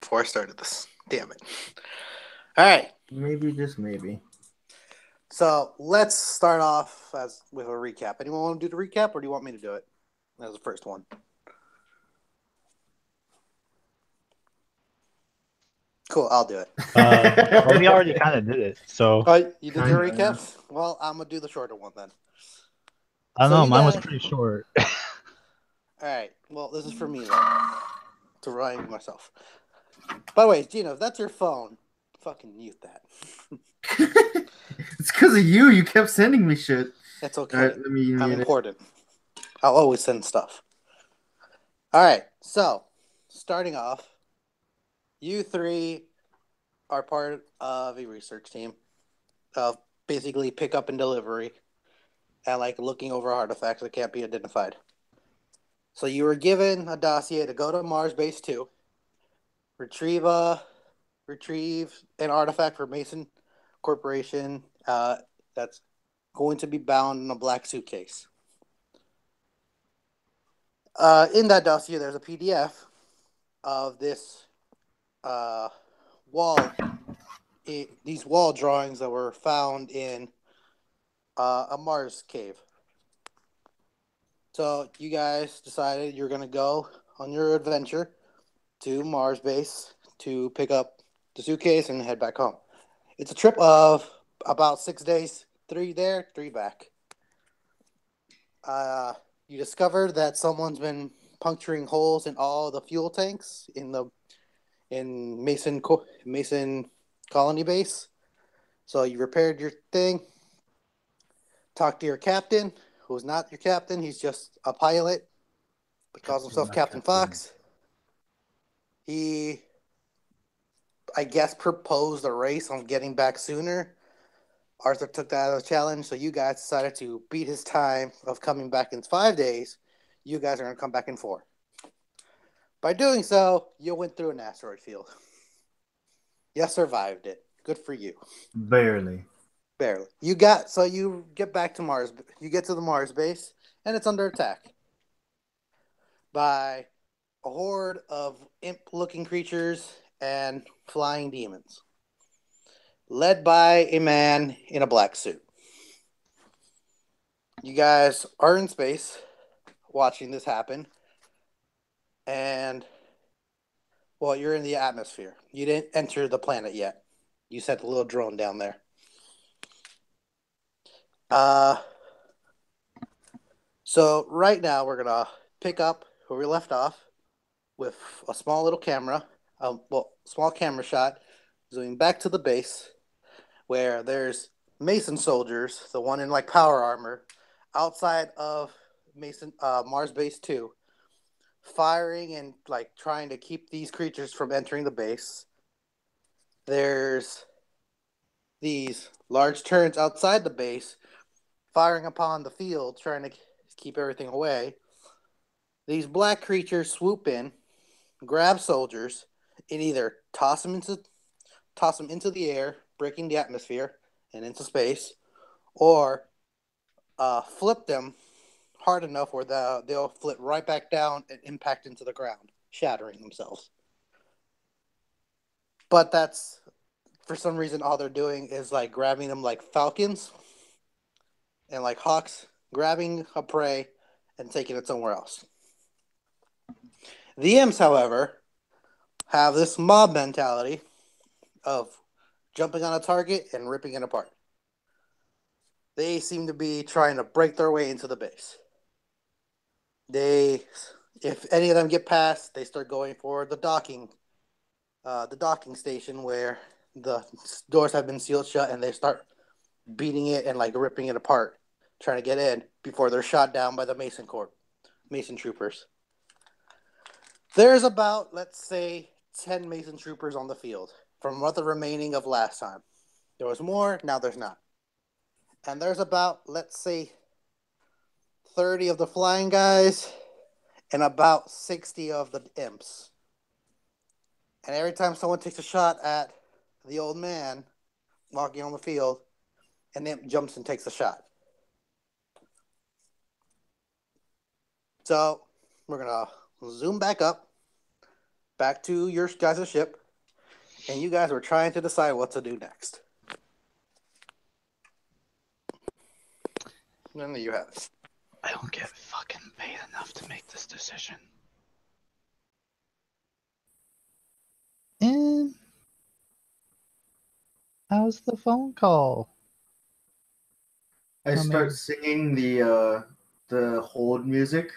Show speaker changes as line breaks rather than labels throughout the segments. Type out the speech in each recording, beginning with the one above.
before I started this. Damn it. All right.
Maybe, just maybe.
So let's start off with a recap. Anyone want to do the recap, or do you want me to do it as the first one? Cool, I'll do it.
Well, we already kind of did it, so.
Oh, you did your
Kinda,
recap? Well, I'm gonna do the shorter one then.
I don't
So
know,
you
mine was
guys-
pretty short.
All right. Well, this is for me then, to remind myself. By the way, Gino, if that's your phone, fucking mute that.
It's because of you. You kept sending me shit.
That's okay.
All right, let me
I'm
mute it.
important. I'll always send stuff. All right. So, starting off, you three are part of a research team of basically pickup and delivery and like looking over artifacts that can't be identified. So you were given a dossier to go to Mars Base 2, retrieve an artifact for Mason Corporation that's going to be bound in a black suitcase. In that dossier, there's a PDF of this these wall drawings that were found in a Mars cave. So you guys decided you're going to go on your adventure to Mars Base to pick up the suitcase and head back home. It's a trip of about 6 days, 3 there, 3 back. You discovered that someone's been puncturing holes in all the fuel tanks in Mason Colony Base. So you repaired your thing, talked to your captain, who's not your captain. He's just a pilot, but calls himself Captain Fox. He, I guess, proposed a race on getting back sooner. Arthur took that as a challenge, so you guys decided to beat his time of coming back in 5 days. You guys are going to come back in 4. By doing so, you went through an asteroid field. You survived it. Good for you.
Barely.
You get back to Mars. You get to the Mars base, and it's under attack by a horde of imp-looking creatures and flying demons, led by a man in a black suit. You guys are in space watching this happen, and, well, you're in the atmosphere. You didn't enter the planet yet. You sent a little drone down there. So right now we're going to pick up where we left off with a small little camera, small camera shot, zooming back to the base where there's Mason soldiers, the one in like power armor, outside of Mars Base 2, firing and like trying to keep these creatures from entering the base. There's these large turrets outside the base firing upon the field, trying to keep everything away. These black creatures swoop in, grab soldiers, and either toss them into the air, breaking the atmosphere and into space, or flip them hard enough where they'll flip right back down and impact into the ground, shattering themselves. But that's, for some reason, all they're doing is like grabbing them like falcons and like hawks, grabbing a prey and taking it somewhere else. The imps, however, have this mob mentality of jumping on a target and ripping it apart. They seem to be trying to break their way into the base. If any of them get past, they start going for the docking station where the doors have been sealed shut, and they start beating it and like ripping it apart, trying to get in before they're shot down by the Mason troopers. There's about, let's say, 10 Mason troopers on the field from what the remaining of last time. There was more, now there's not. And there's about, let's say, 30 of the flying guys and about 60 of the imps. And every time someone takes a shot at the old man walking on the field, an imp jumps and takes a shot. So we're going to zoom back to your guys' ship. and you guys were trying to decide what to do next. None of you have it.
I don't get fucking paid enough to make this decision. And how's the phone call?
I start singing the hold music.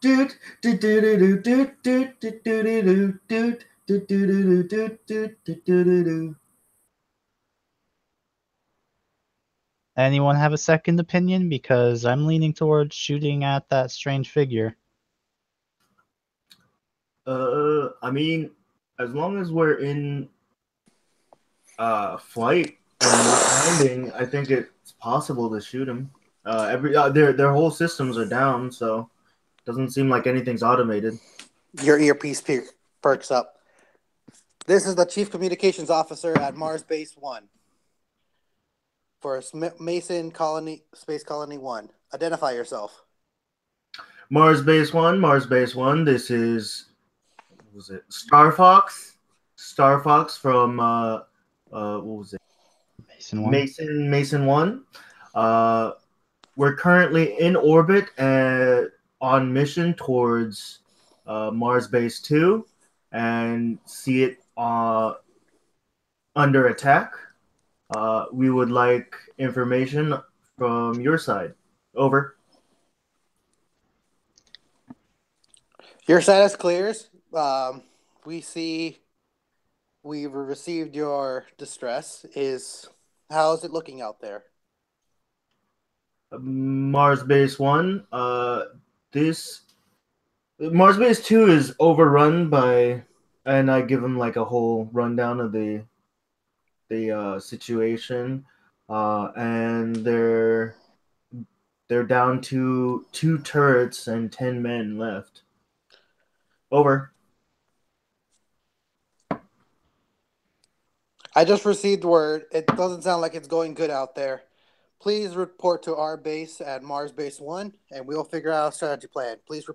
Doot doot doot doot doot doot doot doot doot doot doot doot doot doot doot.
Anyone have a second opinion? Because I'm leaning towards shooting at that strange figure.
I mean, as long as we're in flight and not landing, I think it's possible to shoot him. Their whole systems are down, so it doesn't seem like anything's automated.
Your earpiece perks up. This is the Chief Communications Officer at Mars Base 1 for Mason Colony, Space Colony 1. Identify yourself.
Mars Base 1, Mars Base 1. This is, what was it? Star Fox from what was it? Mason 1. We're currently in orbit and on mission towards Mars Base 2 and see it under attack. We would like information from your side. Over.
Your status clears. We've received your distress. How's it looking out there?
Mars Base 1. Mars Base 2 is overrun by, and I give them like a whole rundown of the situation, and they're down to 2 turrets and 10 men left. Over.
I just received word. It doesn't sound like it's going good out there. Please report to our base at Mars Base 1, and we'll figure out a strategy plan. Please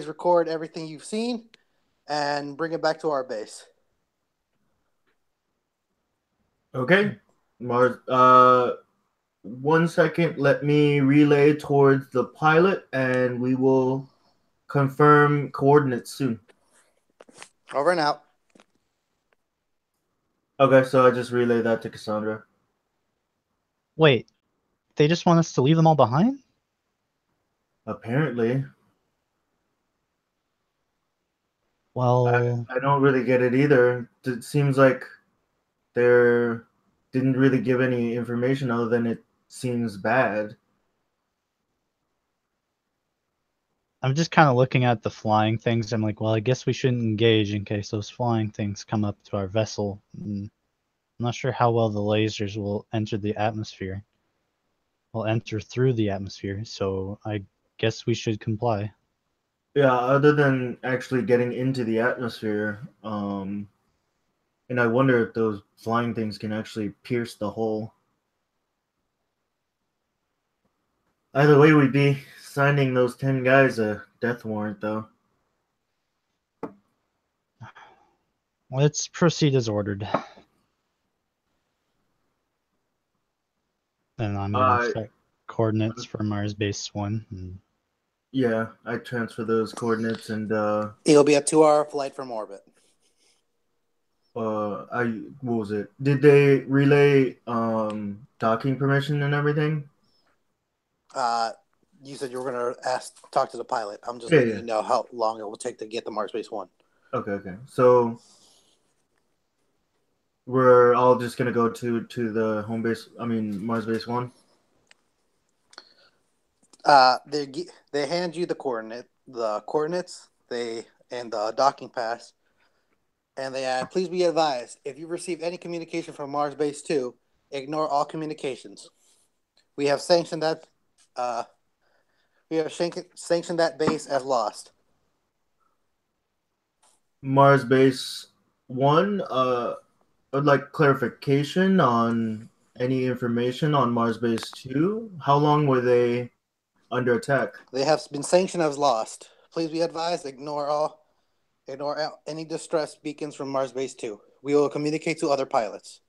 record everything you've seen, and bring it back to our base.
Okay. Mars. 1 second. Let me relay towards the pilot, and we will confirm coordinates soon.
Over and out.
Okay, so I just relay that to Cassandra.
Wait, they just want us to leave them all behind?
Apparently.
Well,
I don't really get it either. It seems like they didn't really give any information other than it seems bad.
I'm just kind of looking at the flying things. I'm like, well, I guess we shouldn't engage in case those flying things come up to our vessel. I'm not sure how well the lasers will enter the atmosphere. Will enter through the atmosphere, so I guess we should comply.
Yeah, other than actually getting into the atmosphere, and I wonder if those flying things can actually pierce the hull. Either way, we'd be signing those 10 guys a death warrant, though.
Let's proceed as ordered. And I'm going to set coordinates for Mars Base 1.
Yeah, I transfer those coordinates and
It'll be a 2-hour flight from orbit.
what was it? Did they relay docking permission and everything?
You said you were going to talk to the pilot. I'm just letting you know how long it will take to get to Mars Base 1.
Okay. So we're all just gonna go to the home base. I mean, Mars Base 1.
They hand you the coordinates, and the docking pass, and they add, please be advised, if you receive any communication from Mars Base 2, ignore all communications. We have sanctioned that base as lost.
Mars Base 1, I'd like clarification on any information on Mars Base 2. How long were they under attack?
They have been sanctioned as lost. Please be advised, ignore all Ignore any distress beacons from Mars Base 2. We will communicate to other pilots.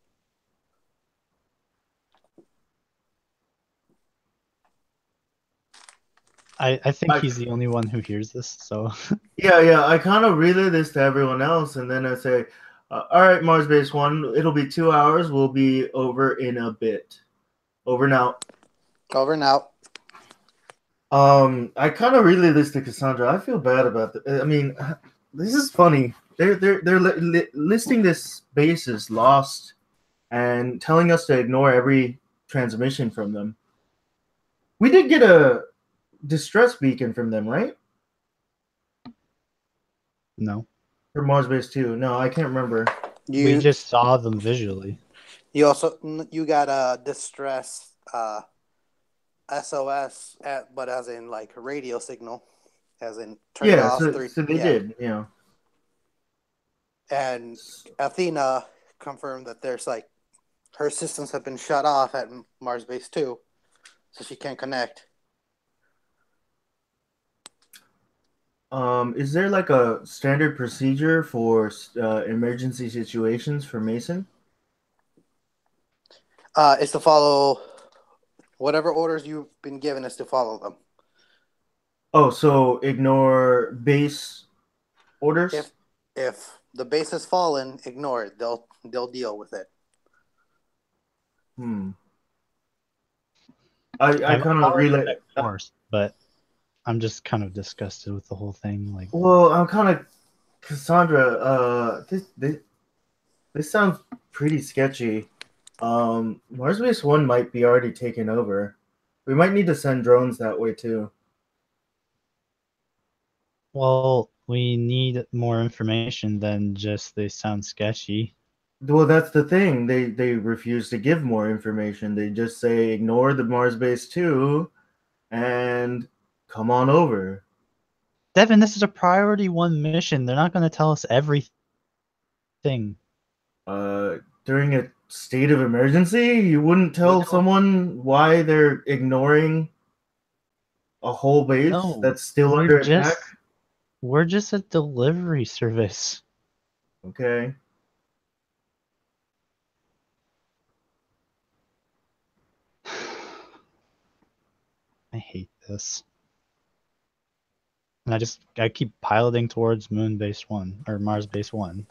I think he's the only one who hears this, so
Yeah. I kind of relay this to everyone else, and then I say, "All right, Mars Base 1, it'll be 2 hours. We'll be over in a bit. Over and out."
Over and out.
I kind of relay this to Cassandra. I feel bad about this. I mean, this is funny. They're listing this base as lost and telling us to ignore every transmission from them. We did get a distress beacon from them, right?
no.
For Mars Base 2. No, I can't remember.
We just saw them visually.
You got a distress SOS, but as in like a radio signal, as in turn it off.
So they did, yeah.
And Athena confirmed that there's like her systems have been shut off at Mars Base 2, so she can't connect.
Is there like a standard procedure for emergency situations for Mason?
Is to follow whatever orders you've been given. Is to follow them.
Oh, so ignore base orders?
If the base has fallen, ignore it. They'll deal with it.
I kind of relay,
of course, but I'm just kind of disgusted with the whole thing. Like,
well, I'm kind of Cassandra. This sounds pretty sketchy. Mars Base 1 might be already taken over. We might need to send drones that way too.
well, we need more information than just they sound sketchy.
Well, that's the thing. They refuse to give more information. They just say ignore the Mars Base 2 and come on over.
Devin, this is a priority 1 mission. They're not going to tell us everything.
During a state of emergency, you wouldn't tell someone why they're ignoring a whole base that's still under attack?
We're just a delivery service.
Okay.
I hate this. And I keep piloting towards Moon Base 1 or Mars Base 1.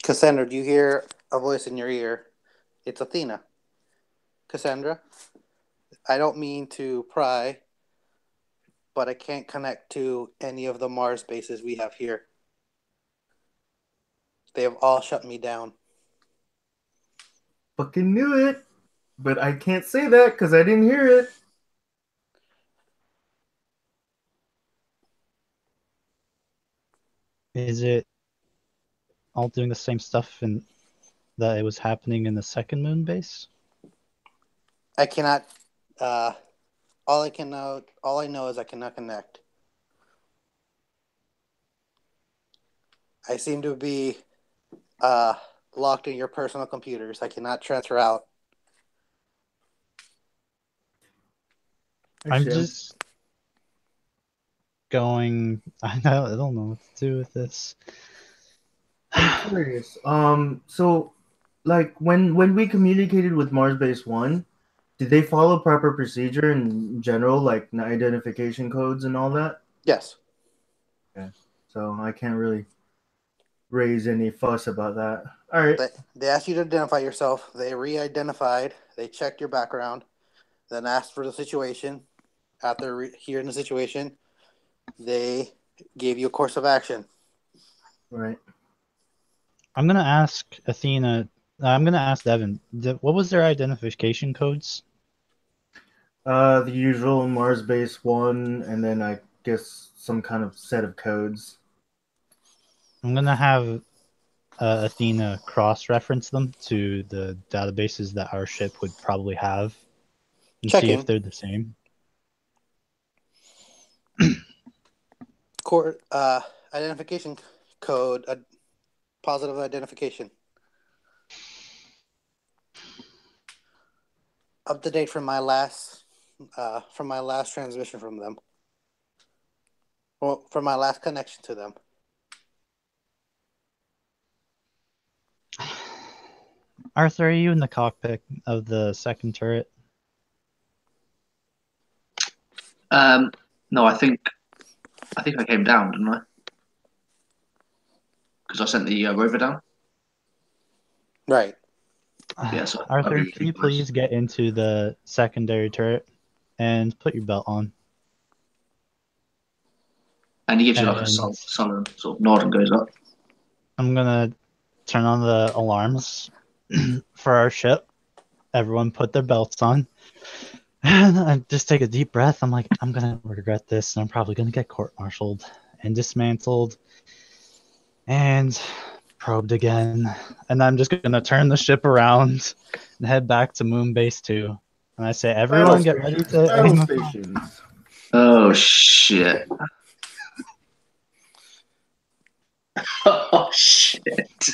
Cassandra, do you hear a voice in your ear? It's Athena. Cassandra, I don't mean to pry, but I can't connect to any of the Mars bases we have here. They have all shut me down.
Fucking knew it. But I can't say that because I didn't hear it.
Is it all doing the same stuff that it was happening in the second moon base?
I cannot. All I know is I cannot connect. I seem to be locked in your personal computers. I cannot transfer out.
I'm just going. I don't know what to do with this.
I'm curious. So, like when we communicated with Mars Base 1, did they follow proper procedure in general, like identification codes and all that?
Yes.
Okay. So I can't really raise any fuss about that. All right.
They asked you to identify yourself. They re-identified. They checked your background. Then asked for the situation. After hearing the situation, they gave you a course of action.
Right.
I'm gonna ask Athena. I'm gonna ask Devin. What was their identification codes?
The usual Mars Base 1, and then I guess some kind of set of codes.
I'm gonna have Athena cross-reference them to the databases that our ship would probably have, and see if they're the same.
Identification code, positive identification. Up to date from my last transmission from them. Well, from my last connection to them.
Arthur, are you in the cockpit of the second turret?
No, I think I came down, didn't I? Because I sent the rover down.
Right.
Yeah, so
Arthur, can you please get into the secondary turret and put your belt on?
And he gives you like a
And-
sullen sort of nod and goes up.
I'm gonna turn on the alarms for our ship. Everyone put their belts on. And I just take a deep breath. I'm like, I'm gonna regret this, and I'm probably gonna get court-martialed and dismantled and probed again. And I'm just gonna turn the ship around and head back to Moon Base 2. And I say, everyone get ready to
battle
aim.
stations.
Oh shit! Oh shit!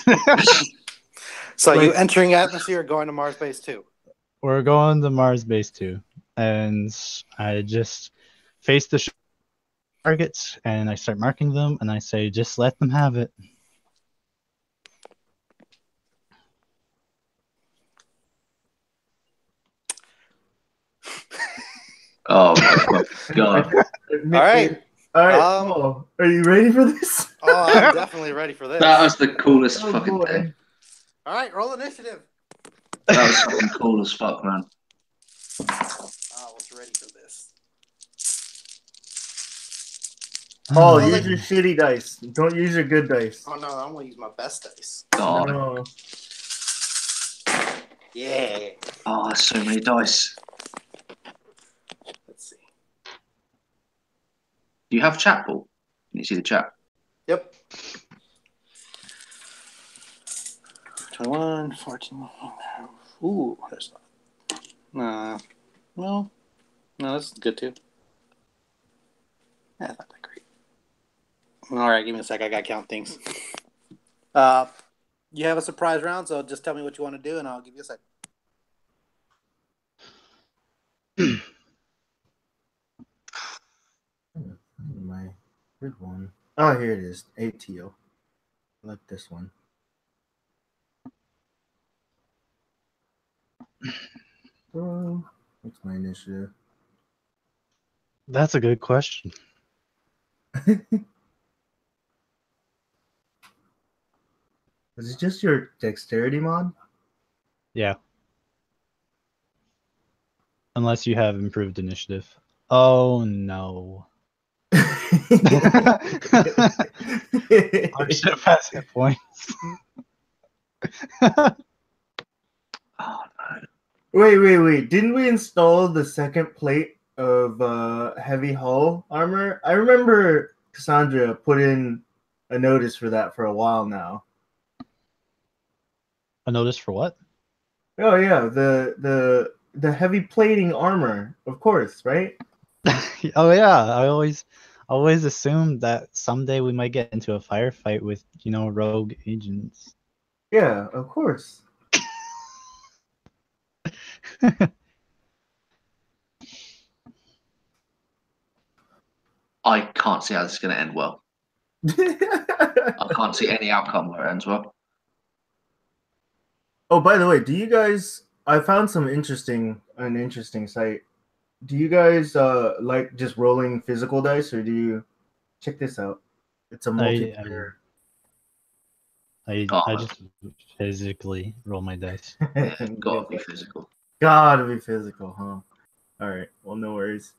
So
Wait.
you entering atmosphere or going to Mars Base 2?
We're going to Mars Base 2. And I just face the targets and I start marking them and I say, just let them have it.
Oh my god!
All right.
All right. Paul, are you ready for this?
Oh, I'm definitely ready for this.
That was the coolest
Oh,
fucking
boy.
thing.
All right, roll initiative.
That was fucking cool as fuck, man.
I was ready for this.
Paul,
Oh,
use your shitty dice. Don't use your good dice.
Oh, no, I'm going to use my best dice.
God.
No.
Yeah.
Oh, there's so many dice.
Let's see.
Do you have chat, Paul? Can you see the chat?
Yep. 21, 14. Ooh, there's not. No, that's good too. That's not that great. All right, give me a sec. I got to count things. You have a surprise round, so just tell me what you want to do, and I'll give you a sec.
My good one. Oh, here it is. ATO. I like this one. So, what's my initiative?
That's a good question.
Is it just your dexterity mod?
Yeah. Unless you have improved initiative. Oh no. Our ship has hit points.
Oh no.
Wait. Didn't we install the second plate of heavy hull armor? I remember Cassandra put in a notice for that for a while now.
A notice for what?
Oh yeah, the heavy plating armor, of course, right?
Oh yeah, I always assumed that someday we might get into a firefight with, rogue agents.
Yeah, of course.
I can't see how this is going to end well. I can't see any outcome where it ends well.
Oh, by the way, do you guys? I found an interesting site. Do you guys like just rolling physical dice, or do you check this out? It's a multiplayer.
I just physically roll my dice.
Yeah, gotta be physical.
Gotta be physical, huh? All right. Well, no worries.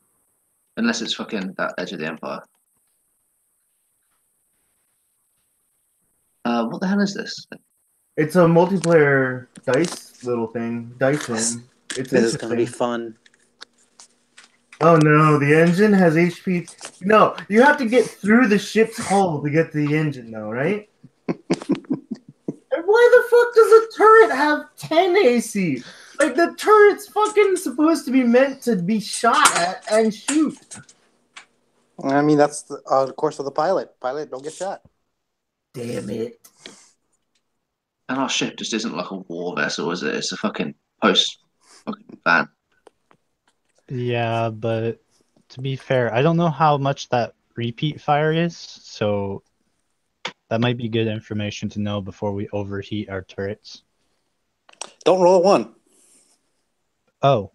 Unless it's fucking that Edge of the Empire. What the hell is this?
It's a multiplayer dice little thing. Dice room. It's
This is going to be
interesting.
fun.
Oh no, the engine has HP. No, you have to get through the ship's hull to get to the engine, though, right? And why the fuck does a turret have 10 AC? Like, the turret's fucking supposed to be meant to be shot at and shoot.
I mean, that's the course of the pilot. Pilot, don't get shot.
Damn it.
And our ship just isn't like a war vessel, is it? It's a fucking fucking van.
Yeah, but to be fair, I don't know how much that repeat fire is, so that might be good information to know before we overheat our turrets.
Don't roll a 1.
Oh,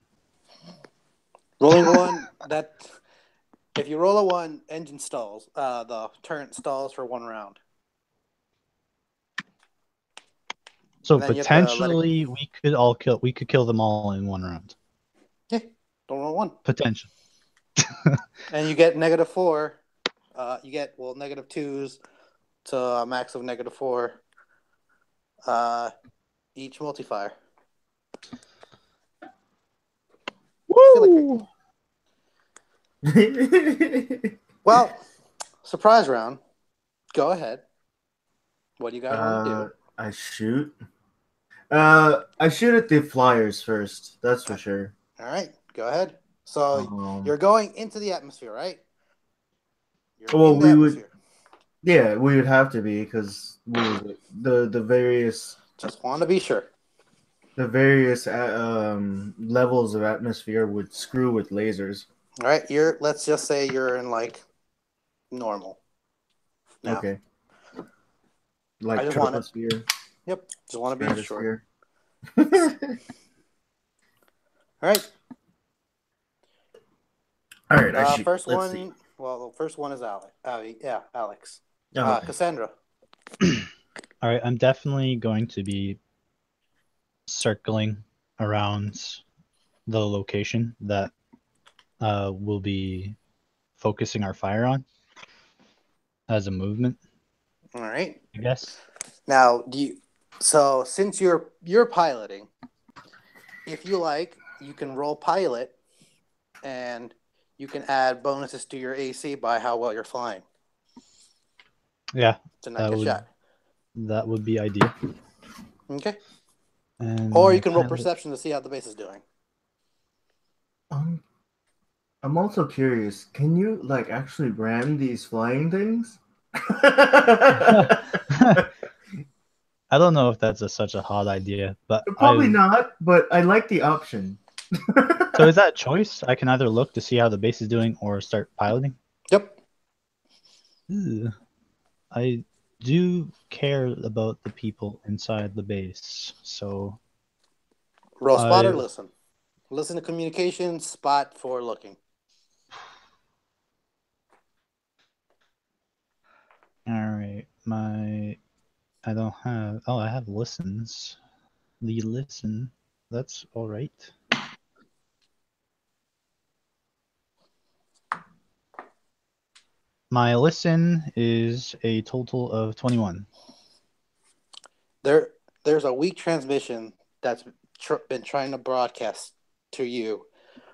Rolling a 1, that if you roll a 1, engine stalls. The turret stalls for 1 round.
so
And then you have to let it-
potentially we could kill them all in 1 round.
Yeah, don't roll 1.
Potential.
And you get -4. You get -2s to a max of -4. Each multiplier.
Woo!
Well, surprise round. Go ahead. What do you guys want to do?
I shoot. I shoot at the flyers first. That's for sure.
All right, go ahead. So you're going into the atmosphere, right? You're in the atmosphere.
Yeah, we would have to be because the various.
Just want to be sure.
The various levels of atmosphere would screw with lasers.
All right, let's just say you're in like normal. Now.
Okay. Like
I just
troposphere.
Yep, just want to be sure.
All
right.
All right.
First
Let's
one.
see.
Well, the first one is Alex. Alex.
Okay.
Cassandra.
All right, I'm definitely going to be circling around the location that we'll be focusing our fire on as a movement.
All right.
I guess.
Now, so since you're piloting, if you like, you can roll pilot, and you can add bonuses to your AC by how well you're flying.
Yeah.
To not get shot.
That would be ideal.
Okay.
And
or you can roll perception to see how the base is doing.
I'm also curious. Can you like actually ram these flying things?
I don't know if that's such a hot idea, but
probably not. But I like the option.
So is that a choice? I can either look to see how the base is doing or start piloting.
Yep.
I do care about the people inside the base, so
roll spot or listen. Listen to communication, spot for looking.
All right, I don't have. Oh, I have listens. The listen. That's all right. My listen is a total of 21.
There's a weak transmission that's been trying to broadcast to you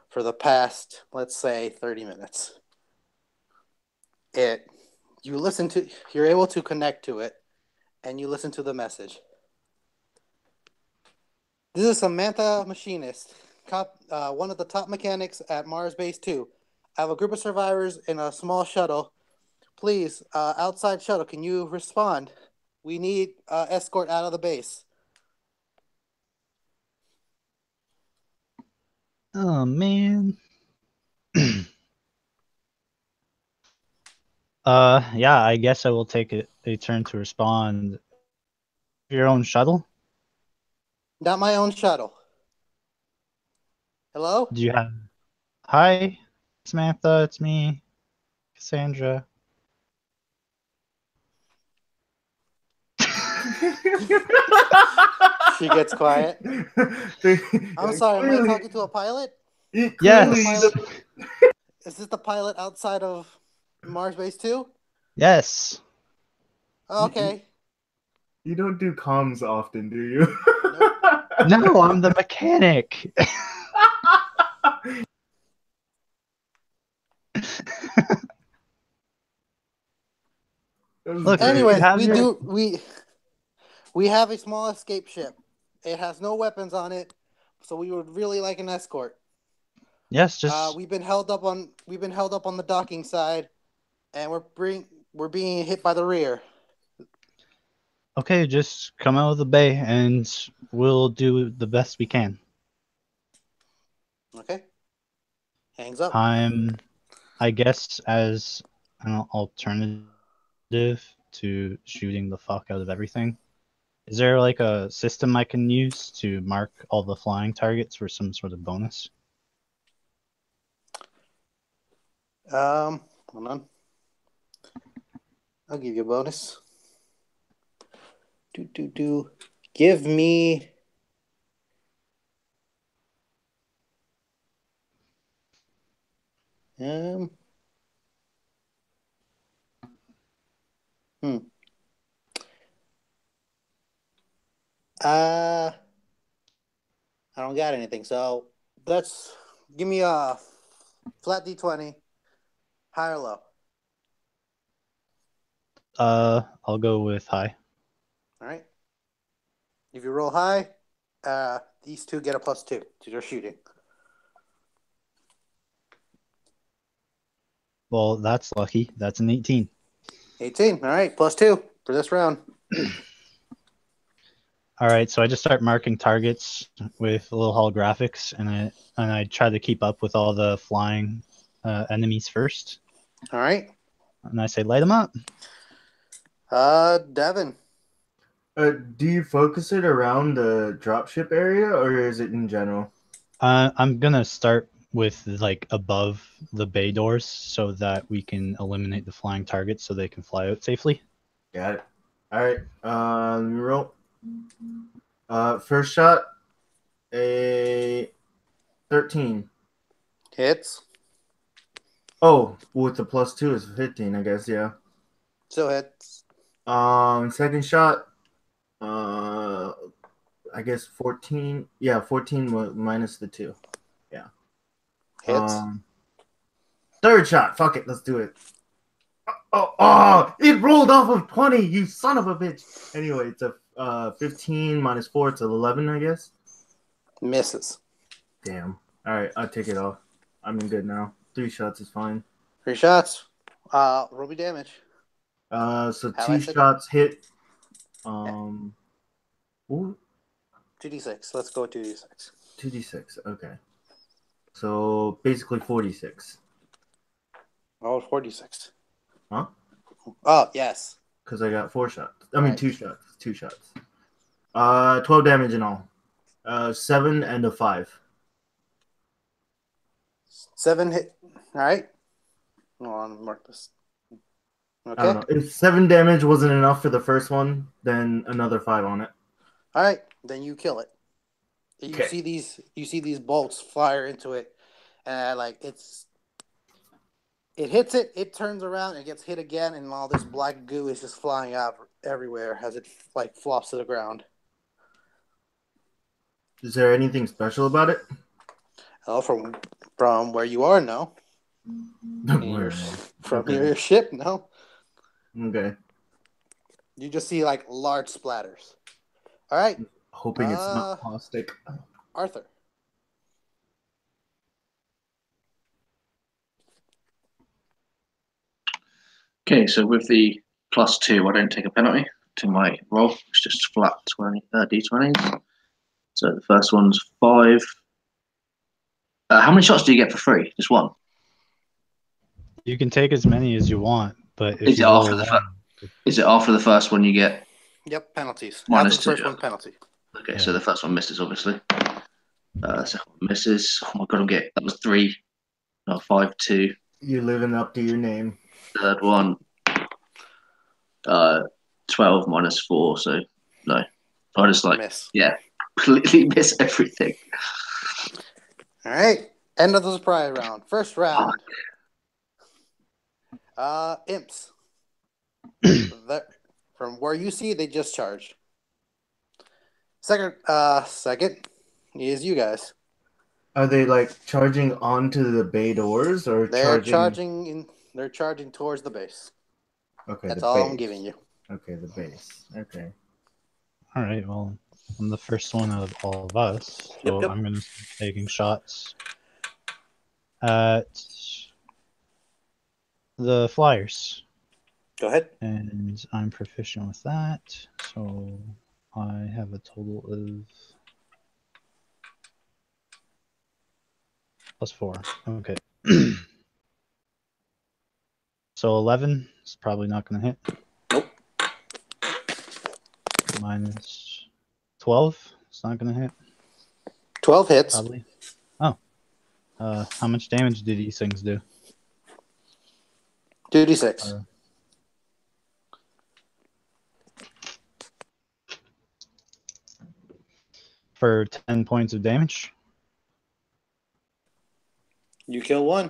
for the past, let's say, 30 minutes. You're able to connect to it, and you listen to the message. This is Samantha Machinist, one of the top mechanics at Mars Base 2. I have a group of survivors in a small shuttle. Please, outside shuttle, can you respond? We need escort out of the base.
Oh, man. Yeah, I guess I will take a turn to respond. Your own shuttle?
Not my own shuttle. Hello?
Do you have... Hi, Samantha, it's me, Cassandra.
She gets quiet. I'm sorry, am I talking to a pilot?
Yes.
Is this the pilot outside of Mars Base 2?
Yes.
Okay.
You don't do comms often, do you?
No, I'm the mechanic. Look,
anyways, we have a small escape ship. It has no weapons on it, so we would really like an escort.
Yes, just
we've been held up on the docking side, and we're being hit by the rear.
Okay, just come out of the bay and we'll do the best we can.
Okay. Hangs up.
I guess as an alternative to shooting the fuck out of everything? Is there like a system I can use to mark all the flying targets for some sort of bonus?
Hold on. I'll give you a bonus. Give me. Hmm. I don't got anything. So let's give me a flat D20, high or low.
I'll go with high.
All right. If you roll high, these two get a +2 to their shooting.
Well, that's lucky. That's an 18.
18. All right, +2 for this round.
All right, so I just start marking targets with little holographics, and I try to keep up with all the flying enemies first.
All right.
And I say, light them up.
Devin.
Do you focus it around the dropship area, or is it in general?
I'm gonna start with like above the bay doors so that we can eliminate the flying targets so they can fly out safely.
Got it. All right. Let me roll. First shot, a 13.
Hits.
Oh, with the +2 is 15, I guess. Yeah.
Still hits.
Second shot, I guess 14. Yeah, 14 minus the 2. Yeah.
Hits.
Third shot. Fuck it. Let's do it. Oh, it rolled off of 20, you son of a bitch. Anyway, it's a 15 minus 4. It's 11, I guess.
Misses.
Damn. All right, I'll take it off. I'm in good now. 3 shots is fine.
3 shots. Roll me damage.
So
How
2
I said-
shots hit.
Yeah.
Ooh,
2d6. Let's go with 2d6.
2d6. Okay. So basically 46.
Oh, 46.
Huh?
Oh, yes.
Because I got 4 shots. I mean,
Right.
2 shots. 2 shots. 12 damage in all. 7 and a 5.
7 hit. All right. Hold on, mark this.
I
Okay.
don't know. If 7 damage wasn't enough for the first one, then another 5 on it.
All right. Then you kill it. You
Okay.
see these bolts fire into it, and it hits it. It turns around and gets hit again, and all this black goo is just flying out everywhere as it like flops to the ground.
Is there anything special about it?
Oh, from where you are, no.
Where?
From
Okay.
your ship, no.
Okay.
You just see like large splatters. All right,
Hoping it's not caustic.
Arthur.
Okay, so with the +2, I don't take a penalty to my roll. It's just flat d20s. So the first one's 5. How many shots do you get for free? Just one.
You can take as many as you want, but if
Is it
you roll
after the
one,
Is it after the first one you get
Yep, penalties.
minus
After the first
2?
one, penalty.
Okay,
Yeah.
so the first one misses, obviously. Second one misses. Oh my god, that was 3. No, 5, 2.
You're living up to your name.
Third one, 12 minus 4. So no, I just
Miss.
completely miss everything.
All right, end of the surprise round. First round. Imps. From where you see, they just charged. Second is you guys.
Are they like charging onto the bay doors or
They're
charging?
They're charging towards the base.
Okay,
That's
the
all
base.
I'm giving you.
Okay, the base. Okay.
all right. Well, I'm the first one out of all of us, so
Yep.
I'm gonna start taking shots at the flyers,
Go ahead.
and I'm proficient with that. So I have a total of +4. Okay. So 11 is probably not going to hit.
Nope.
Minus 12. It's not going to hit.
12 hits.
Probably. Oh. How much damage do these things do?
2d6.
For 10 points of damage.
You kill one.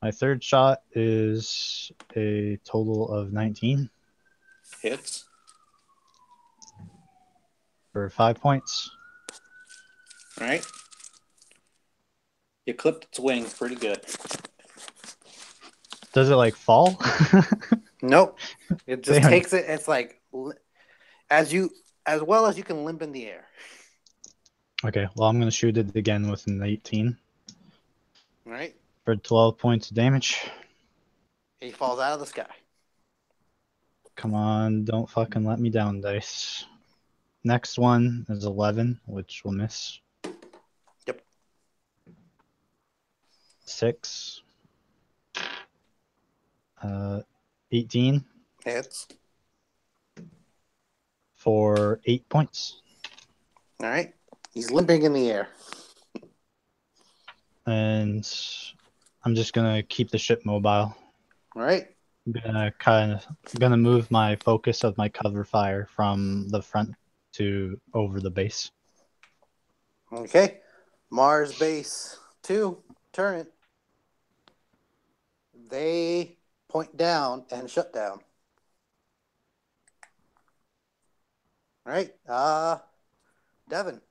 My third shot is a total of 19
Hits.
for 5 points.
All right. You clipped its wings pretty good.
Does it like fall?
Nope. It just
Damn.
takes it. It's like as well as you can limp in the air.
Okay, well, I'm going to shoot it again with an 18
All right.
for 12 points of damage.
He falls out of the sky.
Come on, don't fucking let me down, dice. Next one is 11, which will miss.
Yep.
6. 18
Hits.
for 8 points.
All right. He's limping in the air.
And I'm just going to keep the ship mobile.
All right.
I'm gonna move my focus of my cover fire from the front to over the base.
Okay. Mars Base 2, turn it. They point down and shut down. All right. Devin.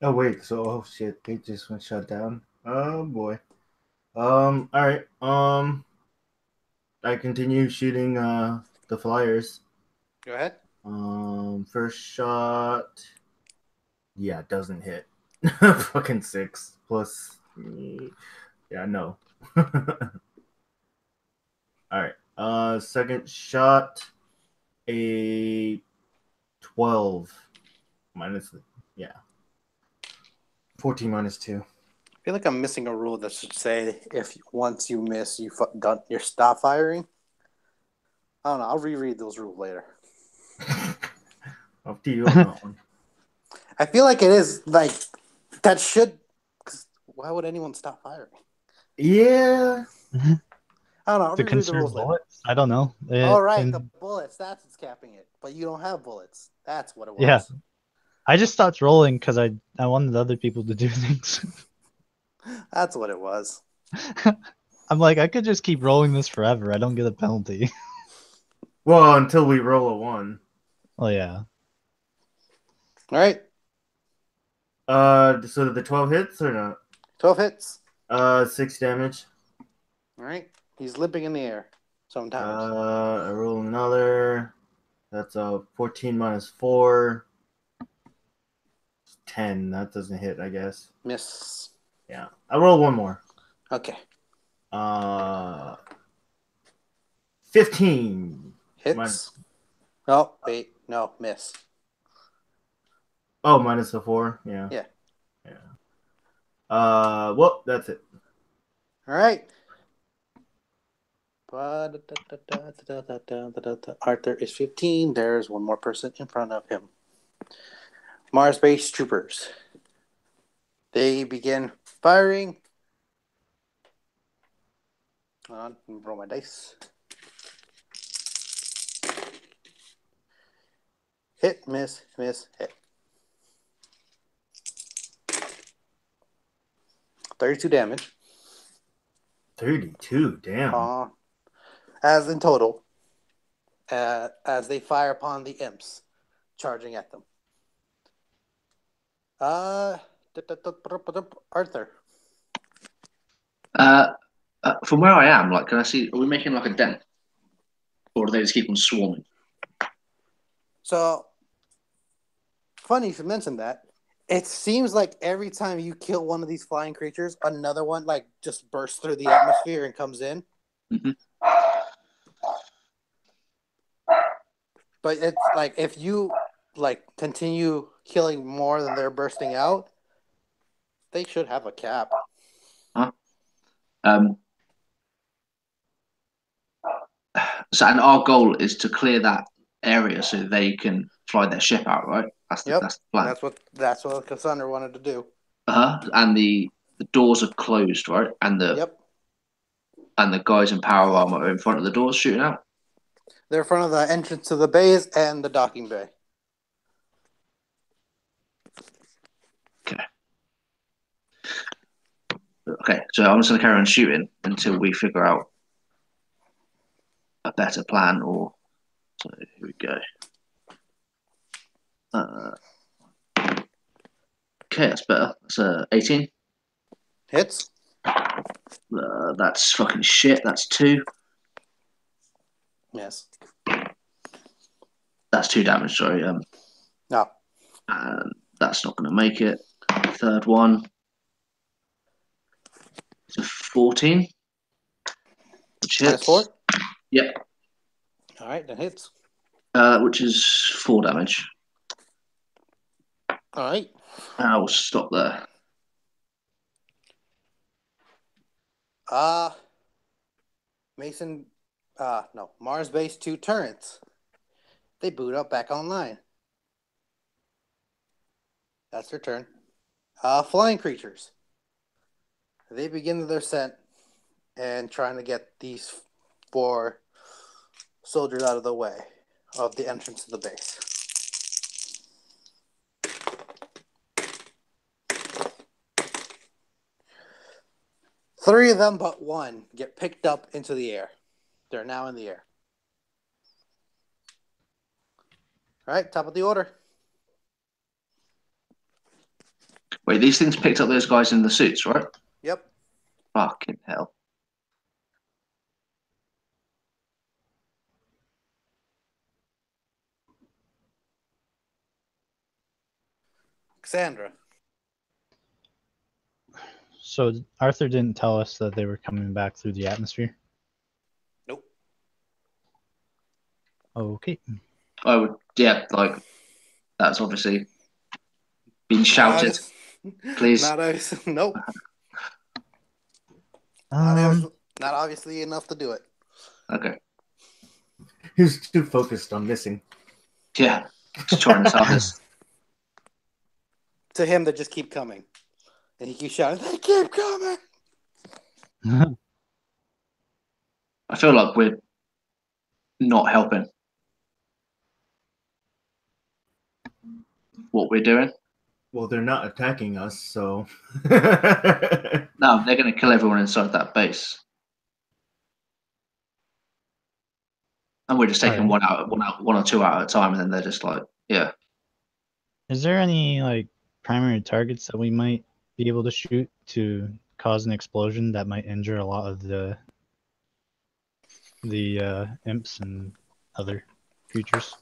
Oh wait, so oh shit, they just went shut down. Oh boy. All right. I continue shooting the flyers.
Go ahead.
First shot. Yeah, it doesn't hit. Fucking 6 plus. Yeah, no. All right. Second shot. A 12 minus. Yeah. 14 minus 2.
I feel like I'm missing a rule that should say if once you miss, you stop firing. I don't know. I'll reread those rules later.
Up to you on that one.
I feel like it is like that should. Cause why would anyone stop firing?
Yeah.
I don't know. I'll
To
reread the
conserve
rules later.
bullets? I don't know.
All right, the bullets. That's what's capping it. But you don't have bullets. That's what it was.
Yeah. I just stopped rolling because I wanted other people to do things.
That's what it was.
I'm like, I could just keep rolling this forever. I don't get a penalty.
Well, until we roll a 1.
Oh yeah.
All right.
So the 12 hits or not?
12 hits.
6 damage.
All right. He's limping in the air sometimes.
I roll another. That's a 14 minus 4. 10. That doesn't hit, I guess.
Miss.
Yeah. I roll one more.
Okay.
15.
Hits. Oh, wait. No, miss.
Oh, minus the 4. Yeah.
Yeah.
Well, that's it.
All right. Arthur is 15. There's one more person in front of him. Mars Base Troopers. They begin firing. Hold on, let me roll my dice. Hit, miss, hit. 32 damage.
32, damn.
As in total, as they fire upon the imps charging at them. Arthur.
From where I am, like, can I see? Are we making like a dent, or do they just keep on swarming?
So, funny you should mention that. It seems like every time you kill one of these flying creatures, another one like just bursts through the atmosphere and comes in.
Mm-hmm.
But it's like if you like continue killing more than they're bursting out, they should have a cap.
Huh? Um, so, and our goal is to clear that area so they can fly their ship out, right? That's the plan.
That's what Cassandra wanted to do.
And the doors are closed, right? And the guys in power armor are in front of the doors shooting out.
They're in front of the entrance to the bays and the docking bay.
Okay, so I'm just going to carry on shooting until we figure out a better plan. Or so here we go. Okay, that's better. That's 18.
Hits.
That's fucking shit. That's 2.
Yes.
That's 2 damage. Sorry.
No.
And that's not going to make it. Third one. It's a 14. Which hits.
-4?
Yep.
All right, that hits.
Which is 4 damage.
All right.
I will stop there.
Mason, no, Mars Base 2 turrets. They boot up back online. That's their turn. Flying creatures. They begin their descent and trying to get these 4 soldiers out of the way of the entrance to the base. Three of them but one get picked up into the air. They're now in the air. All right, top of the order.
Wait, these things picked up those guys in the suits, right?
Yep.
Fucking hell.
Cassandra.
So Arthur didn't tell us that they were coming back through the atmosphere?
Nope.
Okay.
Oh, yeah, like, that's obviously been shouted. Please.
Nope. Not obviously enough to do it.
Okay.
He's too focused on missing.
Yeah, just trying his hardest.
To him, they just keep coming. And he keeps shouting, they keep coming!
I feel like we're not helping what we're doing.
Well, they're not attacking us, so...
No, they're going to kill everyone inside that base. And we're just taking one or two out at a time, and then they're just like, yeah.
Is there any like primary targets that we might be able to shoot to cause an explosion that might injure a lot of the imps and other creatures?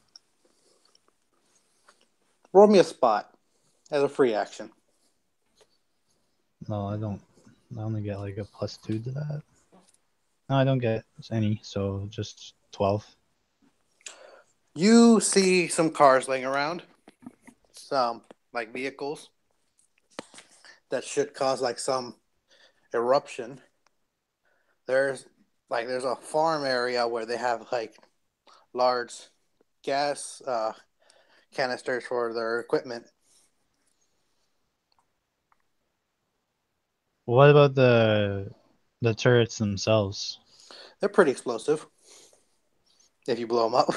Roll me a spot as a free action.
No, I don't. I only get like a +2 to that. No, I don't get any, so just 12.
You see some cars laying around, some like vehicles that should cause like some eruption. There's a farm area where they have like large gas canisters for their equipment.
What about the turrets themselves?
They're pretty explosive if you blow them up.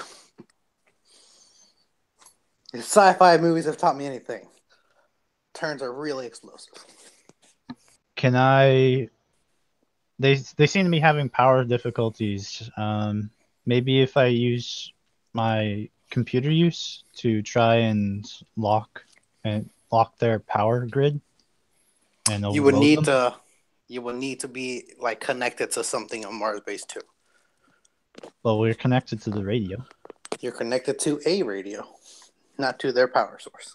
If sci-fi movies have taught me anything, turns are really explosive.
Can I? They seem to be having power difficulties. Maybe if I use my computer use to try and lock their power grid and
You would
overload
need
them.
to be like connected to something on Mars Base 2.
Well, we're connected to the radio.
You're connected to a radio, not to their power source.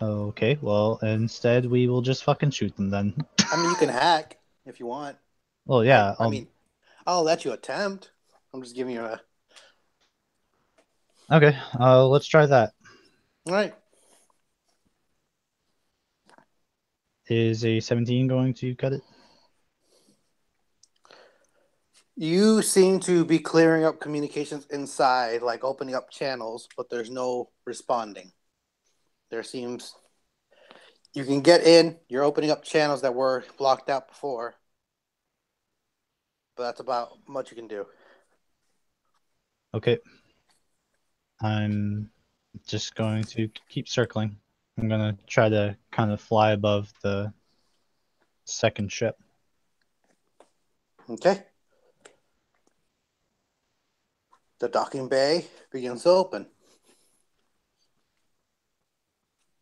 Okay, well, instead we will just fucking shoot them then.
I mean, you can hack if you want.
Well, yeah.
I'll let you attempt. I'm just giving you a...
Okay, let's try that.
All right.
Is a 17 going to cut it?
You seem to be clearing up communications inside, like opening up channels, but there's no responding. There seems you can get in, you're opening up channels that were blocked out before, but that's about much you can do.
Okay. I'm just going to keep circling. I'm going to try to kind of fly above the second ship.
Okay. The docking bay begins to open.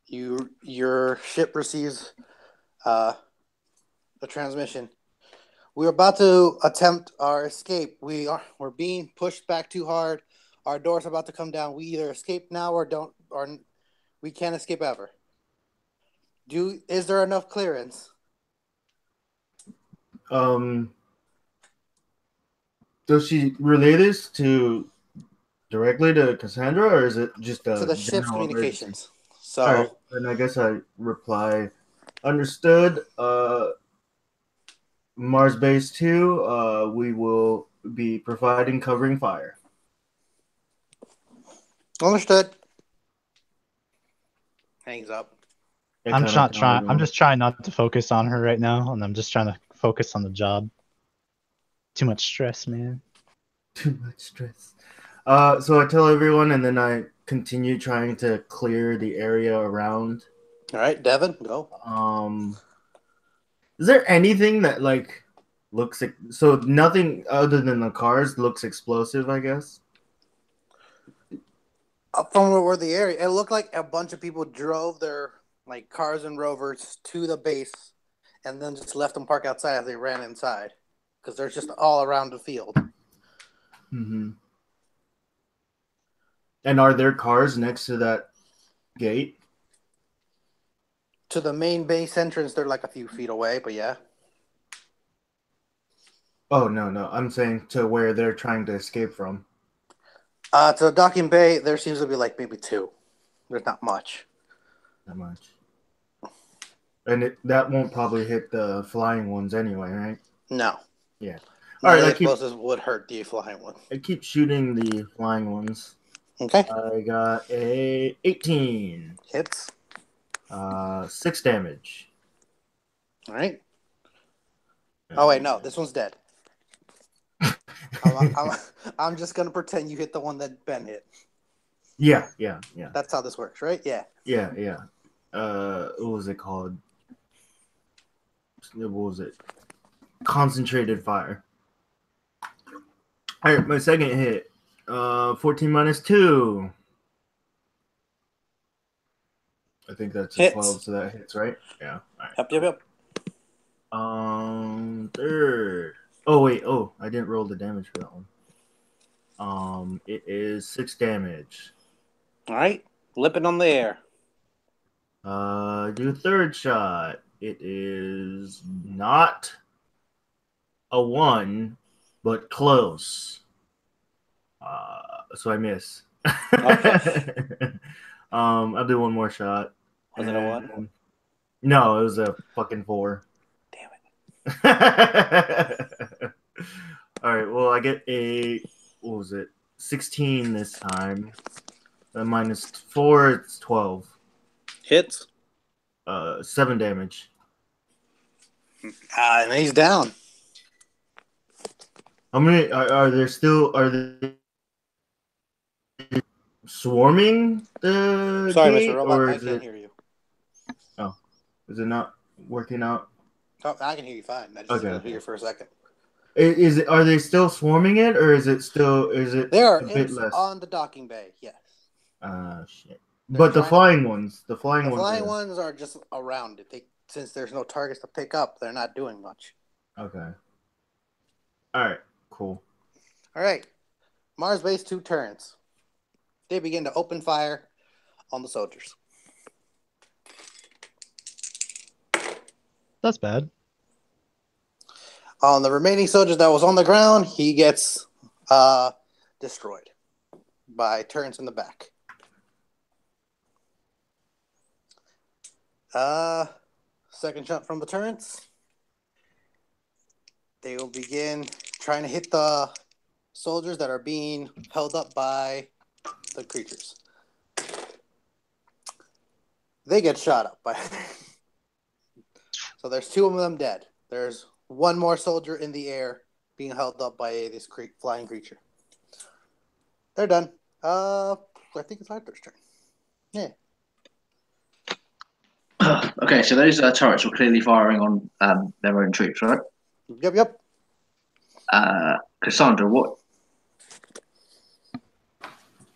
Your ship receives a transmission. We're about to attempt our escape. We're being pushed back too hard. Our door's about to come down. We either escape now or don't, or we can't escape ever. Is there enough clearance?
Does she relay this directly to Cassandra, or is it just
To
a
the ship's
general emergency?
communications. So,
All right, then I guess I reply, understood. Mars Base 2, we will be providing covering fire.
understood. Hangs up.
I'm just trying not to focus on her right now, and I'm just trying to focus on the job. Too much stress, man.
Too much stress. So I tell everyone, and then I continue trying to clear the area around.
All right, Devin, go.
Is there anything that like looks so nothing other than the cars looks explosive? I guess.
Up from where the area, it looked like a bunch of people drove their like cars and rovers to the base, and then just left them parked outside as they ran inside, because they're just all around the field.
Mm-hmm. And are there cars next to that gate?
To the main base entrance, they're like a few feet away, but yeah.
Oh no! I'm saying to where they're trying to escape from.
To the docking bay, there seems to be like maybe two. There's not much.
Not much. And that won't probably hit the flying ones anyway, right?
No.
Yeah.
All
right.
explosives would hurt the flying one.
I keep shooting the flying ones.
Okay.
I got a 18.
Hits.
6 damage.
All right. Oh wait, no, this one's dead. I'm just gonna pretend you hit the one that Ben hit.
Yeah.
That's how this works, right? Yeah.
Yeah. What was it called? What was it? Concentrated fire. All right, my second hit. 14 minus 2. I think that's a 12, so that hits, right? Yeah. All right.
Yep.
Third. Oh wait. Oh, I didn't roll the damage for that one. It is 6 damage.
All right, lipping on the air.
Do third shot. It is not a 1, but close. So I miss.
Okay.
I'll do one more shot.
Was it a 1?
No, it was a fucking 4.
Damn it.
All right. Well, I get what was it? 16 this time. Minus 4, it's 12.
Hits.
7 damage.
And he's down.
How many are there still? Are they swarming the
Sorry,
gate,
Mr. Robot,
or
I
is
can't
it?
hear you.
Oh, is it not working out?
Oh, I can hear you fine. I just couldn't hear you for a second.
Is it? Are they still swarming it, or is it still? Is it?
They are
a bit less?
on the docking bay. Yes.
Shit. But the flying ones,
the flying ones are just around it. Since there's no targets to pick up, they're not doing much.
Okay. All right. Cool.
All right. Mars Base 2 turns. They begin to open fire on the soldiers.
That's bad.
On the remaining soldiers that was on the ground, he gets destroyed by turrets in the back. Second shot from the turrets. They will begin trying to hit the soldiers that are being held up by the creatures. They get shot up by. So there's 2 of them dead. There's 1 more soldier in the air being held up by this flying creature. They're done. I think it's Arthur's turn. Yeah.
Okay, so those turrets were clearly firing on their own troops, right?
Yep.
Cassandra, what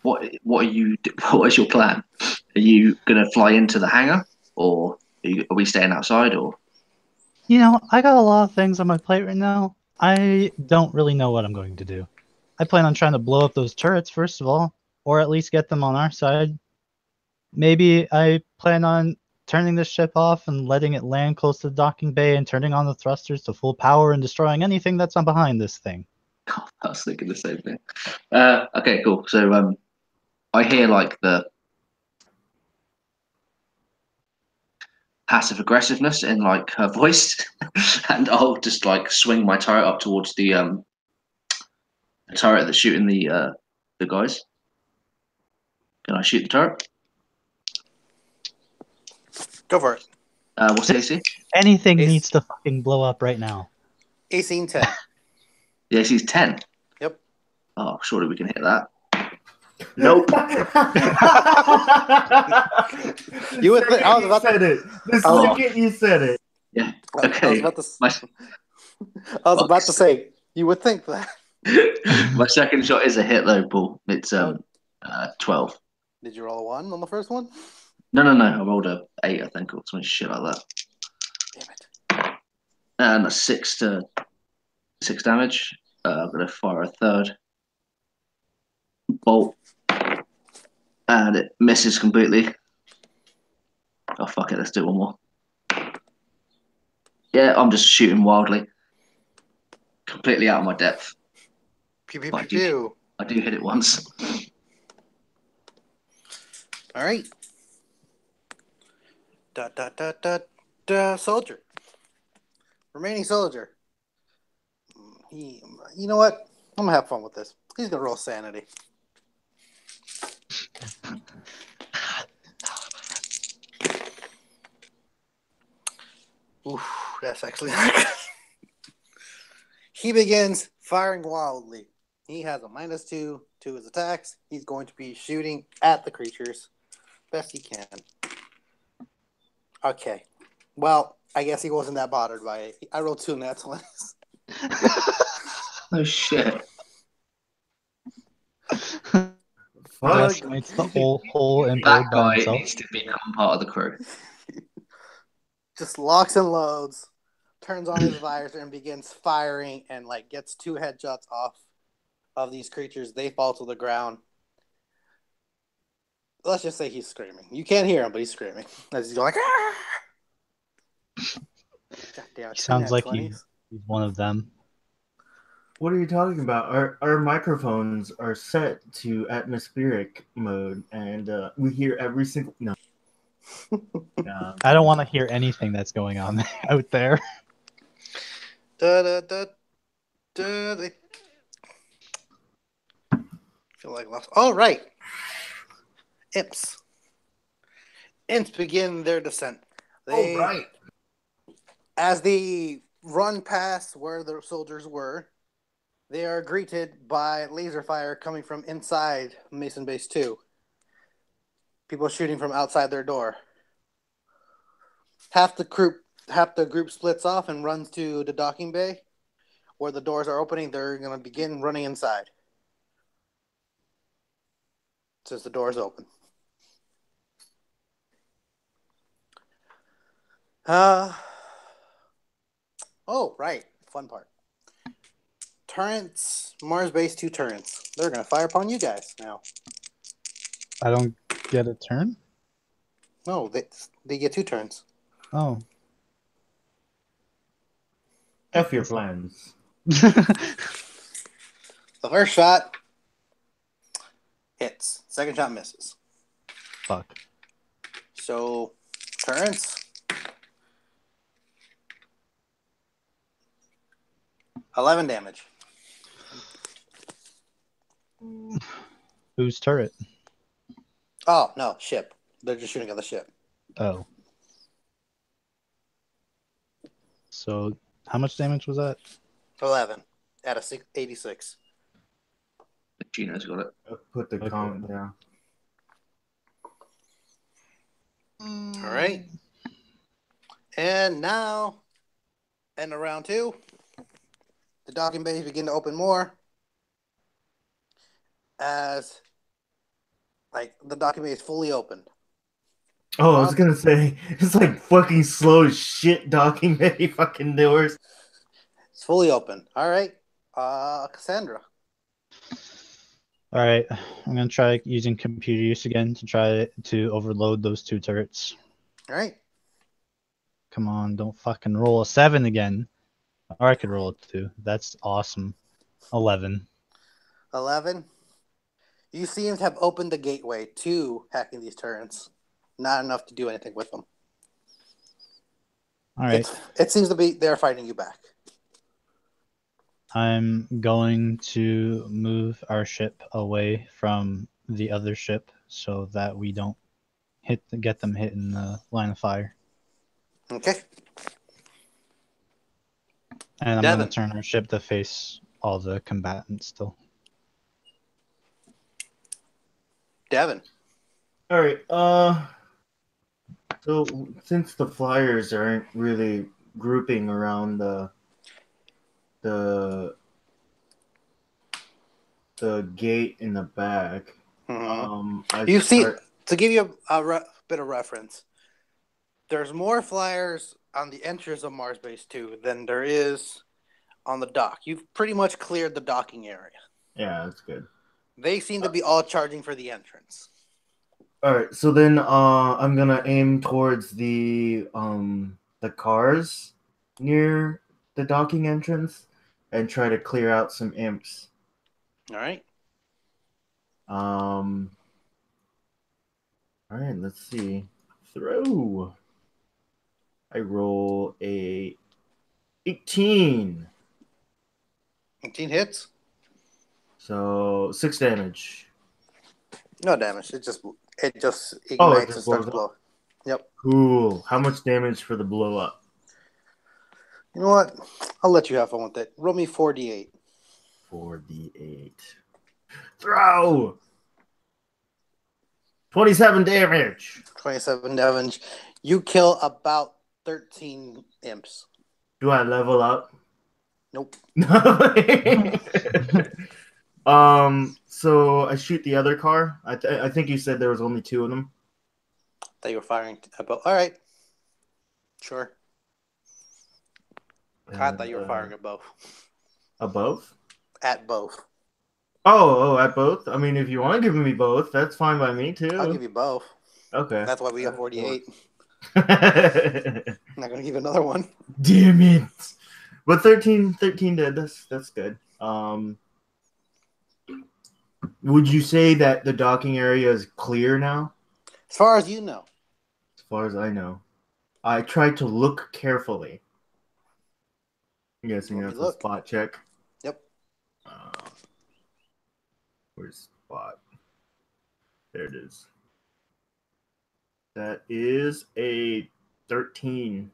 are you? What is your plan? Are you gonna fly into the hangar, or are we staying outside? Or
I got a lot of things on my plate right now. I don't really know what I'm going to do. I plan on trying to blow up those turrets first of all, or at least get them on our side. Maybe I plan on turning this ship off and letting it land close to the docking bay and turning on the thrusters to full power and destroying anything that's on behind this thing.
I was thinking the same thing. Okay, cool. So I hear like the passive aggressiveness in like her voice, and I'll just like swing my turret up towards the turret that's shooting the guys. Can I shoot the turret?
Go for it.
What's the AC?
Anything
Ace.
needs to fucking blow up right now.
AC 10.
The AC is 10.
Yep.
Oh, surely we can hit that. Nope.
You would think. I was about
said
to.
it. The
Oh.
second you said it.
Yeah.
I
Okay.
was about to say. You would think that.
My second shot is a hit though, Paul. It's 12.
Did you roll a 1 on the first one?
No. I rolled a 8, I think, or something shit like that.
Damn it.
And a 6 damage. I'm gonna fire a third bolt, and it misses completely. Oh fuck it, let's do one more. Yeah, I'm just shooting wildly, completely out of my depth.
Pew, pew,
But
pew, pew.
I do hit it once.
All right. Soldier. Remaining soldier. You know what? I'm gonna have fun with this. He's gonna roll sanity. Oof, that's actually not good. He begins firing wildly. He has a -2 to his attacks. He's going to be shooting at the creatures best he can. Okay. Well, I guess he wasn't that bothered by it. I rolled 2 nat 20s.
Oh shit.
Fuck.
It's the whole
That
impaired by
guy
himself.
needs to become part of the crew.
Just locks and loads, turns on his visor and begins firing and like gets 2 headshots off of these creatures. They fall to the ground. Let's just say he's screaming. You can't hear him, but he's screaming. As he's going like, ah! Goddamn,
He sounds like
20s.
he's one of them.
What are you talking about? Our microphones are set to atmospheric mode, and we hear every single. No.
I don't want to hear anything that's going on out there.
They feel like lost. All right. Imps. Imps begin their descent.
Right.
As they run past where the soldiers were, they are greeted by laser fire coming from inside Mason Base 2. People shooting from outside their door. Half the group splits off and runs to the docking bay where the doors are opening. They're going to begin running inside since the doors open. Oh, right. Fun part. Turrets, Mars Base 2 turrets. They're going to fire upon you guys now.
I don't get a turn?
No, they get 2 turns.
Oh.
F your plans.
The first shot hits. Second shot misses.
Fuck.
So, turrets. 11 damage.
Whose turret?
Oh, no, ship. They're just shooting at the ship.
Oh. So, how much damage was that?
11 out of 86.
Gino's got it.
Put the
Okay.
comment down.
All right. And now, end of round 2, the docking bays begin to open more as, like, the docking bay is fully open.
Oh, I was gonna say it's like fucking slow as shit docking bay fucking doors.
It's fully open. All right. Cassandra.
All right, I'm gonna try using computer use again to try to overload those 2 turrets.
All right.
Come on, don't fucking roll a 7 again. Or I could roll a 2. That's awesome. 11.
11. You seem to have opened the gateway to hacking these turrets. Not enough to do anything with them.
All right.
It seems to be they're fighting you back.
I'm going to move our ship away from the other ship so that we don't get them hit in the line of fire.
Okay.
And I'm
Devin.
going to turn our ship to face all the combatants still.
Devin.
All right. So since the flyers aren't really grouping around the gate in the back,
You see, to give you a bit of reference, there's more flyers on the entrance of Mars Base 2 than there is on the dock. You've pretty much cleared the docking area.
Yeah, that's good.
They seem to be all charging for the entrance.
All right, so then I'm gonna aim towards the cars near the docking entrance and try to clear out some imps.
All right.
All right, let's see. Throw. I roll a 18.
18 hits.
So 6 damage.
No damage. It just ignites
just
and starts
blows up.
blow. Yep.
Cool. How much damage for the blow up?
You know what? I'll let you have fun with it. Roll me 4d8.
4d8. Throw. 27 damage.
27 damage. You kill about 13 imps.
Do I level up?
Nope.
So I shoot the other car. I think you said there was only 2 of them.
That you were firing about. All right. Sure. I thought you were firing at both.
Above?
At both.
Oh, at both? I mean, if you want to give me both, that's fine by me, too.
I'll give you both.
Okay.
That's why we have 48.
I'm
not going to give you another one.
Damn it. But 13 did. That's good. Would you say that the docking area is clear now?
As far as you know.
As far as I know. I tried to look carefully. I'm guessing that's a spot check.
Yep.
Where's spot? There it is. That is a 13.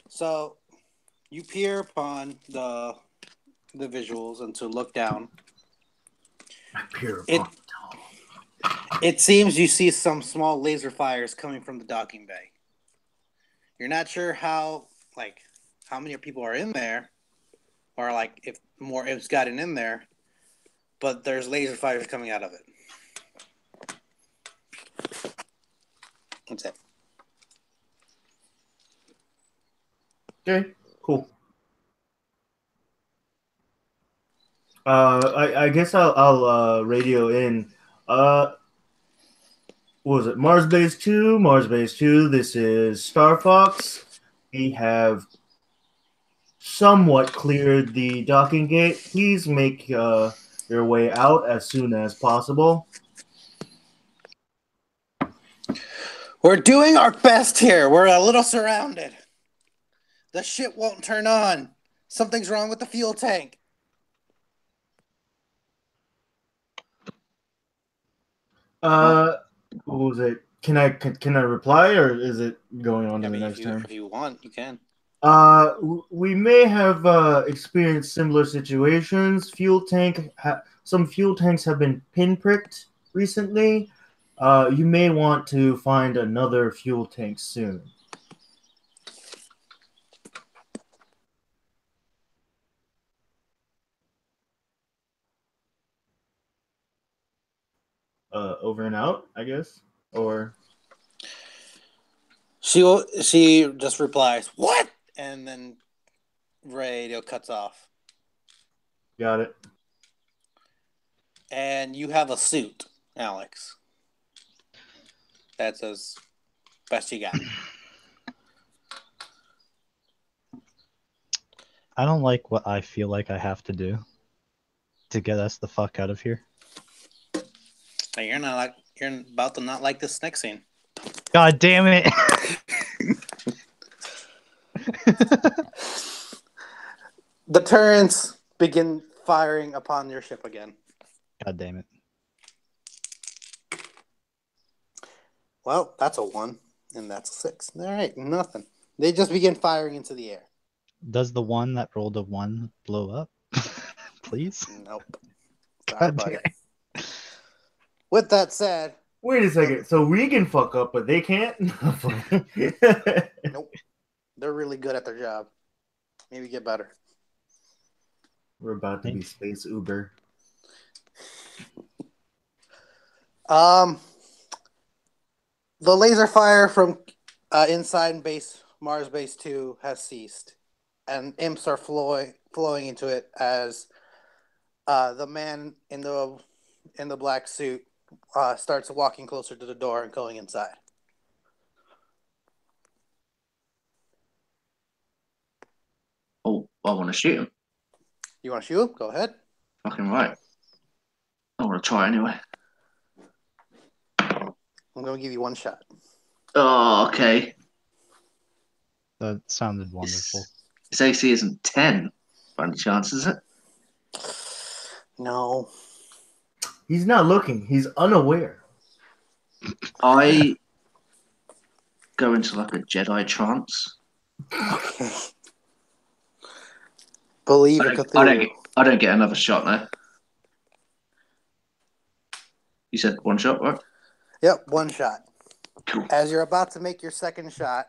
So you peer upon the visuals and to look down.
I peer upon
it seems you see some small laser fires coming from the docking bay. You're not sure how many people are in there, or if more imps gotten in there, but there's laser fires coming out of it. That's it.
Okay, cool. I guess I'll radio in. What was it? Mars Base 2. Mars Base 2. This is Star Fox. We have somewhat cleared the docking gate. Please make your way out as soon as possible.
We're doing our best here. We're a little surrounded. The ship won't turn on. Something's wrong with the fuel tank.
What was it? Can I reply, or is it going on to the next turn?
If you want, you can.
We may have experienced similar situations. Some fuel tanks have been pinpricked recently. You may want to find another fuel tank soon. Over and out, I guess, or
she just replies, "What?" and then radio cuts off.
got it.
And you have a suit, Alex. That's as best you got.
I don't like what I feel like I have to do to get us the fuck out of here.
You're about to not like this next scene.
God damn it!
The turrets begin firing upon your ship again.
God damn it.
Well, that's a 1, and that's a 6. All right, nothing. They just begin firing into the air.
Does the one that rolled a 1 blow up? Please?
Nope. Sorry,
God
buddy.
damn.
With that said...
Wait a second. So we can fuck up, but they can't?
Nope. They're really good at their job. Maybe get better.
We're about to be space Uber.
The laser fire from inside Mars Base 2 has ceased, and imps are flowing into it as the man in the black suit starts walking closer to the door and going inside.
Oh, I want to shoot him.
You want to shoot him? Go ahead.
Fucking right. I want to try anyway.
I'm going to give you one shot.
Oh, okay.
That sounded wonderful.
His AC isn't 10, by any chance, is it?
No.
He's not looking. He's unaware.
I go into like a Jedi trance.
Okay. Believe in Cthulhu.
I don't get another shot now. You said one shot, right?
Yep, one shot.
Cool.
As you're about to make your second shot,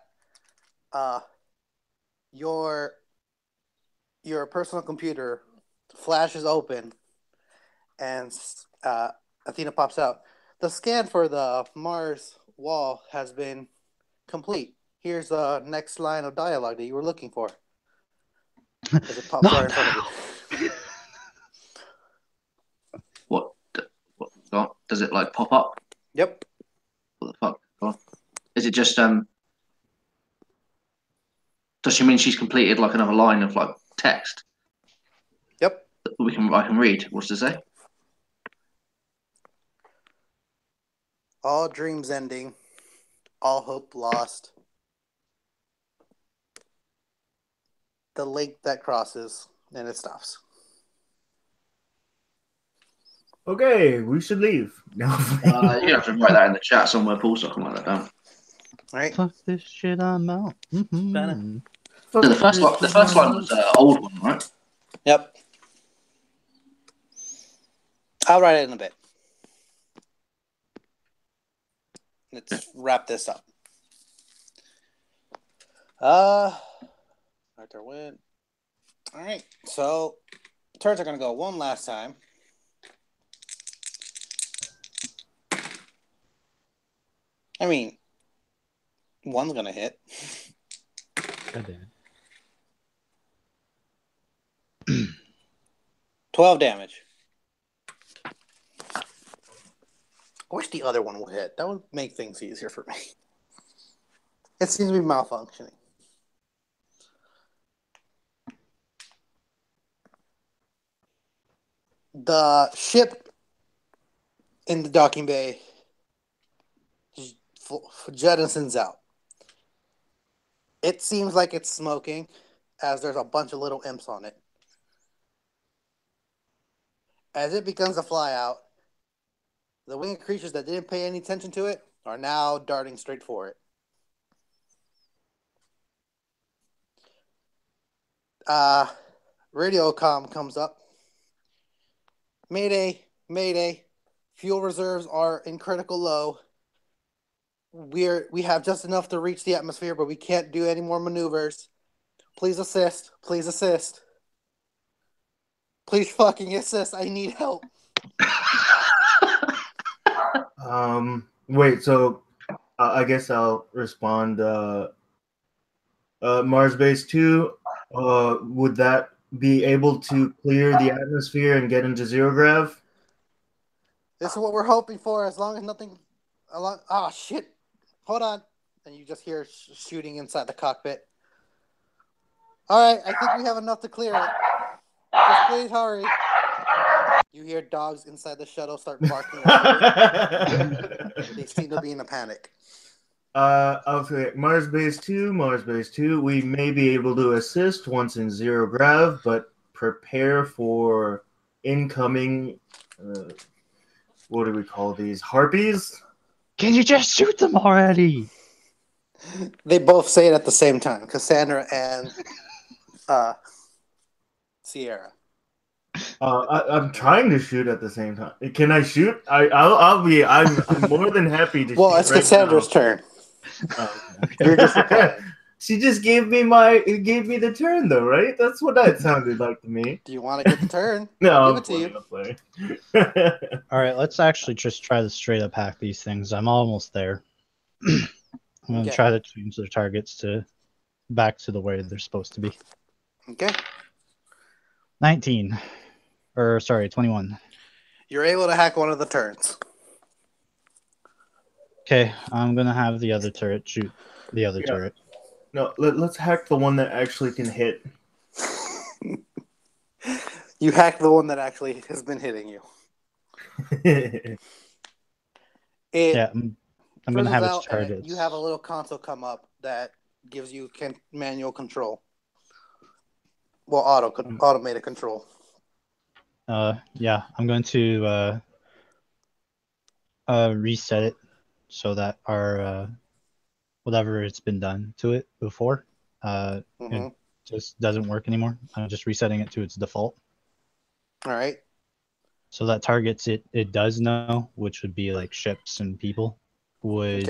your personal computer flashes open, and Athena pops out. The scan for the Mars wall has been complete. Here's the next line of dialogue that you were looking for. As it pops right in front of you.
What? Does it like pop up?
Yep.
What the fuck? What? Is it just Does she mean she's completed like another line of like text?
Yep.
I can read. What does it say?
All dreams ending, all hope lost. The lake that crosses, and it stops.
Okay, we should leave. No.
You have to write that in the chat somewhere, Paul, so I can write that down.
All right.
Fuck this shit, I'm out. Mm-hmm.
So the first line was an old one, right?
Yep. I'll write it in a bit. Let's wrap this up. Arthur went. All right. So turns are gonna go one last time. I mean, one's gonna hit.
God damn it.
12 damage. I wish the other one would hit. That would make things easier for me. It seems to be malfunctioning. The ship in the docking bay jettisons out. It seems like it's smoking, as there's a bunch of little imps on it. As it begins to fly out, the winged creatures that didn't pay any attention to it are now darting straight for it. Radio comm comes up. Mayday, mayday. Fuel reserves are in critical low. We have just enough to reach the atmosphere, but we can't do any more maneuvers. Please assist. Please assist. Please fucking assist. I need help.
Wait, so I guess I'll respond. Mars Base 2, would that be able to clear the atmosphere and get into zero grav?
This is what we're hoping for, as long as nothing... Oh, shit. Hold on. And you just hear shooting inside the cockpit. All right, I think we have enough to clear it. Just please hurry. You hear dogs inside the shuttle start barking. They seem to be in a panic.
Okay, Mars Base 2, we may be able to assist once in zero grav, but prepare for incoming, what do we call these, harpies?
Can you just shoot them already?
They both say it at the same time, Cassandra and Sierra.
I'm trying to shoot at the same time. Can I shoot? I'm more than happy to.
Well, it's
right
Cassandra's
now.
turn.
Oh, okay.
You're just replying.
She just gave me the turn though, right? That's what that sounded like to me.
Do you want to get the turn?
No,
I'll give it to you.
All right, let's actually just try to straight up hack these things. I'm almost there. I'm going to try to change their targets back to the way they're supposed to be.
Okay.
19. Or, sorry, 21.
You're able to hack one of the turns.
Okay, I'm going to have the other turret shoot the other turret.
No, let's hack the one that actually can hit.
You hack the one that actually has been hitting you.
Yeah, I'm going to have its targets.
You have a little console come up that gives you manual control. Well, automated control.
Yeah, I'm going to reset it so that our whatever it's been done to it before it just doesn't work anymore. I'm just resetting it to its default.
All right.
So that targets it does know, which would be like ships and people, would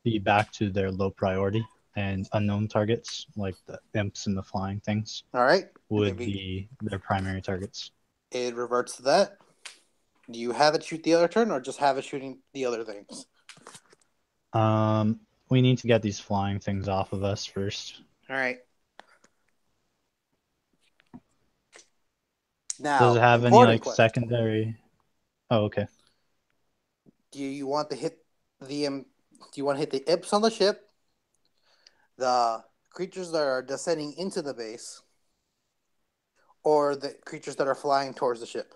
be back to their low priority, and unknown targets like the imps and the flying things.
All right.
Would be their primary targets.
It reverts to that. Do you have it shoot the other turn, or just have it shooting the other things?
We need to get these flying things off of us first.
All right. Now,
does it have any like secondary? Oh, okay.
Do you want to hit the imps on the ship, the creatures that are descending into the base, or the creatures that are flying towards the ship?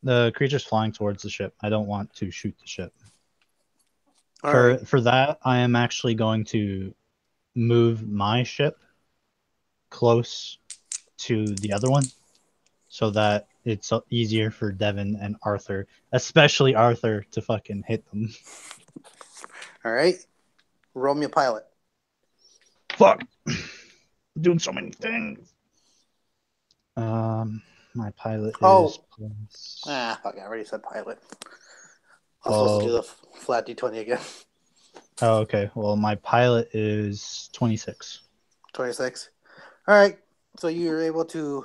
The creatures flying towards the ship. I don't want to shoot the ship. For that, I am actually going to move my ship close to the other one so that it's easier for Devin and Arthur, especially Arthur, to fucking hit them.
All right. Roll me a pilot.
Fuck. I'm doing so many things. My pilot is plus...
fuck, I already said pilot. I was supposed to do the flat D20 again.
Oh, okay. Well, my pilot is 26.
26. All right. So you're able to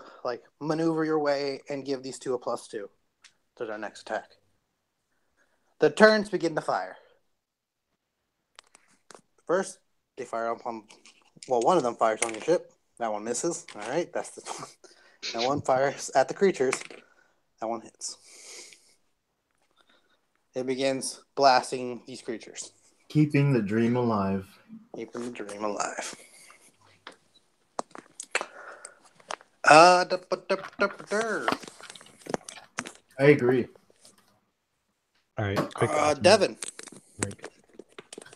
maneuver your way and give these two a +2 to their next attack. The turns begin to fire. First, they fire upon... Well, one of them fires on your ship. That one misses. All right. That's the one. That one fires at the creatures. That one hits. It begins blasting these creatures.
Keeping the dream alive.
Keeping the dream alive.
I agree.
All right, quick.
Devin.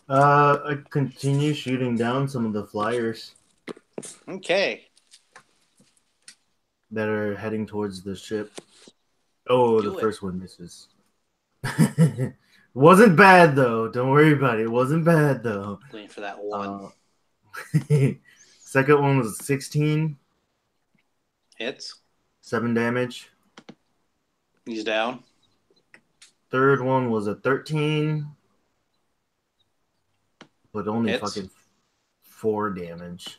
I continue shooting down some of the flyers
Okay.
that are heading towards the ship. Oh,
Do
the
it.
first one misses. Wasn't bad though. Don't worry about it. It wasn't bad though.
Waiting for that one.
Second one was 16,
Hits.
7 damage.
He's down.
Third one was a 13, but only
Hits.
fucking 4 damage.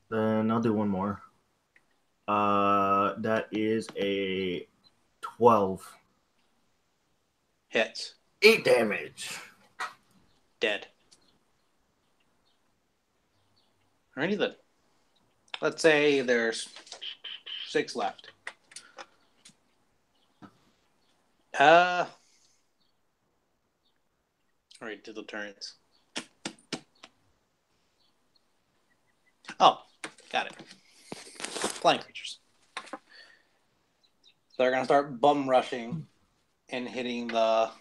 Then I'll do one more. That is a 12.
Hits.
8 damage.
Dead. Alrighty then. Let's say there's 6 left. Alright, to the turns. Oh, got it. Flying creatures. They're gonna start bum rushing and hitting the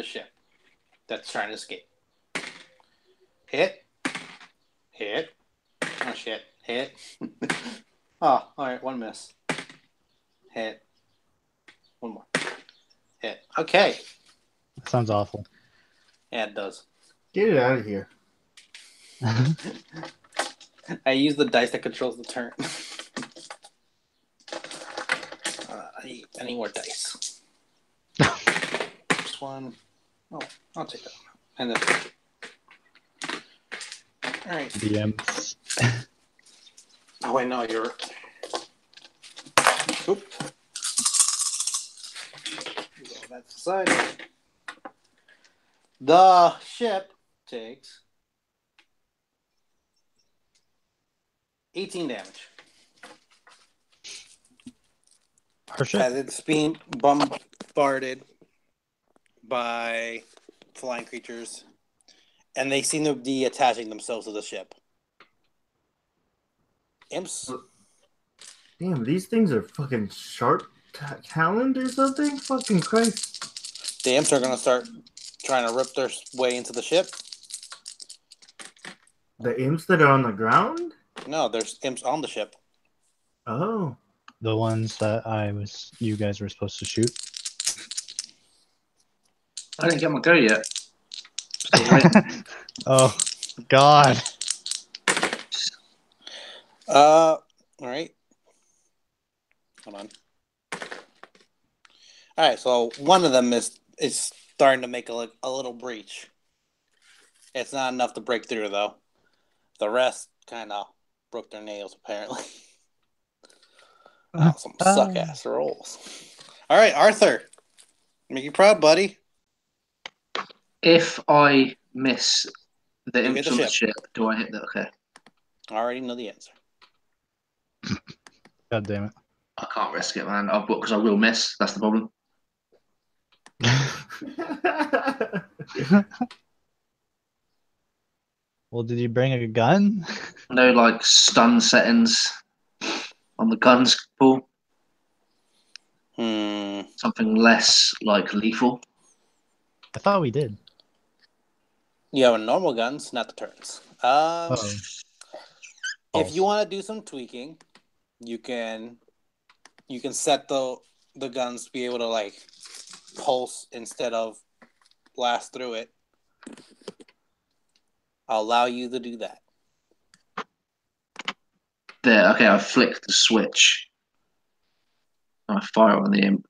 ship that's trying to escape. Hit. Hit. Oh shit. Hit. Oh, alright, one miss. Hit. One more. Hit. Okay.
That sounds awful.
Yeah, it does.
Get it out of here.
I use the dice that controls the turn. I need more dice. This one. Oh, I'll take that one. And then. Alright.
DMs.
Oh, wait, no, you're. Oop. That's the side. The ship takes 18 damage.
Our ship.
As it's being bombarded by flying creatures, and they seem to be attaching themselves to the ship. Imps.
Damn, these things are fucking sharp taloned or something? Fucking Christ.
The imps are going to start trying to rip their way into the ship.
The imps that are on the ground?
No, there's imps on the ship.
Oh.
The ones that you guys were supposed to shoot.
I didn't get my go yet.
Oh, God.
All right. Hold on. All right, so one of them is starting to make a little breach. It's not enough to break through, though. The rest kind of broke their nails, apparently. Oh, some suck-ass rolls. All right, Arthur. Make you proud, buddy.
If I miss the
You hit
imps
the
on the
ship.
ship, do I hit the... Okay.
I already know the answer.
God damn it.
I can't risk it, man. Because I will miss. That's the problem.
Well, did you bring a gun?
No, like, stun settings on the guns pool. Something less, like, lethal.
I thought we did.
You have a normal guns, not the turrets. If you want to do some tweaking, you can set the guns to be able to like pulse instead of blast through it. I'll allow you to do that.
There, okay, I flicked the switch. I fire on the imp.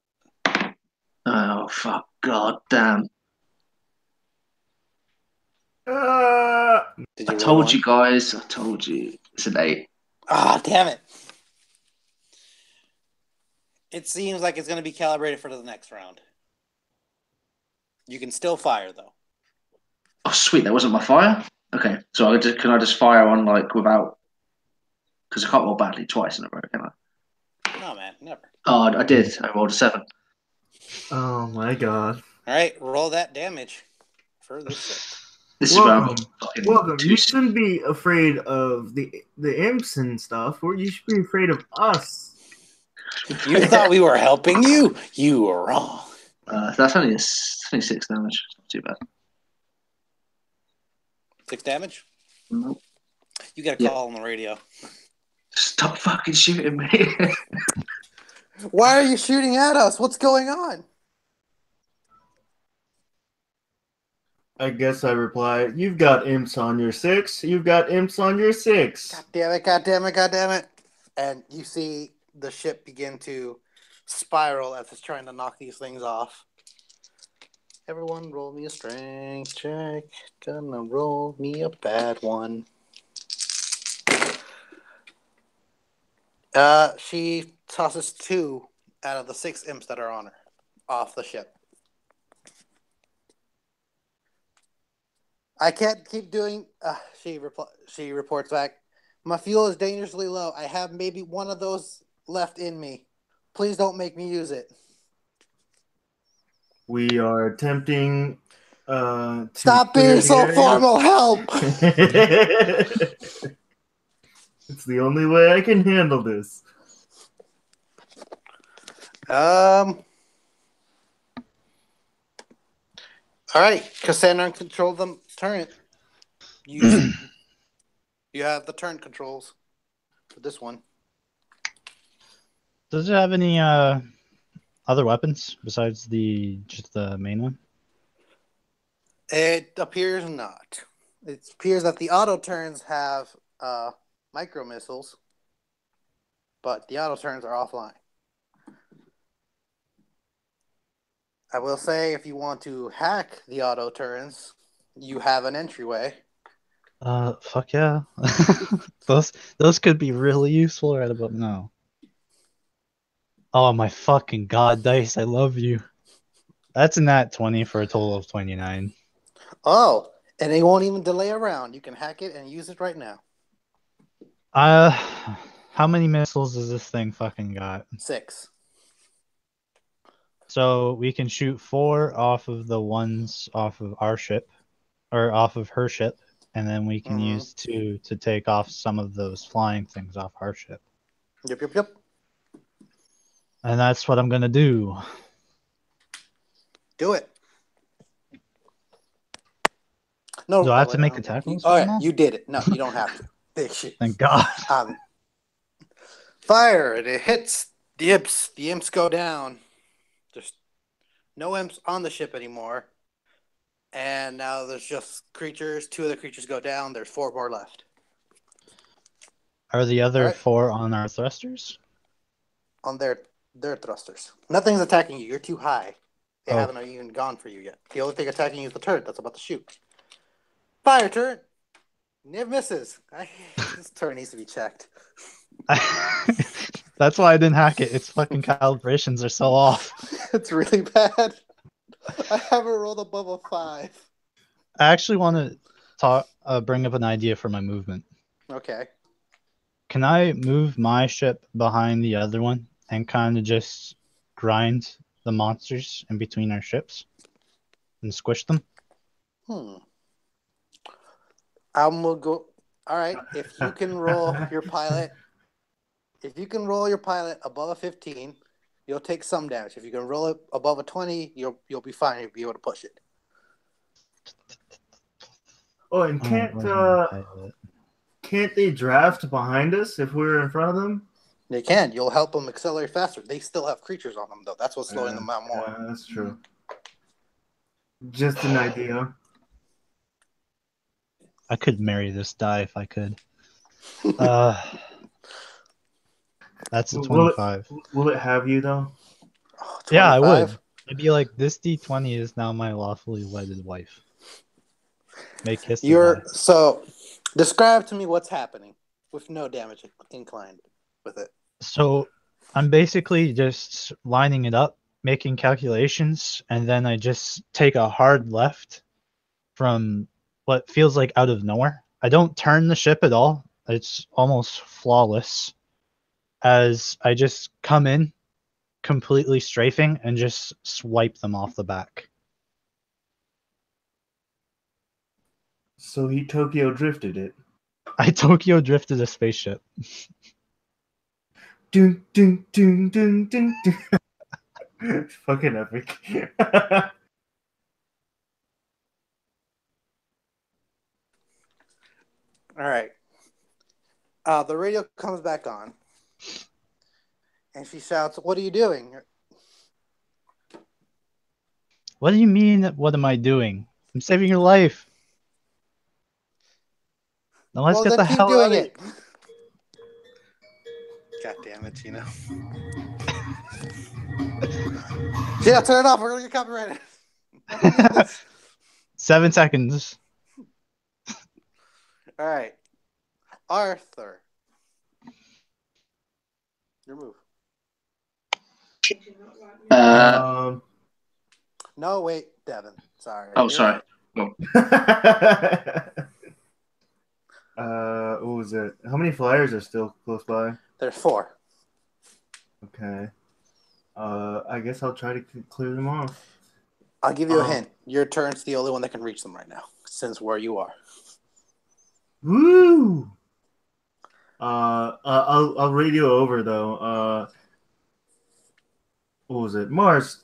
Oh, fuck, god damn.
Did
I
you
told you guys, I told you. It's an 8.
Ah, damn it. It seems like it's going to be calibrated for the next round. You can still fire, though.
Oh, sweet, that wasn't my fire? Okay, so can I just fire on, like, without... Because I can't roll badly twice in a row, can I?
No, man, never.
Oh, I did. I rolled a 7.
Oh my god.
All right, roll that damage for this ship.
This is
Welcome.
fucking
Welcome.
too
You shouldn't be afraid of the imps and stuff, or you should be afraid of us.
You thought we were helping you? You were wrong.
That's only 6 damage. It's not too bad.
6 damage?
Nope.
You got a call on the radio.
Stop fucking shooting me.
Why are you shooting at us? What's going on?
I guess I reply, you've got imps on your 6. You've got imps on your 6.
God damn it, god damn it, god damn it. And you see the ship begin to spiral as it's trying to knock these things off. Everyone roll me a strength check. Gonna roll me a bad one. She tosses 2 out of the 6 imps that are on her off the ship. I can't keep doing. She reports back. My fuel is dangerously low. I have maybe one of those left in me. Please don't make me use it.
We are attempting to
Stop
clear
being
the
so
area.
formal. Help!
It's the only way I can handle this.
All right, Cassandra, control the turret. You have the turn controls for this one.
Does it have any other weapons besides just the main one?
It appears not. It appears that the auto turns have micro missiles, but the auto turns are offline. I will say, if you want to hack the auto turns, you have an entryway.
Fuck yeah. those could be really useful right about now. Oh my fucking god, Dice, I love you. That's a nat 20 for a total of 29.
Oh, and they won't even delay around. You can hack it and use it right now.
How many missiles does this thing fucking got?
6.
So we can shoot 4 off of the ones off of our ship, or off of her ship, and then we can use 2 to take off some of those flying things off our ship.
Yep.
And that's what I'm gonna do.
Do it. No,
do I have to make attack rolls?
Oh, yeah, you did it. No, you don't have to. Big shit.
Thank God.
Fire, and it hits the imps. The imps go down. There's no imps on the ship anymore. And now there's just creatures. 2 of the creatures go down. There's 4 more left.
Are the other 4 on our thrusters?
On their thrusters. Nothing's attacking you. You're too high. They haven't even gone for you yet. The only thing attacking you is the turret that's about to shoot. Fire turret. It misses. This turret needs to be checked.
That's why I didn't hack it. Its fucking calibrations are so off.
It's really bad. I haven't rolled above a 5.
I actually want to bring up an idea for my movement.
Okay.
Can I move my ship behind the other one and kind of just grind the monsters in between our ships and squish them?
I'm gonna go. All right. If you can roll your pilot above a 15, you'll take some damage. If you can roll it above a 20, you'll be fine. You'll be able to push it.
Oh, and can't they draft behind us if we're in front of them?
They can. You'll help them accelerate faster. They still have creatures on them, though. That's what's slowing them out more.
Yeah, that's true. Just an idea.
I could marry this die if I could. That's a 25.
Will it have you, though?
Oh,
yeah, I would. I'd be like, this D20 is now my lawfully wedded wife. Make history.
So, describe to me what's happening with no damage inclined with it.
So, I'm basically just lining it up, making calculations, and then I just take a hard left from what feels like out of nowhere. I don't turn the ship at all. It's almost flawless as I just come in completely strafing and just swipe them off the back.
So he Tokyo drifted it.
I Tokyo drifted a spaceship.
Dun, dun, dun, dun, dun, dun. Fucking epic.
All right. The radio comes back on, and she shouts, "What are you doing?"
What do you mean? What am I doing? I'm saving your life. Now let's get
then
the
keep
hell
doing
out of
it. God damn it, Gina. Gina, turn it off. We're gonna get copyrighted. I don't need this.
7 seconds.
All right, Arthur, your move. No, wait, Devin. Sorry.
Oh, sorry.
What was it? How many flyers are still close by?
There's 4.
Okay. I guess I'll try to clear them off.
I'll give you a hint. Your turn's the only one that can reach them right now, since where you are.
Woo! I'll radio over though. What was it? Mars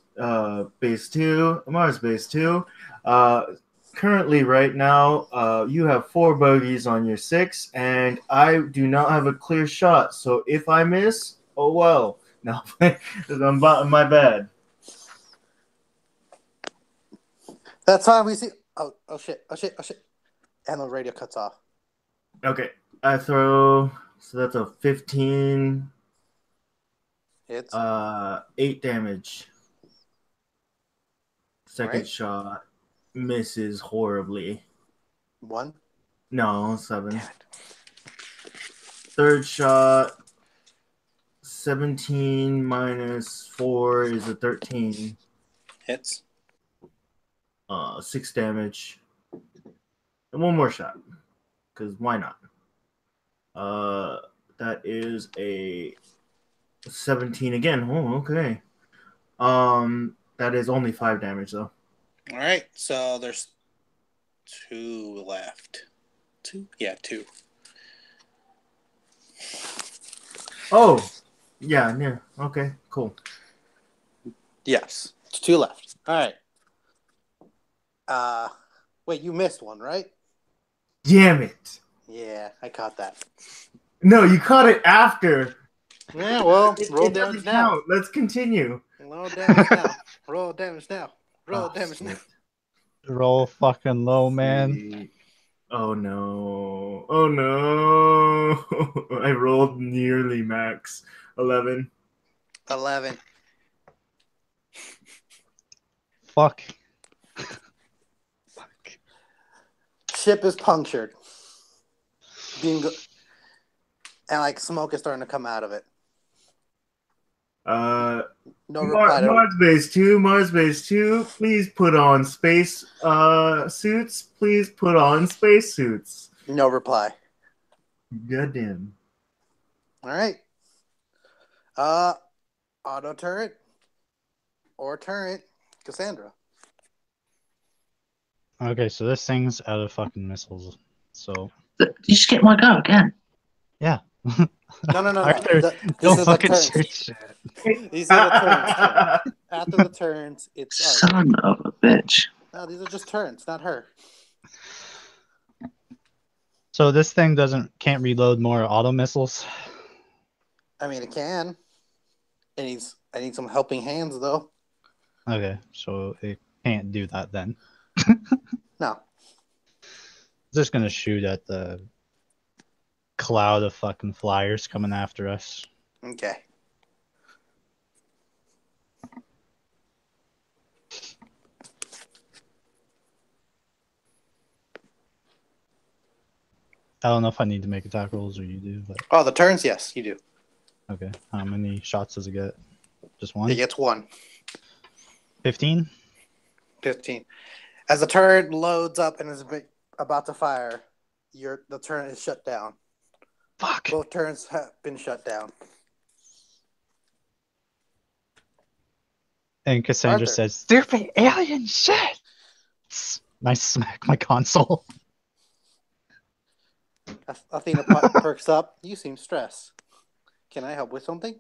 base 2. Mars base 2. Currently, right now, you have 4 bogeys on your 6, and I do not have a clear shot. So if I miss, oh well. No, my bad.
That's fine. We see. Oh shit! And the radio cuts off.
Okay, I throw. So that's a 15.
It's
8 damage. Second
right.
shot misses horribly.
1.
No, 7.
Damn it.
Third shot, 17 minus 4 is a 13.
Hits.
6 damage. And 1 more shot. Because why not? That is a 17 again. Oh, okay. That is only 5 damage though.
All right. So there's 2 left. 2? Yeah, 2.
Oh, yeah. Okay, cool.
Yes, it's 2 left. All right. Wait, you missed one, right?
Damn it.
Yeah, I caught that.
No, you caught it after.
Yeah, well, roll
It
damage
doesn't
now.
count. Let's continue.
Roll damage now. Roll damage now. Roll damage now.
Roll fucking low, man.
Oh no. Oh no. I rolled nearly max. 11.
11.
Fuck.
Ship is punctured. And like smoke is starting to come out of it. No reply.
Mars Base 2, please put on space suits. Please put on space suits.
No reply.
Goddamn.
All right. Auto turret or turret, Cassandra.
Okay, so this thing's out of fucking missiles. So
Did you skip my go again?
yeah.
No.
Arthur,
This
don't
is
fucking
the
shoot
turns.
shit.
These are the turns. After the turns, it's
Son of a bitch.
No, these are just turns, not her.
So this thing can't reload more auto missiles.
I mean, it can. I need some helping hands, though.
Okay, so it can't do that then.
No.
It's just gonna shoot at the cloud of fucking flyers coming after us.
Okay.
I don't know if I need to make attack rolls or you do, but
Oh, the turns? Yes, you do.
okay. How many shots does it get? Just one?
It gets 1.
15?
15. As the turret loads up and is about to fire, the turret is shut down.
Fuck.
Both turns have been shut down.
And Cassandra
Arthur.
says, "Stupid alien shit!" Nice smack my console.
Athena perks up. You seem stressed. Can I help with something?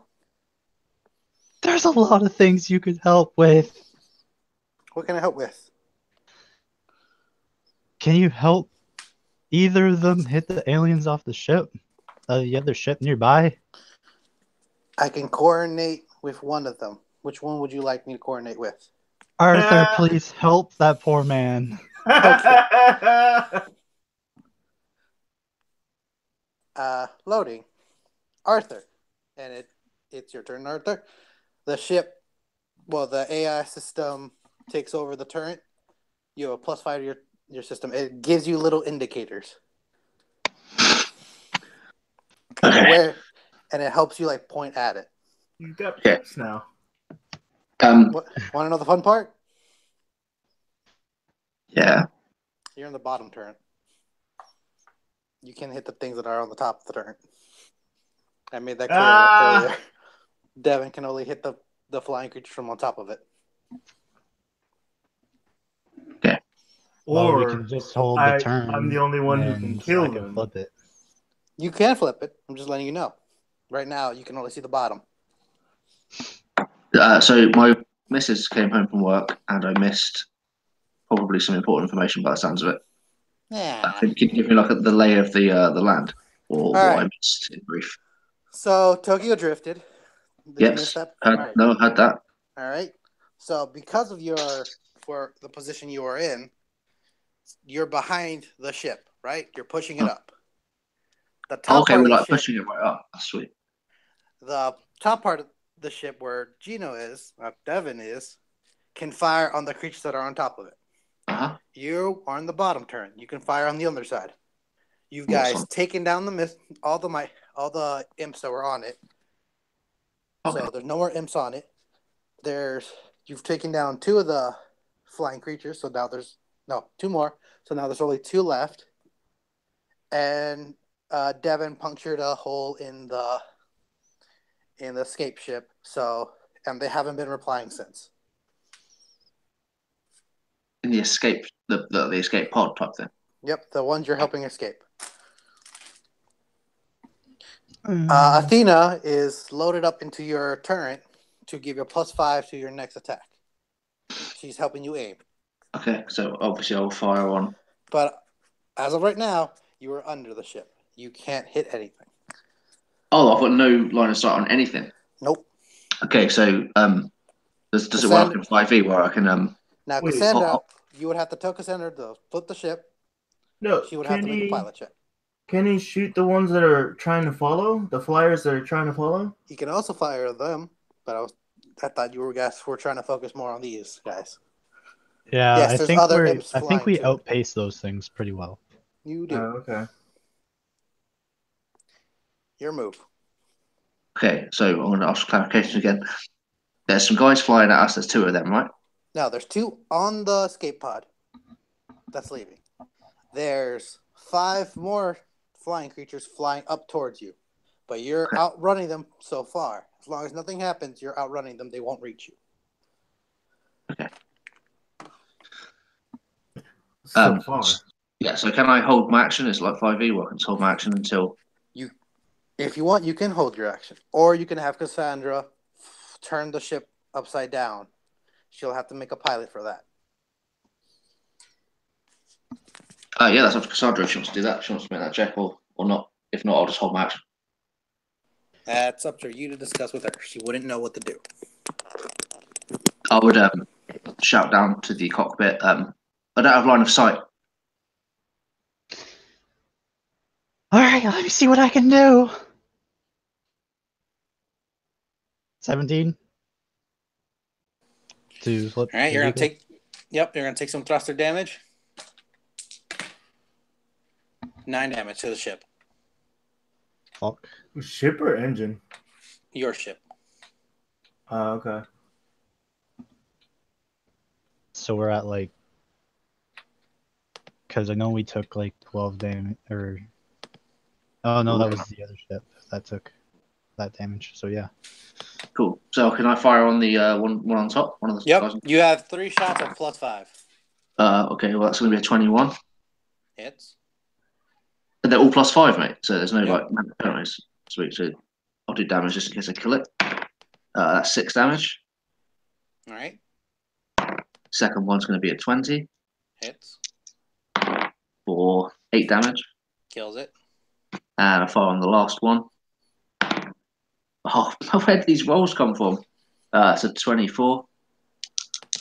There's a lot of things you could help with.
What can I help with?
Can you help either of them hit the aliens off the ship? The other ship nearby?
I can coordinate with one of them. Which one would you like me to coordinate with?
Arthur, please help that poor man.
Loading. Arthur. And it's your turn, Arthur. The ship, the AI system takes over the turret. You have a +5 to your system. It gives you little indicators.
Okay.
And it helps you like point at it.
You got pics now.
Want to know the fun part?
Yeah.
You're in the bottom turret. You can hit the things that are on the top of the turret. I made that clear earlier. Devin can only hit the flying creatures from on top of it.
Okay.
Or we can just hold the turn.
I'm the only one who can kill them.
Flip it.
You can flip it. I'm just letting you know. Right now, you can only see the bottom.
So my missus came home from work, and I missed probably some important information by the sounds of it.
Yeah.
Can you give me like the lay of the land, or what I missed in brief?
So Tokyo drifted. Did you miss that?
No, I had that.
All right. So because of for the position you are in, you're behind the ship, right? You're pushing it up. The top part
we're
of the
like
ship,
pushing it right up. That's sweet.
The top part of the ship where Gino is, Devin is, can fire on the creatures that are on top of it.
Uh-huh.
You are on the bottom turn. You can fire on the other side. You guys taken down all the imps that were on it. Okay. So there's no more imps on it. You've taken down 2 of the flying creatures, so now there's 2 more. So now there's only 2 left. And Devin punctured a hole in the escape ship. And they haven't been replying since.
In the escape, the escape pod type thing.
Yep, the ones you're helping escape. Athena is loaded up into your turret to give you a +5 to your next attack. She's helping you aim.
Okay, so obviously I'll fire on.
But as of right now, you are under the ship. You can't hit anything.
Oh, I've got no line of sight on anything.
Nope.
Okay, so does it work in 5e where I can
Now Cassandra, you would have to tell Cassandra to flip the ship.
No,
she would have to make a pilot check.
Can he shoot the ones that are trying to follow? The flyers that are trying to follow?
He can also fire them, but I thought you guys were trying to focus more on these guys.
Yeah,
yes,
I think we outpace those things pretty well.
You do.
Okay.
Your move.
Okay, so I'm going to ask clarification again. There's some guys flying at us. There's 2 of them, right?
No, there's 2 on the escape pod that's leaving. There's 5 more flying creatures flying up towards you, but you're outrunning them so far. As long as nothing happens, you're outrunning them. They won't reach you.
Okay.
So far.
Yeah, so can I hold my action? It's like 5e where I can hold my action until...
If you want, you can hold your action. Or you can have Cassandra turn the ship upside down. She'll have to make a pilot for that.
Yeah, that's up to Cassandra if she wants to do that. If she wants to make that check or not. If not, I'll just hold my action.
That's up to you to discuss with her. She wouldn't know what to do.
I would shout down to the cockpit. I don't have line of sight.
All right, let me see what I can do. 17. To flip.
All right, you're gonna take. Yep, you're gonna take some thruster damage. 9 damage to the ship.
Fuck.
Ship or engine?
Your ship.
Okay.
So we're at like, because I know we took like 12 damage, or oh no, that was the other ship that took that damage. So yeah.
Cool. So can I fire on the one on top? One of the guys?
You have 3 shots at +5.
Okay, well that's going to be a 21.
Hits.
And they're all +5, mate. So there's no like penalties. Sweet. So I'll do damage just in case I kill it. That's 6 damage.
All right.
Second one's going to be a 20.
Hits.
For 8 damage.
Kills it.
And I fire on the last one. Oh, where did these rolls come from? It's a 24.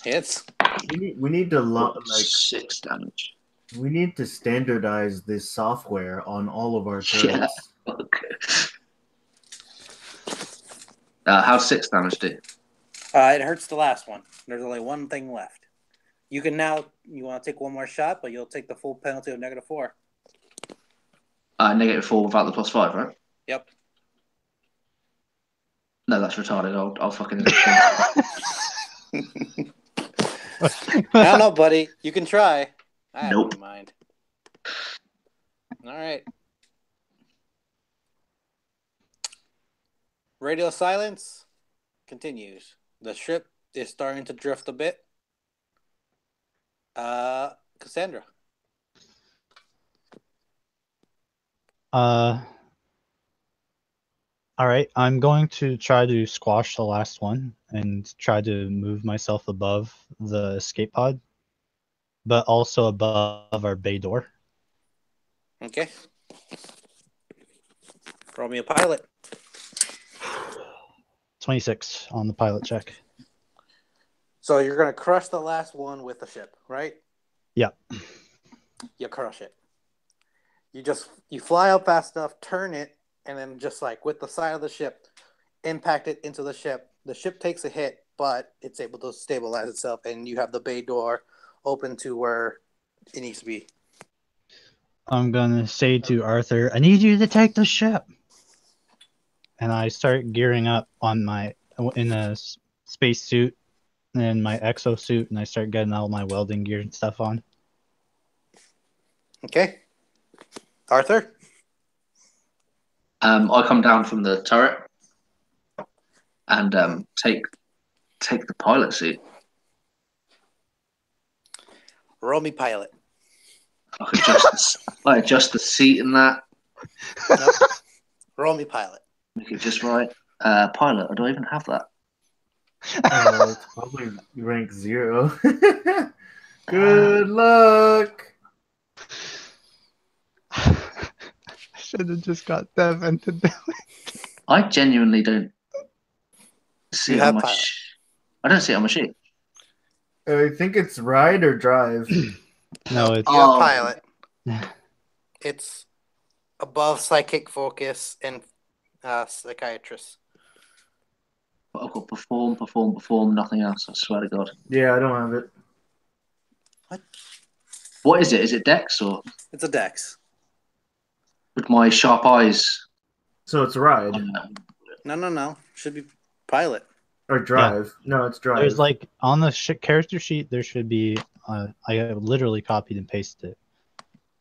Hits.
We need to
6 damage.
we need to standardize this software on all of our
Yeah.
turrets.
Okay. How's 6 damage do?
It hurts the last one. There's only one thing left. You can now, you want to take one more shot, but you'll take the full penalty of -4.
-4 without the +5, right?
Yep.
No, that's retarded. I'll fucking.
I don't know, buddy. You can try. I
Nope.
don't mind. All right. Radio silence continues. The ship is starting to drift a bit. Cassandra.
All right, I'm going to try to squash the last one and try to move myself above the escape pod, but also above our bay door.
Okay. Roll me a pilot.
26 on the pilot check.
So you're going to crush the last one with the ship, right?
Yeah.
You crush it. You fly up fast enough, turn it, and then just like with the side of the ship, impact it into the ship. The ship takes a hit, but it's able to stabilize itself, and you have the bay door open to where it needs to be.
I'm going to say to Arthur, I need you to take the ship. And I start gearing up in a space suit and my exosuit, and I start getting all my welding gear and stuff on.
Okay. Arthur?
I come down from the turret and take the pilot seat.
Roll me pilot.
I adjust the seat and that.
Nope. Roll me pilot.
Make it just right. Pilot. I don't even have that.
It's probably rank 0. Good luck.
I should have just got Devin to do it.
I genuinely don't see
You
it on
have
my.
pilot.
I don't see it on my sheet.
I think it's ride or drive.
No, it's
You have pilot. It's above psychic focus and psychiatrist.
But I've got perform, nothing else. I swear to God.
Yeah, I don't have it.
What is it? Is it Dex or
It's a dex.
with my sharp eyes?
So it's ride
No. Should be pilot.
or drive. No, it's drive.
There's like on the character sheet, there should be, I literally copied and pasted it.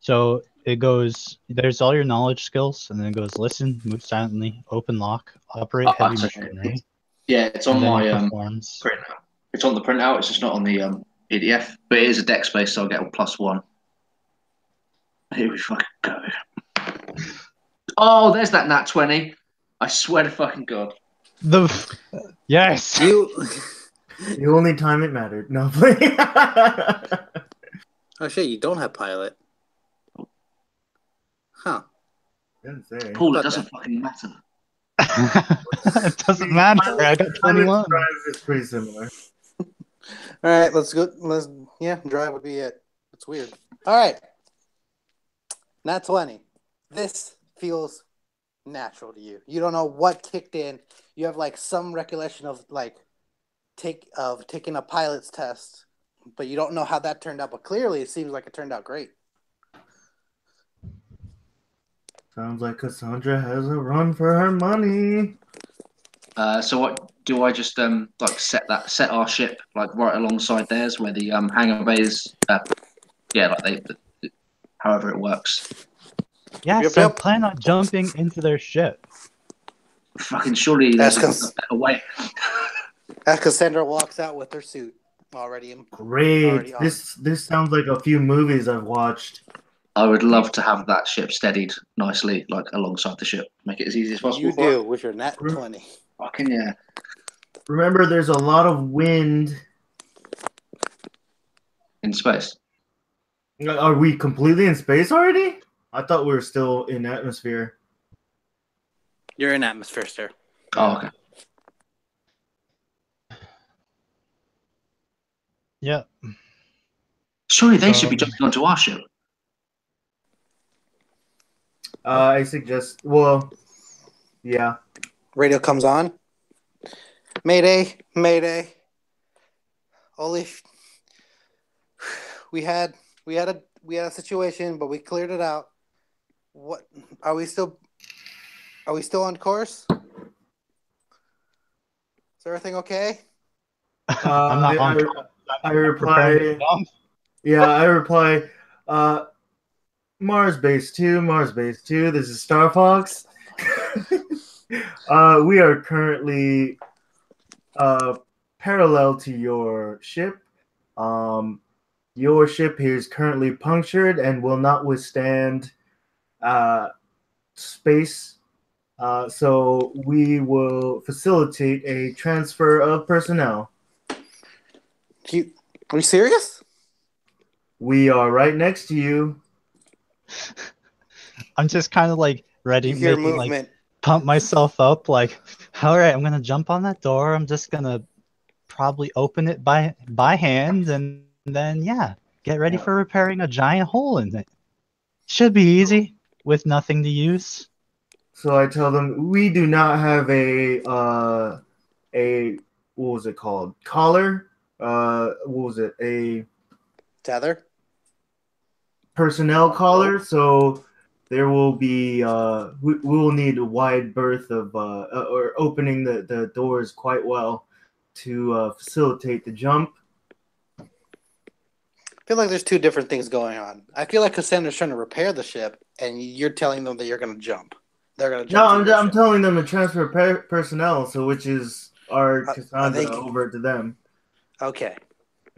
So it goes, there's all your knowledge skills, and then it goes listen, move silently, open lock, operate heavy
that's okay.
machinery.
Yeah, it's on
and then
my
your performs.
printout. It's on the printout. It's just not on the PDF. But it is a Dex base, so I'll get a +1. Here we fucking go. Oh, there's that nat 20. I swear to fucking God.
Yes.
The only time it mattered. No, play.
Oh shit, you don't have pilot. Huh.
Didn't say.
Paul, it
About
doesn't
that.
fucking matter.
It doesn't matter. I got 21.
Drive is pretty similar.
All right, let's go. Drive would be it. It's weird. All right. Nat 20. This feels natural to you. You don't know what kicked in. You have like some recollection of taking a pilot's test, but you don't know how that turned out. But clearly, it seems like it turned out great.
Sounds like Cassandra has a run for her money.
So what do I just set our ship like right alongside theirs where the hangar bay is? However it works.
Yes, I plan on jumping into their ship.
Fucking surely there's a better way.
As Cassandra walks out with her suit already in.
Great.
Already on.
This sounds like a few movies I've watched.
I would love to have that ship steadied nicely, like alongside the ship. Make it as easy as possible.
You do with your nat 20.
Fucking yeah.
Remember, there's a lot of wind
In space.
Are we completely in space already? I thought we were still in atmosphere.
You're in atmosphere, sir.
Oh, okay.
Yeah.
Surely they should
So-
be jumping onto our ship.
I suggest. Well, yeah.
Radio comes on. Mayday, Mayday. Holy, we had a situation, but we cleared it out. What are we still on course? Is everything okay?
I'm not on.
I
Preparing to
reply.
jump.
Yeah, I reply. Mars Base 2, Mars Base 2. This is Star Fox. We are currently parallel to your ship. Your ship is currently punctured and will not withstand space. So we will facilitate a transfer of personnel.
Are you serious?
We are right next to you.
I'm just kind of like ready,
You hear
making
movement.
pump myself up. Like, all right, I'm gonna jump on that door. I'm just gonna probably open it by hand, and then yeah, get ready for repairing a giant hole in it. Should be easy with nothing to use.
So I tell them we do not have a what was it called? Collar? What was it? A
Tether.
personnel collar. So there will be we will need a wide berth of or opening the doors quite well to facilitate the jump.
I feel like there's two different things going on. I feel like Cassandra's trying to repair the ship, and you're telling them that you're going to jump. They're going to
No,
jump.
I'm telling them to transfer personnel, so which is our Cassandra over to them.
Okay.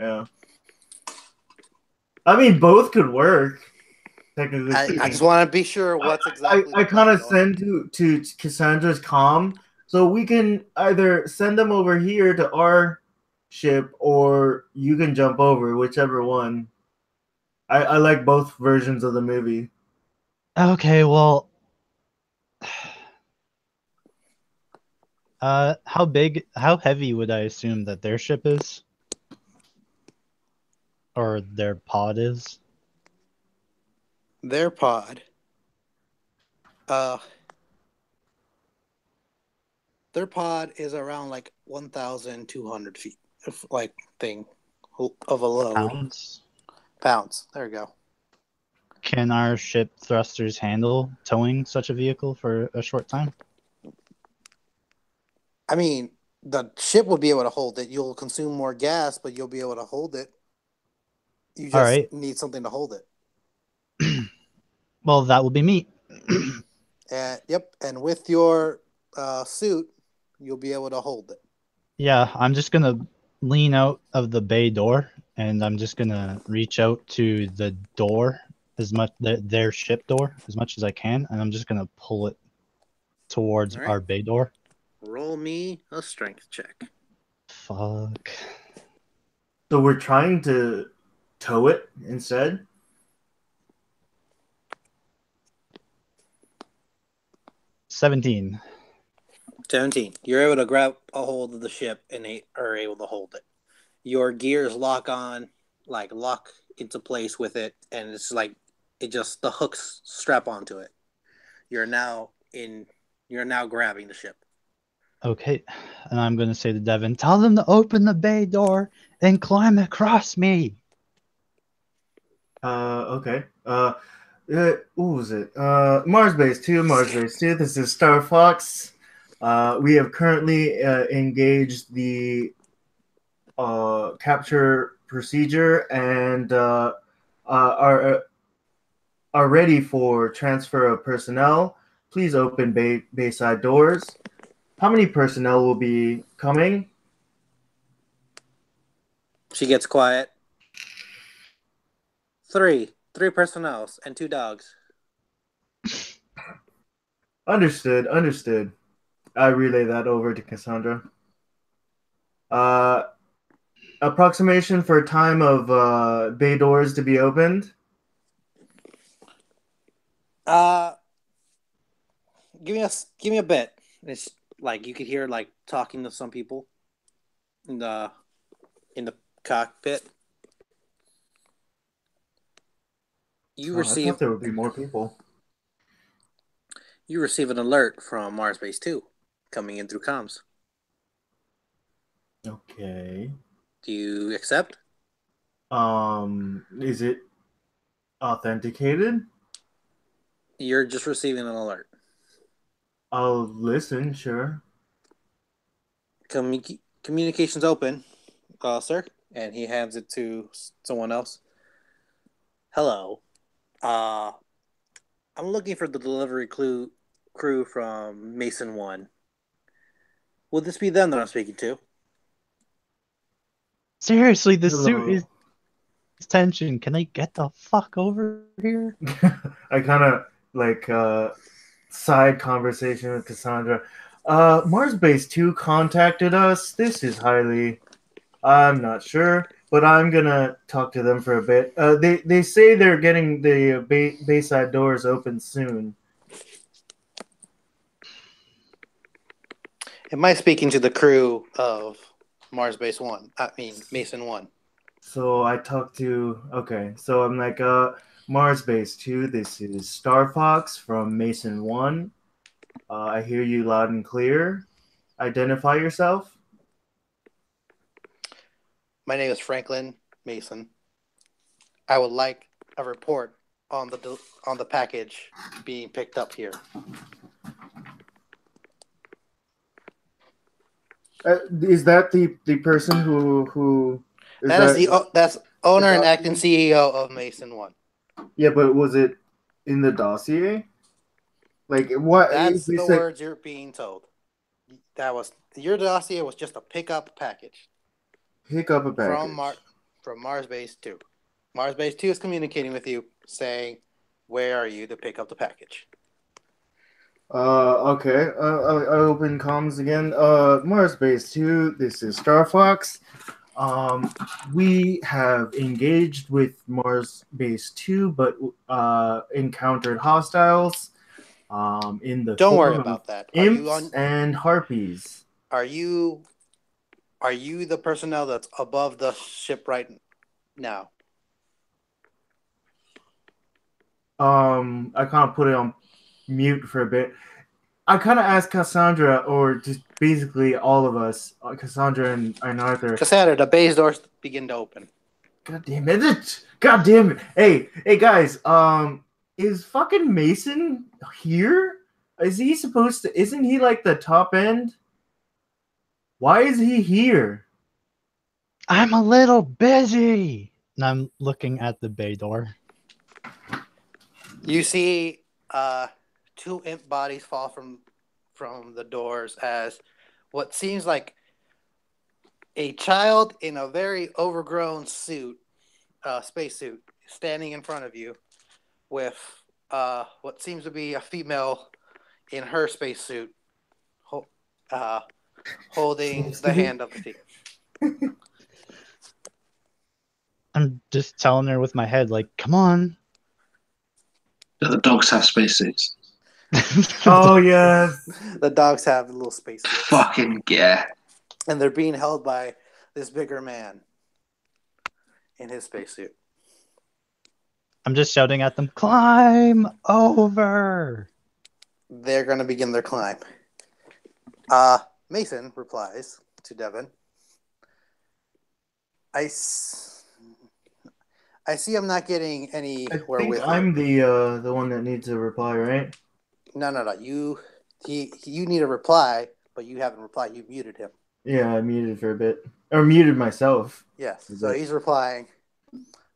Yeah. I mean, both could work. Technically,
I just want to be sure what's exactly.
I kind of send to Cassandra's comm, so we can either send them over here to our ship, or you can jump over, whichever one. I like both versions of the movie.
Okay, well, how heavy would I assume that their ship is, or their pod is?
Their pod. Their pod is around like 1,200 feet, like thing of a load. Pounds. There we go.
Can our ship thrusters handle towing such a vehicle for a short time?
I mean, the ship will be able to hold it. You'll consume more gas, but you'll be able to hold it. You just need something to hold it.
Well, that will be me.
Yep. And with your suit, you'll be able to hold it.
Yeah, I'm just gonna lean out of the bay door, and I'm just gonna reach out to the door as much their ship door as much as I can, and I'm just gonna pull it towards our bay door.
Roll me a strength check.
Fuck.
So we're trying to tow it instead.
17.
17. You're able to grab a hold of the ship and are able to hold it. Your gears lock into place with it, and it's like the hooks strap onto it. You're now grabbing the ship.
Okay, and I'm gonna say to Devin, tell them to open the bay door and climb across me.
Okay. What was it? Mars Base 2, Mars Base 2. This is Star Fox. We have currently engaged the capture procedure and are ready for transfer of personnel. Please open bayside doors. How many personnel will be coming?
She gets quiet. 3 personnels and 2 dogs.
Understood. I relay that over to Cassandra. Approximation for time of bay doors to be opened?
Give me a bit. It's like you could hear like talking to some people in the cockpit. You
I
receive
thought there would be more people.
an alert from Mars Base 2 coming in through comms.
Okay.
Do you accept?
Is it authenticated?
You're just receiving an alert.
I'll listen, sure.
Communications open, sir. And he hands it to someone else. Hello. I'm looking for the delivery crew from Mason 1. Will this be them that I'm speaking to?
Seriously, the suit
Hello.
is tension. Can they get the fuck over here?
I kind of like side conversation with Cassandra. Mars Base 2 contacted us. This is highly, I'm not sure, but I'm gonna talk to them for a bit. They say they're getting the Bayside doors open soon.
Am I speaking to the crew of Mars Base 1? I mean, Mason 1.
So I talked to, okay, so I'm like, Mars Base 2, this is Star Fox from Mason 1. I hear you loud and clear. Identify yourself.
My name is Franklin Mason. I would like a report on the package being picked up here.
Is that the person who is
That's owner and
dossier?
acting CEO of Mason 1.
Yeah, but was it in the dossier? Like what?
That's the
It's like
words you're being told. That was your dossier was just a pickup package
pick up a package.
from Mars Base 2. Mars Base 2 is communicating with you, saying, "Where are you to pick up the package?"
Okay. I open comms again. Mars Base 2. This is Star Fox. We have engaged with Mars Base 2, but encountered hostiles. In the
Don't worry
form of
about that.
imps and harpies.
Are you the personnel that's above the ship right now?
I kind of put it on mute for a bit. I kind of asked Cassandra, or just basically all of us, Cassandra and Arthur.
Cassandra, the base doors begin to open.
God damn it! God damn it! Hey guys. Is fucking Mason here? Is he supposed to? Isn't he like the top end? Why is he here?
I'm a little busy. And I'm looking at the bay door.
You see two imp bodies fall from the doors as what seems like a child in a very overgrown suit, spacesuit, standing in front of you with what seems to be a female in her spacesuit holding the hand of the thief.
I'm just telling her with my head, like, come on.
Do the dogs have spacesuits?
Oh yes.
The dogs have little spacesuits.
Fucking yeah.
And they're being held by this bigger man in his spacesuit.
I'm just shouting at them, climb over.
They're going to begin their climb. Mason replies to Devin. I see I'm not getting anywhere with
I'm the one that needs a reply, right?
No. You need a reply, but you haven't replied. You muted him.
Yeah, I muted for a bit. Or muted myself.
Yes. So he's replying.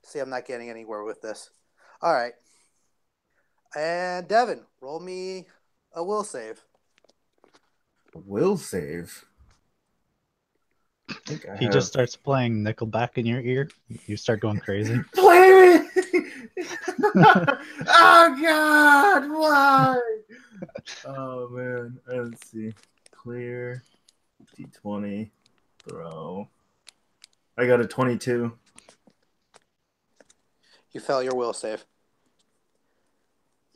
See, I'm not getting anywhere with this. All right. And Devin, roll me a will save.
Will save?
He just starts playing Nickelback in your ear. You start going crazy.
Play it! Oh God! Why? Oh man. Let's see. Clear. D20. Throw. I got a 22.
You fail your will save.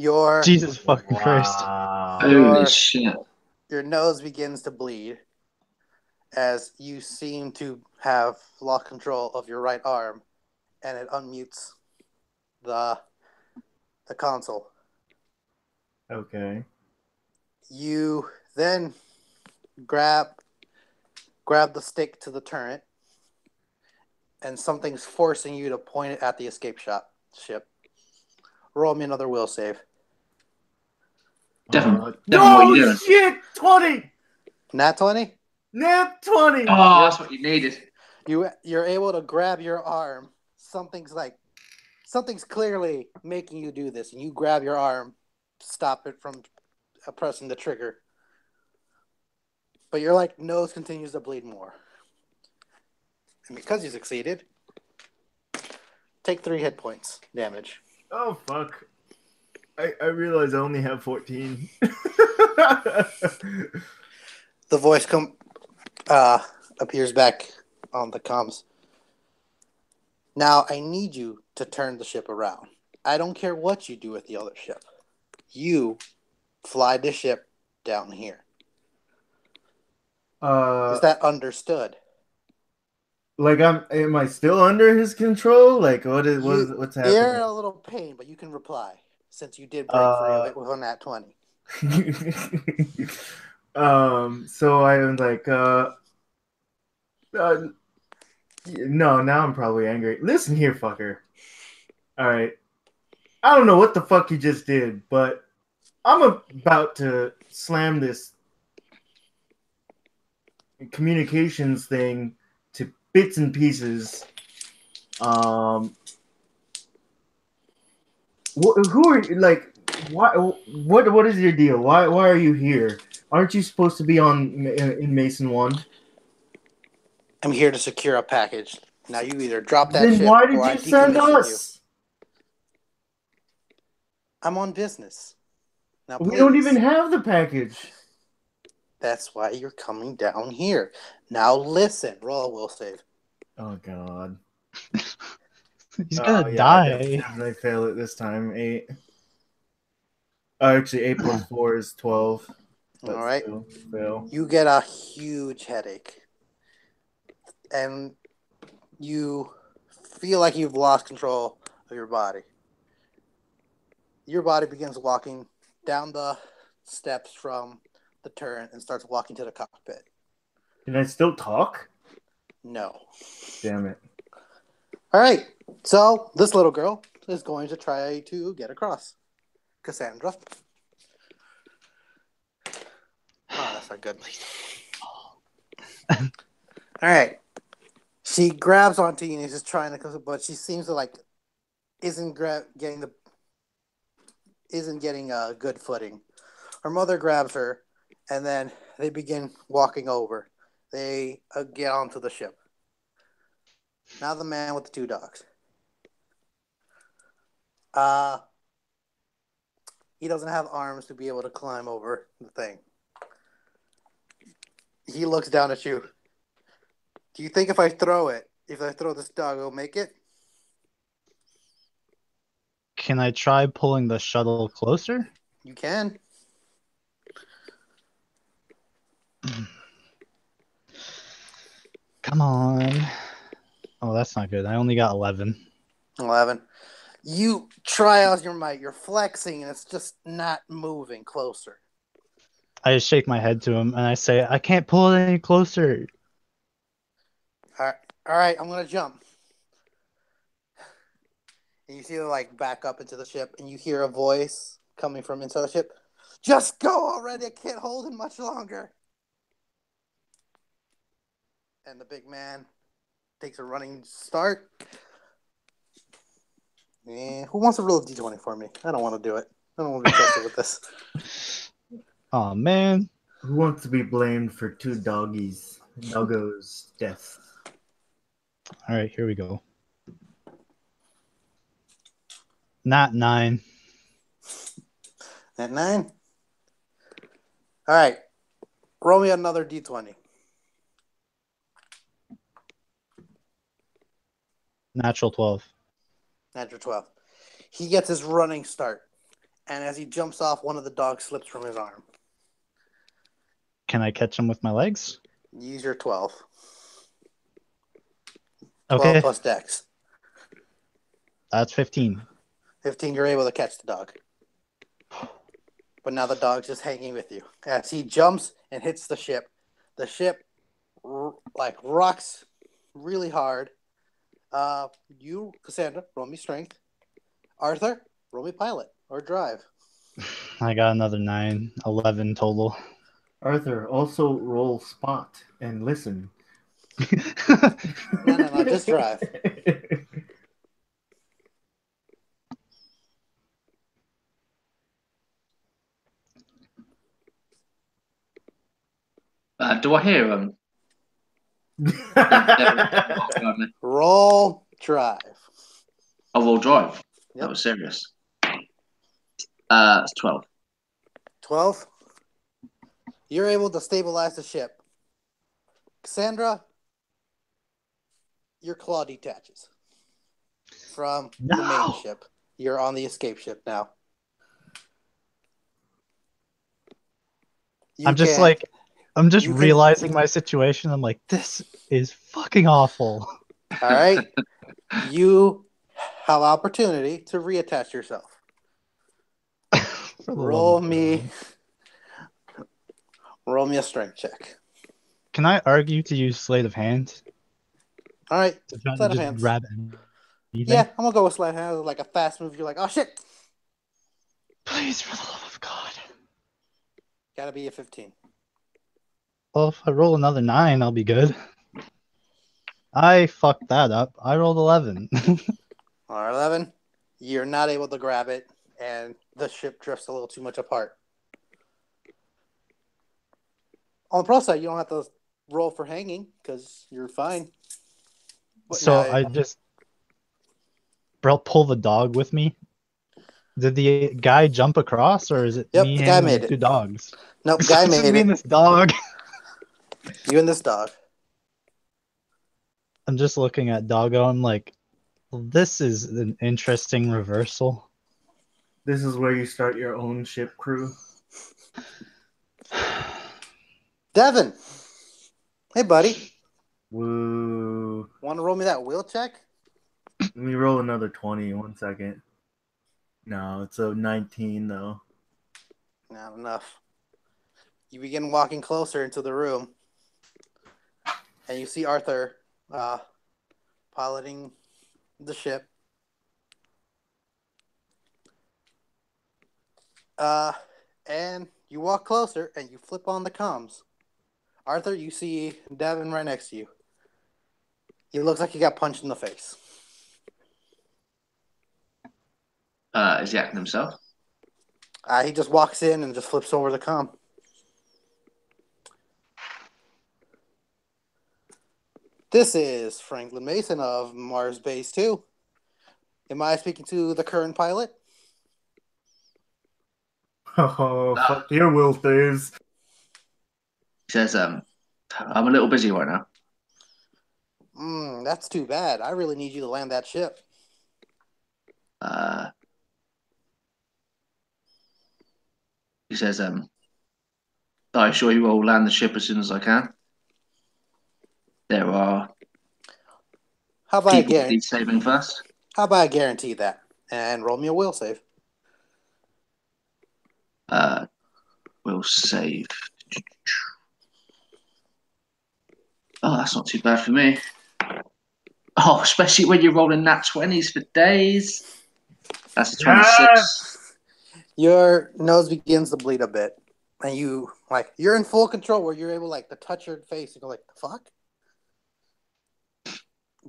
Your
Jesus fucking Christ.
Wow.
Holy shit.
your nose begins to bleed as you seem to have lost control of your right arm, and it unmutes the console.
Okay.
You then grab the stick to the turret, and something's forcing you to point it at the escape ship. Roll me another will save.
Devin, what are
No
you doing?
shit! 20!
Nat 20?
Nat 20!
Oh, that's what you needed.
You're able to grab your arm. Something's clearly making you do this, and you grab your arm, stop it from pressing the trigger. But your nose continues to bleed more. And because you succeeded, take 3 hit points damage.
Oh, fuck. I realize I only have 14.
The voice appears back on the comms. Now I need you to turn the ship around. I don't care what you do with the other ship. You fly the ship down here. Is that understood?
Like am I still under his control? Like what's happening?
You're in a little pain, but you can reply since you did break free of it with a nat 20.
So I am like no, now I'm probably angry. Listen here, fucker. All right. I don't know what the fuck you just did, but I'm about to slam this communications thing to bits and pieces. Who are you, like? Why? What is your deal? Why are you here? Aren't you supposed to be in Mason 1?
I'm here to secure a package. Now you either drop that
Then
ship
why
or
did
I
you send
decommission
us?
you. I'm on business. Now,
We don't even
please.
have the package.
That's why you're coming down here. Now listen. Roll a will save.
Oh God.
He's gonna die.
Definitely fail it this time. 8. Oh, actually, 8 plus 4 is 12. But
All right.
still, fail.
You get a huge headache. And you feel like you've lost control of your body. Your body begins walking down the steps from the turret and starts walking to the cockpit.
Can I still talk?
No.
Damn it.
All right. So this little girl is going to try to get across. Cassandra. Oh, that's not good. All right. She grabs onto you and is just trying to, but she seems to isn't getting a good footing. Her mother grabs her, and then they begin walking over. They get onto the ship. Now the man with the 2 dogs. He doesn't have arms to be able to climb over the thing. He looks down at you. Do you think if I throw this dog, it'll make it?
Can I try pulling the shuttle closer?
You can.
Come on. Oh, that's not good. I only got 11.
11. You try out your might. You're flexing, and it's just not moving closer.
I just shake my head to him, and I say, I can't pull it any closer.
All right, I'm going to jump. And you see her back up into the ship, and you hear a voice coming from inside the ship. Just go already. I can't hold it much longer. And the big man takes a running start. And who wants to roll a d20 for me? I don't want to do it. I don't want to be trusted with this.
Oh, man.
Who wants to be blamed for 2 doggos' death?
All right, here we go. Not 9.
At 9? All right. Roll me another d20.
Natural 12.
Natural 12. He gets his running start. And as he jumps off, one of the dogs slips from his arm.
Can I catch him with my legs?
Use your 12. 12
Okay,
plus dex.
that's 15.
15, you're able to catch the dog. But now the dog's just hanging with you. As he jumps and hits the ship rocks really hard. You, Cassandra, roll me strength. Arthur, roll me pilot or drive.
I got another 9, 11 total.
Arthur, also roll spot and listen.
No, just drive.
Do I hear
Roll drive.
Oh, we'll drive.
Yep.
That was serious. It's 12.
12. You're able to stabilize the ship. Cassandra, your claw detaches from the main ship. You're on the escape ship now.
I'm just realizing my situation. I'm like, this is fucking awful.
All right. You have opportunity to reattach yourself. Roll me a strength check.
Can I argue to use sleight of hand?
All right.
To try
Sleight
to
of
just
hands.
grab anything?
Yeah, I'm gonna go with sleight of hand. Like a fast move. You're like, oh shit.
Please, for the love of God.
Gotta be a 15.
Well, if I roll another 9, I'll be good. I fucked that up. I rolled 11.
Or 11. You're not able to grab it, and the ship drifts a little too much apart. On the pro side, you don't have to roll for hanging because you're fine. But
So I just pull the dog with me. Did the guy jump across, or is it me
the guy
hanging
made
with
it.
2 dogs?
Nope, guy
It's just
made
me
it.
and this dog.
You and this dog.
I'm just looking at Doggo. I'm like, this is an interesting reversal.
This is where you start your own ship crew.
Devin. Hey, buddy.
Woo.
Want to roll me that will check?
Let me roll another 20. 1 second. No, it's a 19 though.
Not enough. You begin walking closer into the room, and you see Arthur piloting the ship. And you walk closer, and you flip on the comms. Arthur, you see Devin right next to you. He looks like he got punched in the face.
Is he acting himself?
He just walks in and just flips over the comm. This is Franklin Mason of Mars Base 2. Am I speaking to the current pilot?
Oh, fuck your will saves.
He says, I'm a little busy right now.
That's too bad. I really need you to land that ship.
He says, I assure you I will land the ship as soon as I can. There are
How about I
people need saving first.
How about I guarantee that? And roll me a will save.
Will save. Oh, that's not too bad for me. Oh, especially when you're rolling nat 20s for days. That's a 26.
Yes!
Your nose begins to bleed a bit. And you're in full control where you're able to touch your face and go like, the fuck?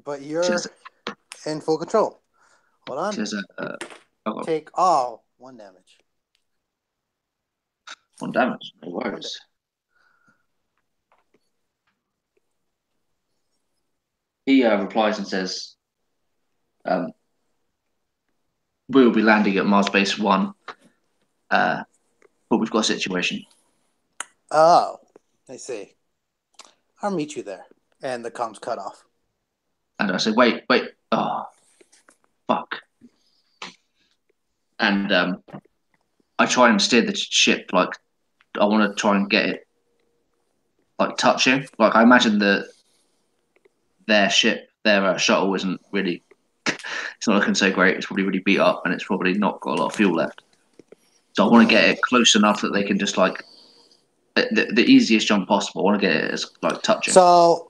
But you're in full control. Hold on.
Says,
Take all 1 damage.
1 damage, no worries. He replies and says, we'll be landing at Mars Base 1, but we've got a situation.
Oh, I see. I'll meet you there. And the comm's cut off.
And I say, wait, oh, fuck. And I try and steer the ship like I want to try and get it like touching. Like I imagine their ship, their shuttle isn't really. It's not looking so great. It's probably really beat up, and it's probably not got a lot of fuel left. So I want to get it close enough that they can just like the easiest jump possible. I want to get it as like touching.
So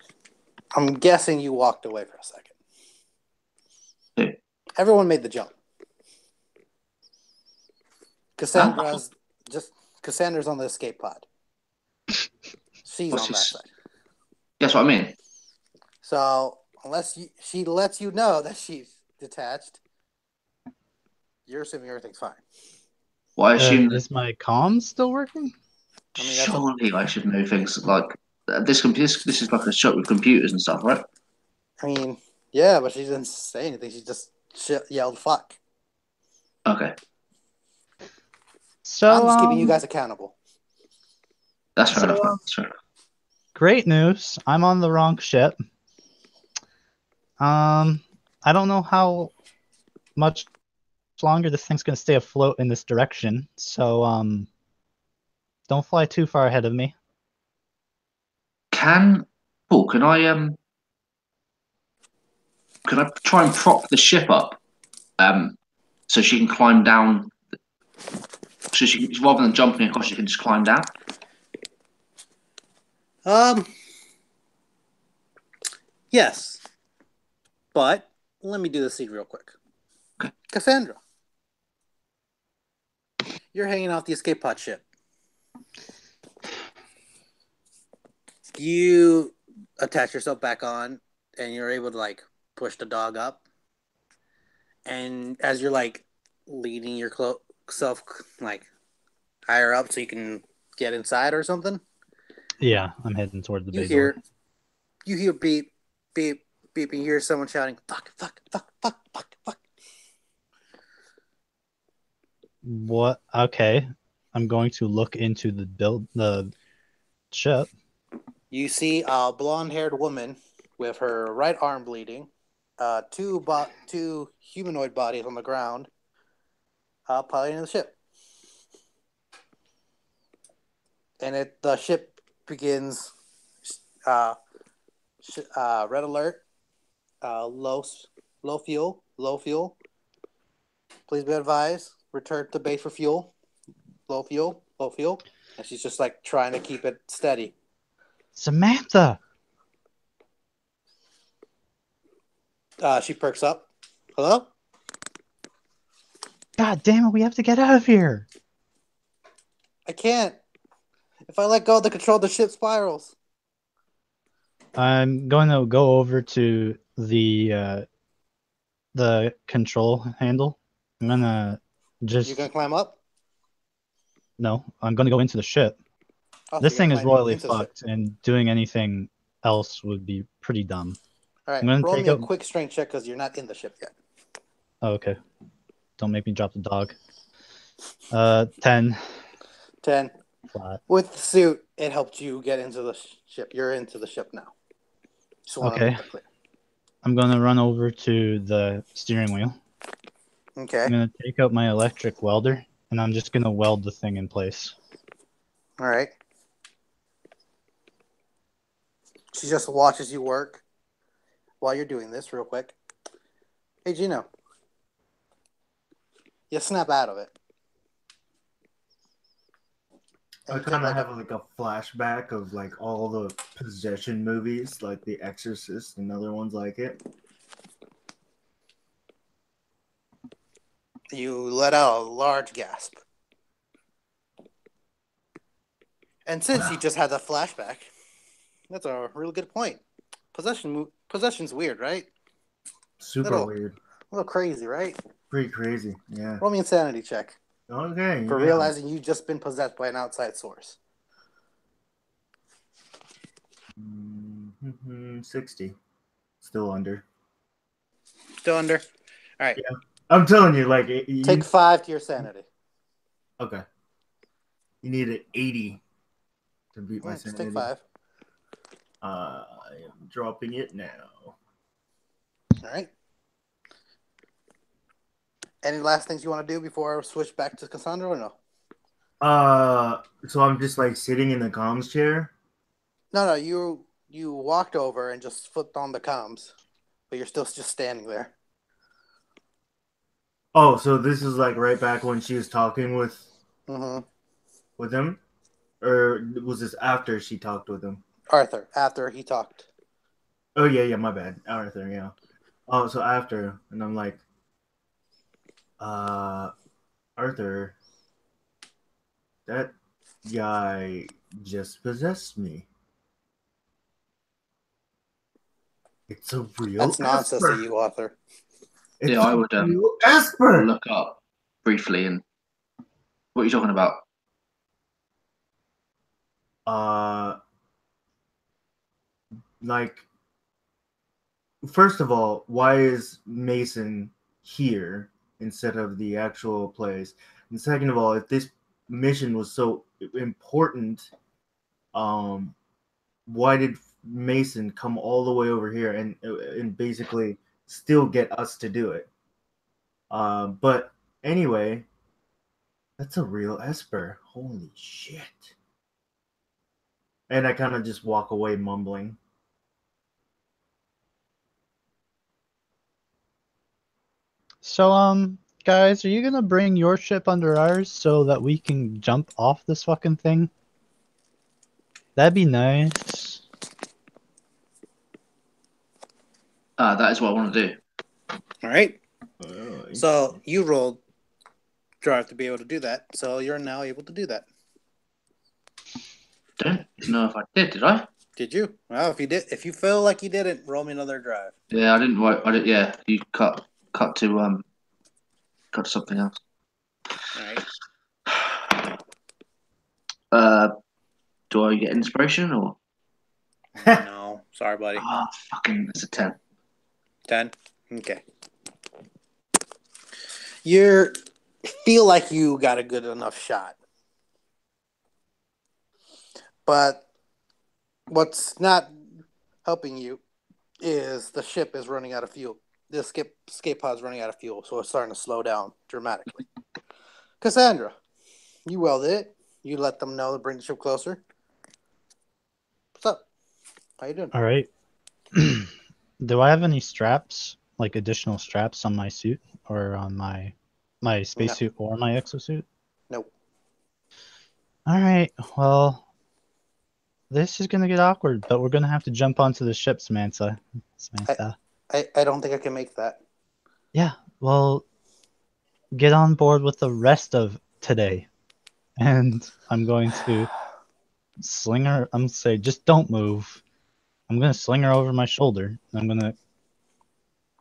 I'm guessing you walked away for a second.
Who?
Everyone made the jump. Cassandra's on the escape pod. She's on that side.
That's what I mean.
So unless she lets you know that she's detached, you're assuming everything's fine.
Well, I assume
Is my comm still working?
I mean,
surely I should know things like this is like a shop with computers and stuff, right?
I mean, yeah, but she didn't say anything. She just yelled "fuck."
Okay,
So
I'm just keeping you guys accountable.
that's fair enough. Man. That's fair enough.
Great news. I'm on the wrong ship. I don't know how much longer this thing's gonna stay afloat in this direction. So don't fly too far ahead of me.
Paul, can I try and prop the ship up so she can climb down? So she rather than jumping across, she can just climb down.
Yes, but let me do the scene real quick.
Okay.
Cassandra, you're hanging off the escape pod ship. You attach yourself back on, and you're able to like push the dog up. And as you're like leading yourself like higher up so you can get inside or something,
Yeah, I'm heading toward the
you
bay door.
hear beep, beep, beep, and you hear someone shouting, "Fuck, fuck, fuck, fuck, fuck, fuck."
What? Okay, I'm going to look into the ship.
You see a blonde-haired woman with her right arm bleeding, two humanoid bodies on the ground, piloting the ship. And the ship begins red alert, low fuel. Please be advised, return to base for fuel. Low fuel. And she's just like trying to keep it steady.
Samantha!
She perks up. Hello?
God damn it, we have to get out of here!
I can't. If I let go of the control, the ship spirals.
I'm going to go over to the control handle. I'm gonna just...
You gonna climb up?
No, I'm gonna go into the ship.
Oh,
This
so
thing
you're
is
climbing
royally
into the ship.
fucked, and doing anything else would be pretty dumb.
All right,
I'm gonna
roll
take
me a
out...
quick strength check because you're not in the ship yet.
Oh, okay. Don't make me drop the dog. 10.
10.
Flat.
With the suit, it helped you get into the ship. You're into the ship now. Just want to
Okay.
make that clear.
I'm gonna run over to the steering wheel.
Okay.
I'm gonna take out my electric welder, and I'm just gonna weld the thing in place.
All right. She just watches you work while you're doing this real quick. Hey, Gino. You snap out of it.
I kind of have like a flashback of like all the possession movies, like The Exorcist and other ones like it.
You let out a large gasp. And since you just had that flashback, that's a really good point. Possession's weird, right?
Super weird.
A little crazy, right?
Pretty crazy, yeah.
Roll me a sanity check.
Okay.
For realizing you've just been possessed by an outside source.
60. Still under.
Still under? All right.
Yeah. I'm telling you, like...
Take 5 to your sanity.
Okay. You need an 80 to beat my sanity.
Just take 5.
I am dropping it now.
All right. Any last things you want to do before I switch back to Cassandra or no?
So I'm just like sitting in the comms chair.
No, you walked over and just flipped on the comms, but you're still just standing there.
Oh, so this is like right back when she was talking
Mm-hmm.
with him, or was this after she talked with him?
Arthur, after he talked.
Oh yeah, my bad, Arthur. Yeah. Oh, so after, and I'm like, Arthur, that guy just possessed me. It's a real
That's nonsense to
Esper.
you, Arthur.
It's
Yeah, I
a
would
real Esper.
look up briefly and what are you talking about?
Like, first of all, why is Mason here instead of the actual place? And second of all, if this mission was so important, why did Mason come all the way over here and basically still get us to do it? But anyway, that's a real Esper. Holy shit! And I kind of just walk away mumbling.
So, guys, are you gonna bring your ship under ours so that we can jump off this fucking thing? That'd be nice.
That is what I want to do.
All right.
Oh,
So you rolled drive to be able to do that. So you're now able to do that.
Don't know if I did I?
Did you? Well, if you feel like you didn't, roll me another drive.
Yeah, I didn't. I did. Yeah, you cut to something else.
All right.
Do I get inspiration or?
No, sorry, buddy.
Ah, fucking, it's a 10.
10. Okay. You feel like you got a good enough shot, but what's not helping you is the ship is running out of fuel. The escape pod's running out of fuel, so it's starting to slow down dramatically. Cassandra, you welded it. You let them know to bring the ship closer. What's up? How you doing?
All right. Do I have any straps, like additional straps on my suit or on my spacesuit or my exosuit?
Nope.
All right. Well, this is gonna get awkward, but we're gonna have to jump onto the ship, Samantha.
I don't think I can make that.
Yeah. Well, get on board with the rest of today, and I'm going to sling her. I'm gonna say, just don't move. I'm gonna sling her over my shoulder. And I'm gonna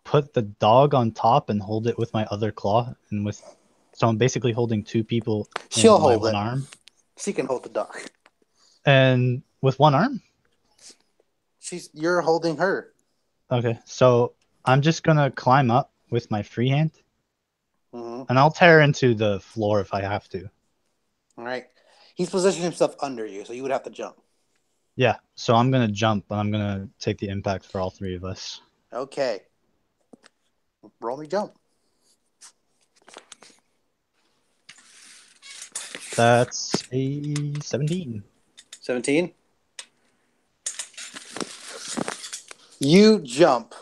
put the dog on top and hold it with my other claw, and so I'm basically holding two people
She'll
in my
hold
one
it.
arm.
She can hold the dog.
And with one arm?
You're holding her.
Okay, so I'm just gonna climb up with my free hand,
Mm-hmm.
and I'll tear into the floor if I have to.
All right. He's positioned himself under you, so you would have to jump.
Yeah, so I'm gonna jump, and I'm gonna take the impact for all three of us.
Okay. Roll me jump.
That's a 17.
17. You jump,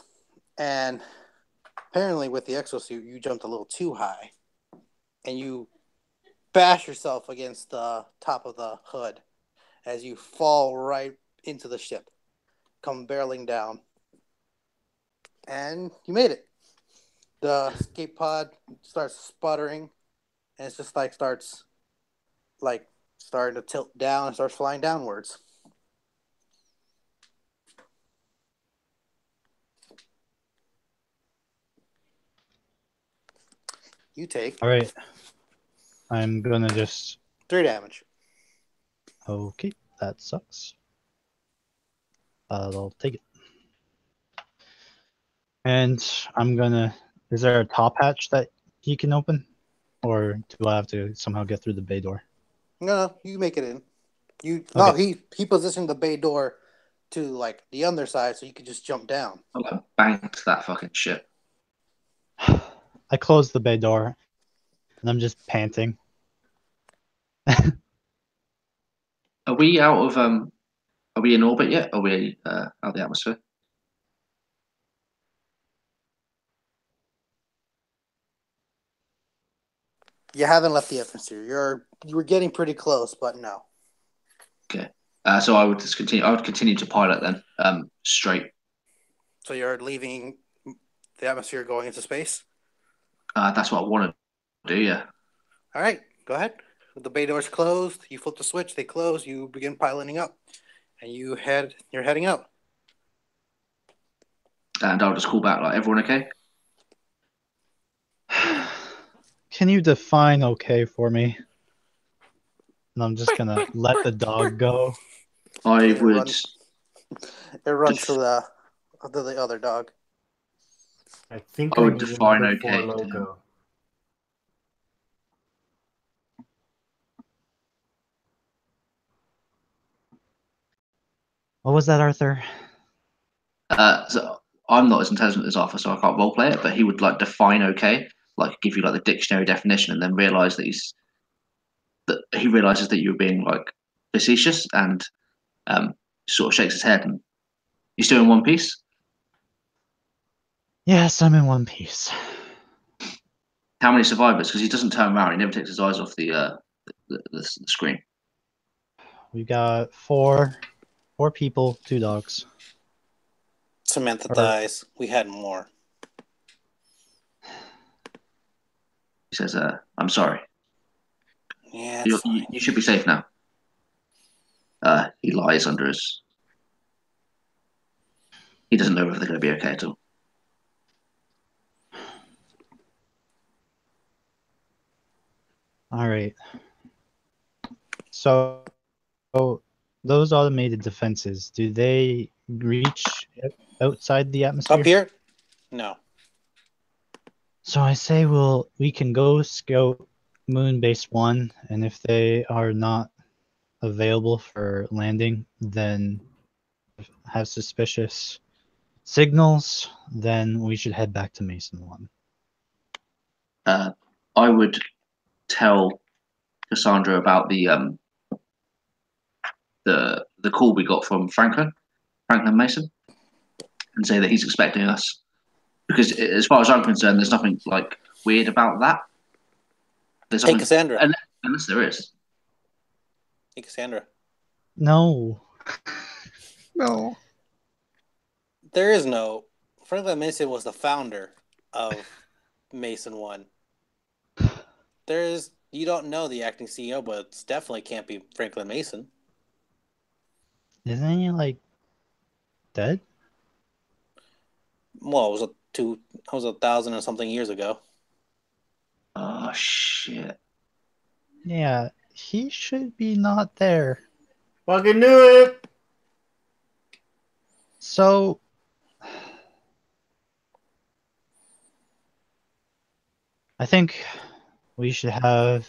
and apparently with the exosuit, you jumped a little too high, and you bash yourself against the top of the hood as you fall right into the ship, come barreling down, and you made it. The escape pod starts sputtering, and it's just starts starting to tilt down and starts flying downwards. You take
All right, I'm gonna just.
3 damage.
Okay, that sucks. I'll take it. And I'm gonna. Is there a top hatch that he can open, or do I have to somehow get through the bay door?
No, you make it in.
Okay.
No, he positioned the bay door to the underside so you could just jump down.
I'm gonna bang to that fucking shit.
I close the bay door, and I'm just panting.
Are we out of Are we in orbit yet? Are we out of the atmosphere?
You haven't left the atmosphere. You were getting pretty close, but no.
Okay. So I would just continue. I would continue to pilot then, straight.
So you're leaving the atmosphere, going into space.
That's what I want to do. Yeah.
All right, go ahead. The bay doors closed. You flip the switch. They close. You begin piloting up, and you're heading out.
And I'll just call back like, everyone okay?
Can you define okay for me? And I'm just gonna let the dog go.
I would.
It runs to the other dog.
I think
I
I
would
need
define
another
okay
four
to him.
logo.
What was that, Arthur?
So I'm not as intelligent as Arthur, so I can't roleplay it. But he would like define okay, like give you like the dictionary definition, and then realize that he realizes that you're being like facetious, and sort of shakes his head. And you still in one piece?
Yes, I'm in one piece.
How many survivors? Because he doesn't turn around. He never takes his eyes off the screen.
We got four people, 2 dogs.
Samantha dies. We had more.
He says, "I'm sorry.
Yeah,
you should be safe now." He lies under his. He doesn't know if they're going to be okay at all.
All right. So those automated defenses, do they reach outside the atmosphere?
Up here? No.
So I say we can go scout Moon Base 1, and if they are not available for landing, then have suspicious signals, then we should head back to Mason 1.
I would tell Cassandra about the call we got from Franklin Mason, and say that he's expecting us. Because as far as I'm concerned, there's nothing like weird about that. There's
Hey, Cassandra.
Unless there is.
Hey, Cassandra.
No.
No.
There is no. Franklin Mason was the founder of Mason 1. You don't know the acting CEO, but it definitely can't be Franklin Mason.
Isn't he like dead?
Well, it was 1,000 and something years ago.
Oh shit.
Yeah, he should be not there.
Fucking knew it.
So I think we should have,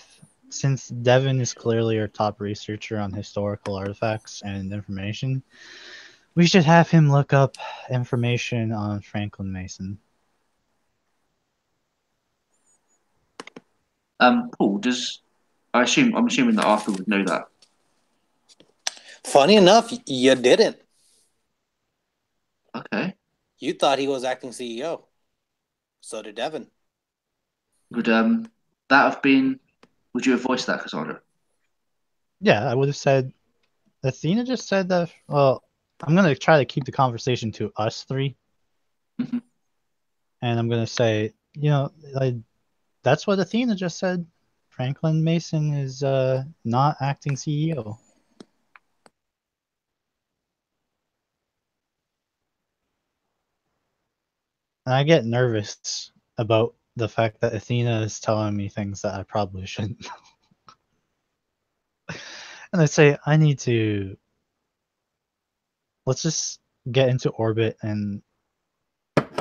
since Devin is clearly our top researcher on historical artifacts and information, we should have him look up information on Franklin Mason.
Paul, I'm assuming that Arthur would know that.
Funny enough, you didn't.
Okay.
You thought he was acting CEO. So did Devin.
Would that have been? Would you have voiced that, Cassandra?
Yeah, I would have said. Athena just said that. Well, I'm gonna try to keep the conversation to us 3,
Mm-hmm.
and I'm gonna say, that's what Athena just said. Franklin Mason is not acting CEO. And I get nervous about the fact that Athena is telling me things that I probably shouldn't. And I say, let's just get into orbit and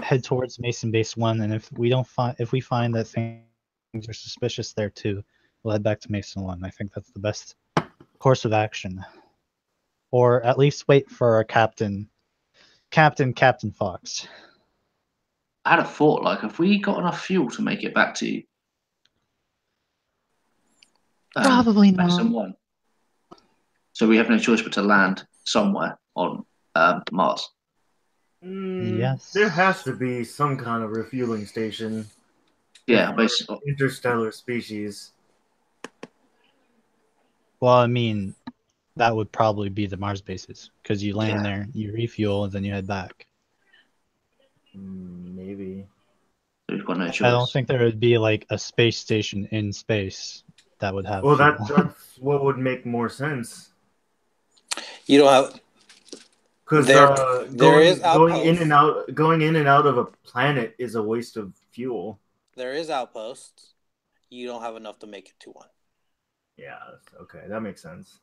head towards Mason Base 1. And if we find that things are suspicious there too, we'll head back to Mason 1. I think that's the best course of action. Or at least wait for our Captain Fox.
I had a thought, like, have we got enough fuel to make it back to
Probably
less than
not.
1. So we have no choice but to land somewhere on Mars.
Yes.
There has to be some kind of refueling station.
Yeah, basically.
Interstellar species.
Well, I mean, that would probably be the Mars bases because you land there, you refuel, and then you head back.
Maybe.
So we've got no choice.
I don't think there would be like a space station in space that would have
Well,
fuel.
that's what would make more sense.
You don't have.
Because
There is
going in
outposts.
and out of a planet is a waste of fuel.
There is outposts. You don't have enough to make it to one.
Yeah. Okay, that makes sense.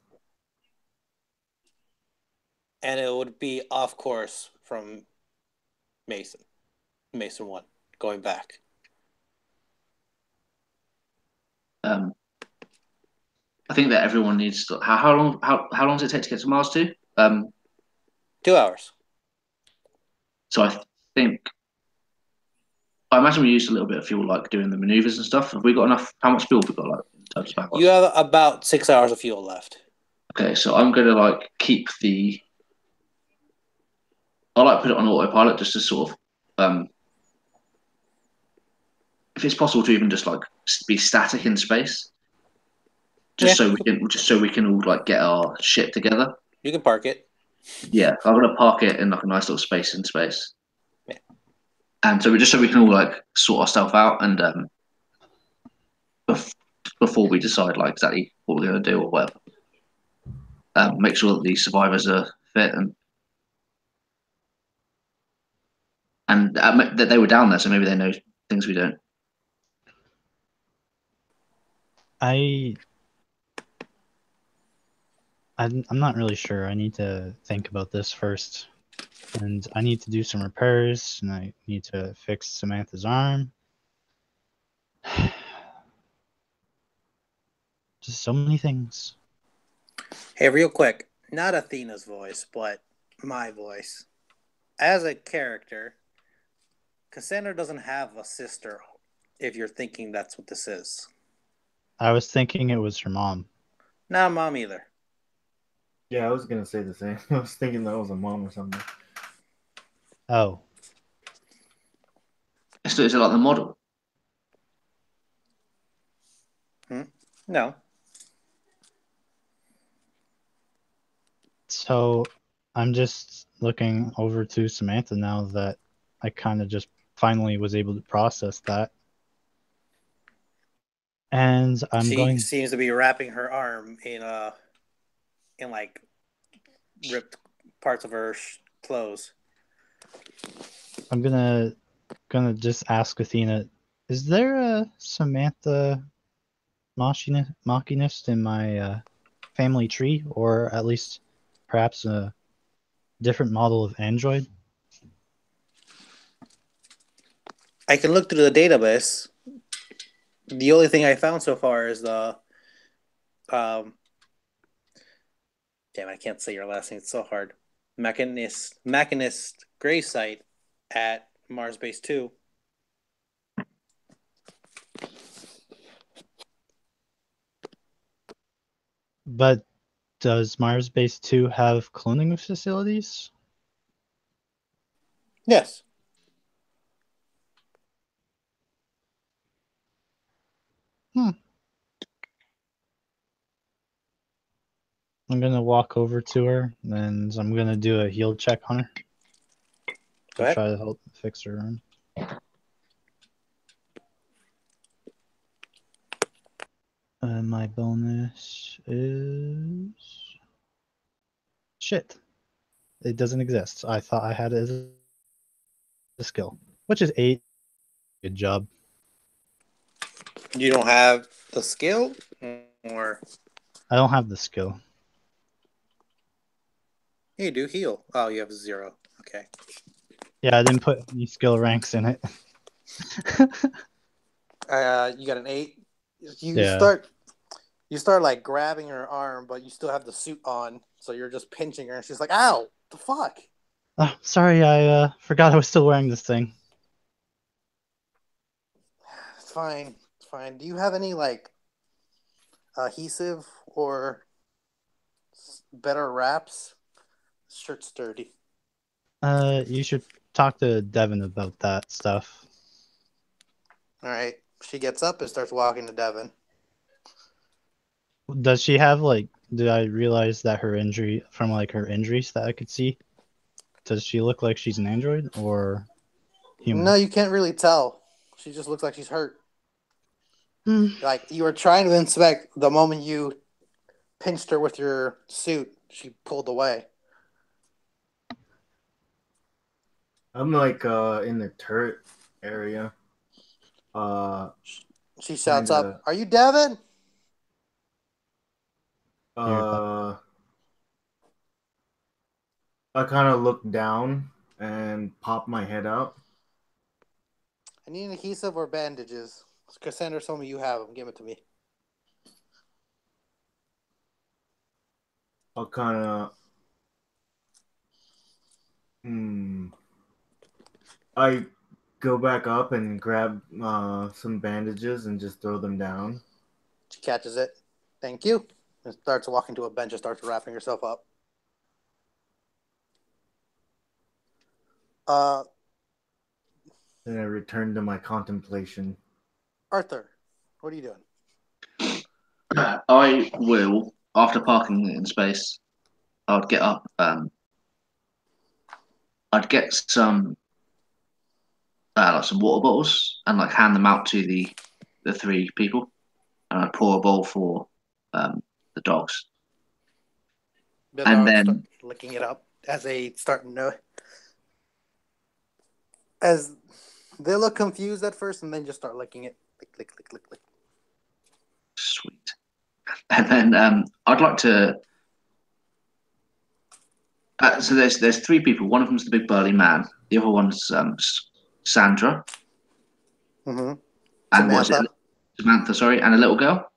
And it would be off course from Mason 1, going back.
I think that everyone needs to. How long does it take to get to Mars too?
2 hours.
So I think. I imagine we used a little bit of fuel, like doing the maneuvers and stuff. Have we got enough? How much fuel have we got, like in terms of backup?
You have about 6 hours of fuel left.
Okay, so I'm gonna like keep the. I like put it on autopilot just to sort of, if it's possible to even just like be static in space, just so we can all like get our shit together.
You can park it.
Yeah, I'm gonna park it in like a nice little space in space.
Yeah.
And so we can all like sort ourselves out and before we decide like exactly what we're gonna do or whatever. Make sure that the survivors are fit and that they were down there, so maybe they know things we don't.
I'm not really sure. I need to think about this first. And I need to do some repairs, and I need to fix Samantha's arm. Just so many things.
Hey, real quick. Not Athena's voice, but my voice. As a character, Cassandra doesn't have a sister, if you're thinking that's what this is.
I was thinking it was her mom.
Not mom either.
Yeah, I was gonna say the same. I was thinking that was a mom or something.
Oh.
Is it like the model?
No.
So I'm just looking over to Samantha now that I kind of just finally was able to process that. And
She seems to be wrapping her arm in like ripped parts of her clothes.
I'm gonna just ask Athena, is there a Samantha Machinist in my family tree, or at least perhaps a different model of android?
I can look through the database. The only thing I found so far is the damn, I can't say your last name. It's so hard. Machinist grave site at Mars Base 2.
But does Mars Base 2 have cloning facilities?
Yes.
I'm gonna walk over to her and I'm gonna do a heal check on her.
Go ahead.
Try to help fix her arm. My bonus is shit. It doesn't exist. I thought I had it as a skill, which is 8. Good job.
You don't have the skill, or
I don't have the skill.
you do heal. Oh, you have 0. Okay.
Yeah, I didn't put any skill ranks in it.
You got an 8. You start like grabbing her arm, but you still have the suit on, so you're just pinching her, and she's like, "Ow, the fuck!"
Oh, sorry, I forgot I was still wearing this thing.
It's fine. It's fine. Do you have any like adhesive or better wraps. Shirt's dirty.
You should talk to Devin about that stuff.
All right. She gets up and starts walking to Devin.
Does she have like? Did I realize that her injury from like her injuries that I could see? Does she look like she's an android or human?
No, you can't really tell. She just looks like she's hurt.
Mm.
Like you were trying to inspect the moment you pinched her with your suit, she pulled away.
I'm like in the turret area.
She shouts
Kinda.
up, "Are you Devin?"
I kind of look down and pop my head out.
I need an adhesive or bandages. Cassandra told me you have them. Give it to me.
I'll kind of. I go back up and grab some bandages and just throw them down.
She catches it. Thank you. And starts walking to a bench and starts wrapping herself up.
Then I return to my contemplation.
Arthur, what are you doing?
I will, after parking in space, I'd get up. I'd get some like some water bottles and like hand them out to the three people, and I'd pour a bowl for the dogs.
The
And
dogs
then-
start licking it up as they start to. As they look confused at first and then just start licking it. Lick, lick, lick, lick, lick.
Sweet. And then I'd like to. So there's three people. One of them's the big burly man. The other one's Sandra.
Mm-hmm.
And what is it?
Samantha.
Samantha, sorry, and a little girl.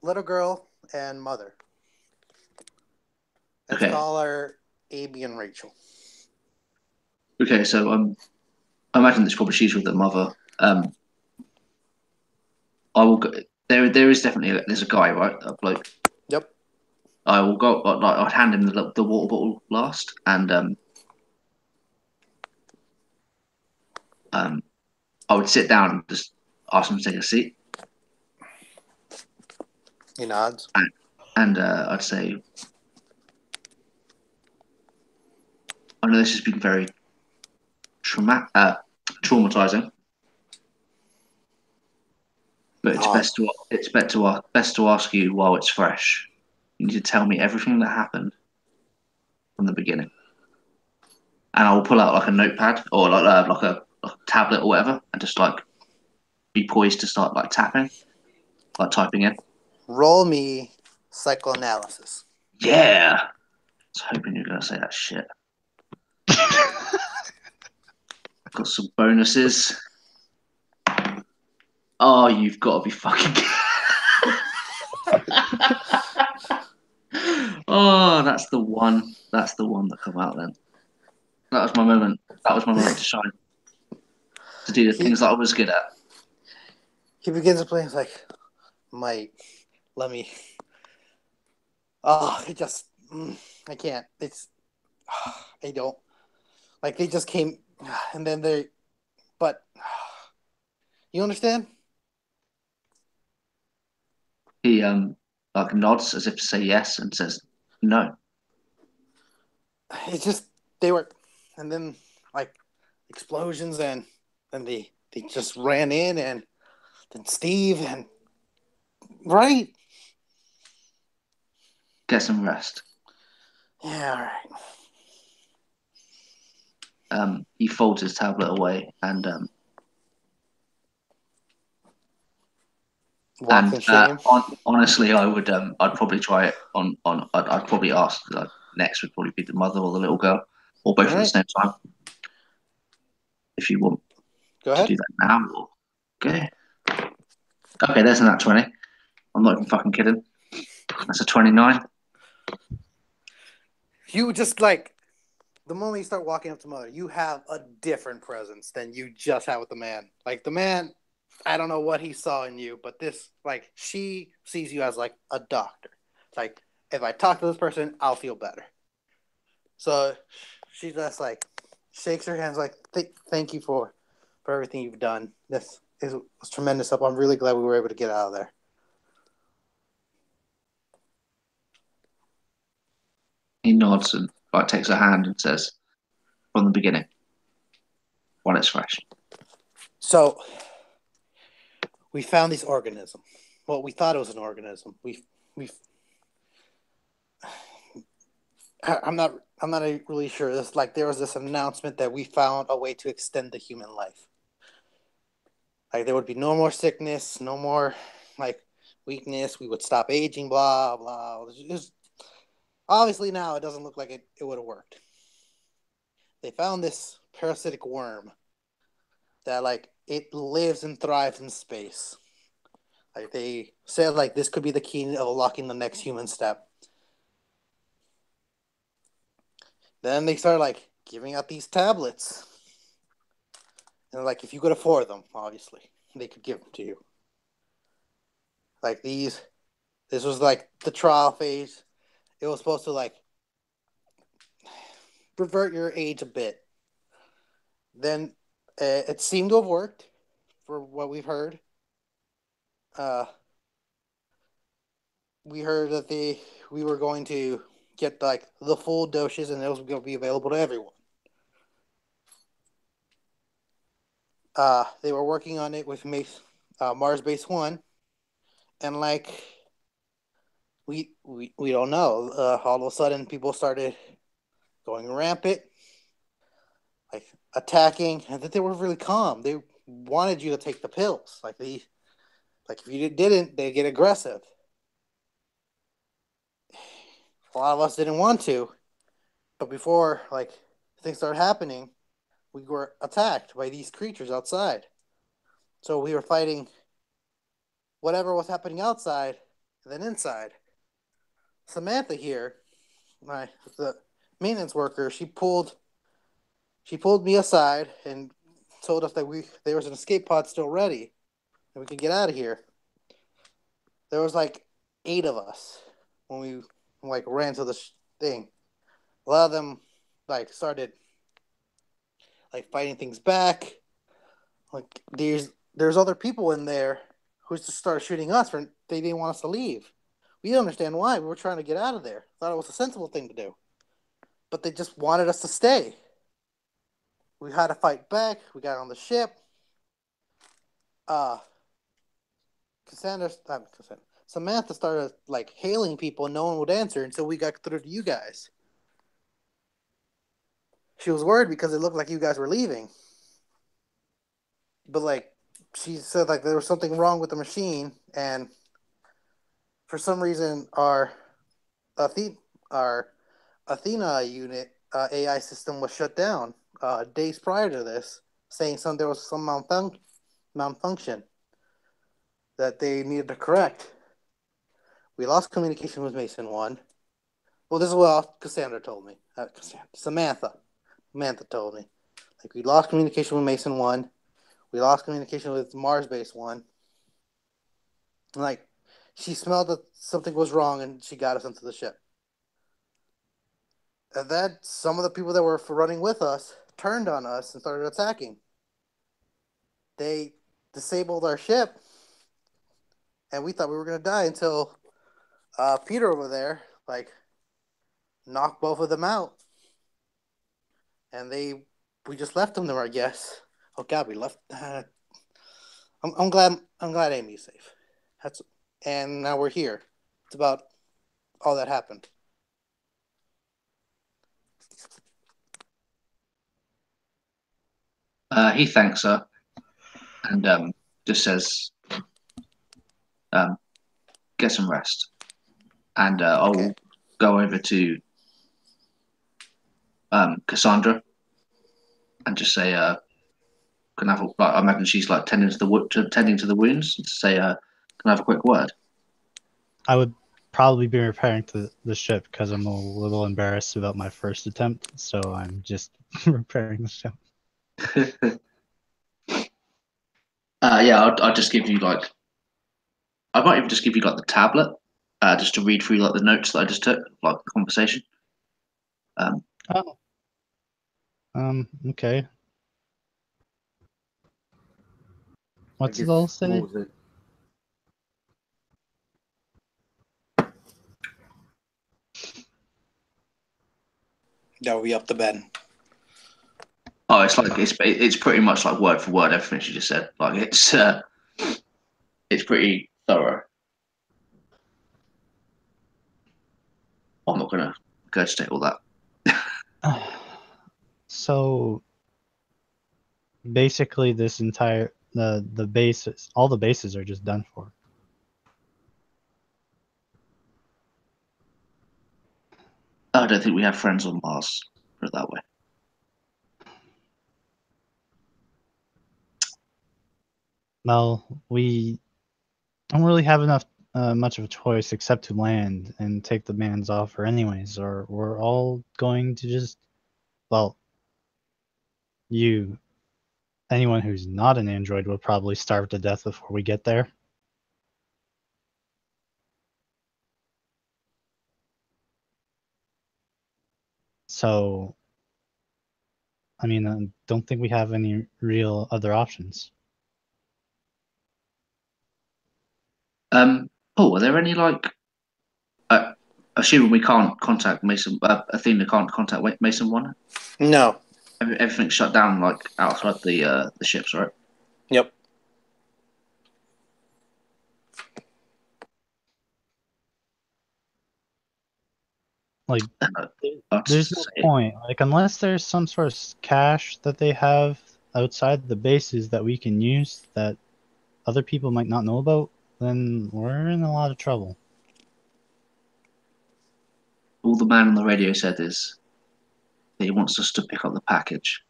Little girl and mother. Let's
Okay.
call her Abby and Rachel.
Okay, so I imagine this probably she's with the mother. I will go. There is definitely there's a guy, right? A bloke.
Yep.
I will go. I'd hand him the water bottle last, and I would sit down and just ask him to take a seat,
He nods.
and I'd say, I know this has been very traumatizing, but it's best to ask you while it's fresh. You need to tell me everything that happened from the beginning, and I will pull out like a notepad or like a tablet or whatever, and just like be poised to start like tapping, like typing in.
Roll me psychoanalysis.
Yeah, I was hoping you were gonna say that shit. Got some bonuses. Oh, you've got to be fucking. Oh, that's the one. That's the one that come out then. That was my moment. That was my moment to shine. To do the things that I was good at.
He begins to play. He's like, "Mate, let me." Oh, it just. I can't. It's. I don't. Like they just came, and then they. But. You understand?
He like nods as if to say yes and says no.
It's just they were, and then like explosions, and then they just ran in, and then Steve and right.
Get some rest.
Yeah, all right.
He folds his tablet away and
Walks in shame.
Honestly, I would. I'd probably try it on. I'd probably ask. Like, next would probably be the mother or the little girl, or both at the same time. If you want
Go ahead.
to do that now, or okay. Okay, there's an at 20. I'm not even fucking kidding. That's a 29.
You just like the moment you start walking up to mother, you have a different presence than you just had with the man. Like the man, I don't know what he saw in you, but this, like, she sees you as like a doctor. It's like, if I talk to this person, I'll feel better. So she just like shakes her hands, like, thank you for everything you've done. This was tremendous help. I'm really glad we were able to get out of there.
He nods and like takes her hand and says, "From the beginning, while it's fresh."
So we found this organism. Well, we thought it was an organism. I'm not really sure. This, like, there was this announcement that we found a way to extend the human life. Like, there would be no more sickness, no more like weakness. We would stop aging. Blah blah. Obviously now it doesn't look like it would have worked. They found this parasitic worm that, like, it lives and thrives in space. Like, they said, like, this could be the key of unlocking the next human step. Then they started, like, giving out these tablets. And, like, if you could afford them, obviously, they could give them to you. Like, this was, like, the trial phase. It was supposed to, like, revert your age a bit. Then it seemed to have worked, for what we've heard. We heard that we were going to get, like, the full doses, and those were going to be available to everyone. They were working on it with Mars Base 1, and, like, we don't know. All of a sudden, people started going rampant, like, attacking, and that they were really calm. They wanted you to take the pills. Like, if you didn't, they'd get aggressive. A lot of us didn't want to, but before, like, things started happening, we were attacked by these creatures outside. So we were fighting whatever was happening outside, and then inside. Samantha here, the maintenance worker, she pulled me aside and told us that there was an escape pod still ready, and we could get out of here. There was like 8 of us when we, like, ran to the thing. A lot of them, like, started, like, fighting things back. Like, there's other people in there who just started shooting us for they didn't want us to leave. We didn't understand why. We were trying to get out of there. Thought it was a sensible thing to do. But they just wanted us to stay. We had to fight back. We got on the ship. Samantha started, like, hailing people and no one would answer until we got through to you guys. She was worried because it looked like you guys were leaving. But, like, she said, like, there was something wrong with the machine, and for some reason our Athena unit AI system was shut down days prior to this, saying there was some malfunction that they needed to correct. We lost communication with Mason 1. Well, this is what Cassandra told me. Samantha told me. Like, we lost communication with Mason 1. We lost communication with Mars Base 1. And, like, she smelled that something was wrong and she got us into the ship. And then some of the people that were running with us turned on us and started attacking. They disabled our ship, and we thought we were going to die until Peter over there, like, knocked both of them out. And we just left them there, I guess. Oh God, we left. I'm glad Amy's safe. And now we're here. It's about all that happened.
He thanks her and just says, "Get some rest." And I'll go over to Cassandra and just say, "Can I have?" I imagine she's, like, tending to the wounds. And say, "Can I have a quick word?"
I would probably be repairing to the ship because I'm a little embarrassed about my first attempt, so I'm just repairing the ship.
Yeah, I'll just give you like I might even just give you like the tablet, just to read through like the notes that I just took, like the conversation. Um,
Oh. Okay.
I
What's it all
guess, what
say?
was it?
That we up the bed.
oh, it's pretty much like word for word everything she just said. Like it's pretty thorough. I'm not gonna regurgitate all that.
So basically, this entire the bases, all the bases are just done for.
I don't think we have friends on Mars. Put it that way.
Well, we don't really have enough much of a choice except to land and take the man's offer anyways, or we're all going to just, well, you, anyone who's not an android will probably starve to death before we get there. So, I mean, I don't think we have any real other options.
Paul, are there any like uh, assuming we can't contact Mason, Athena can't contact Mason One.
No.
Everything's shut down like outside the ships, right?
Yep.
Like,
I'd
there's no
say
point. Like, unless there's some sort of cache that they have outside the bases that we can use that other people might not know about, then we're in a lot of trouble.
all the man on the radio said is that he wants us to pick up the package.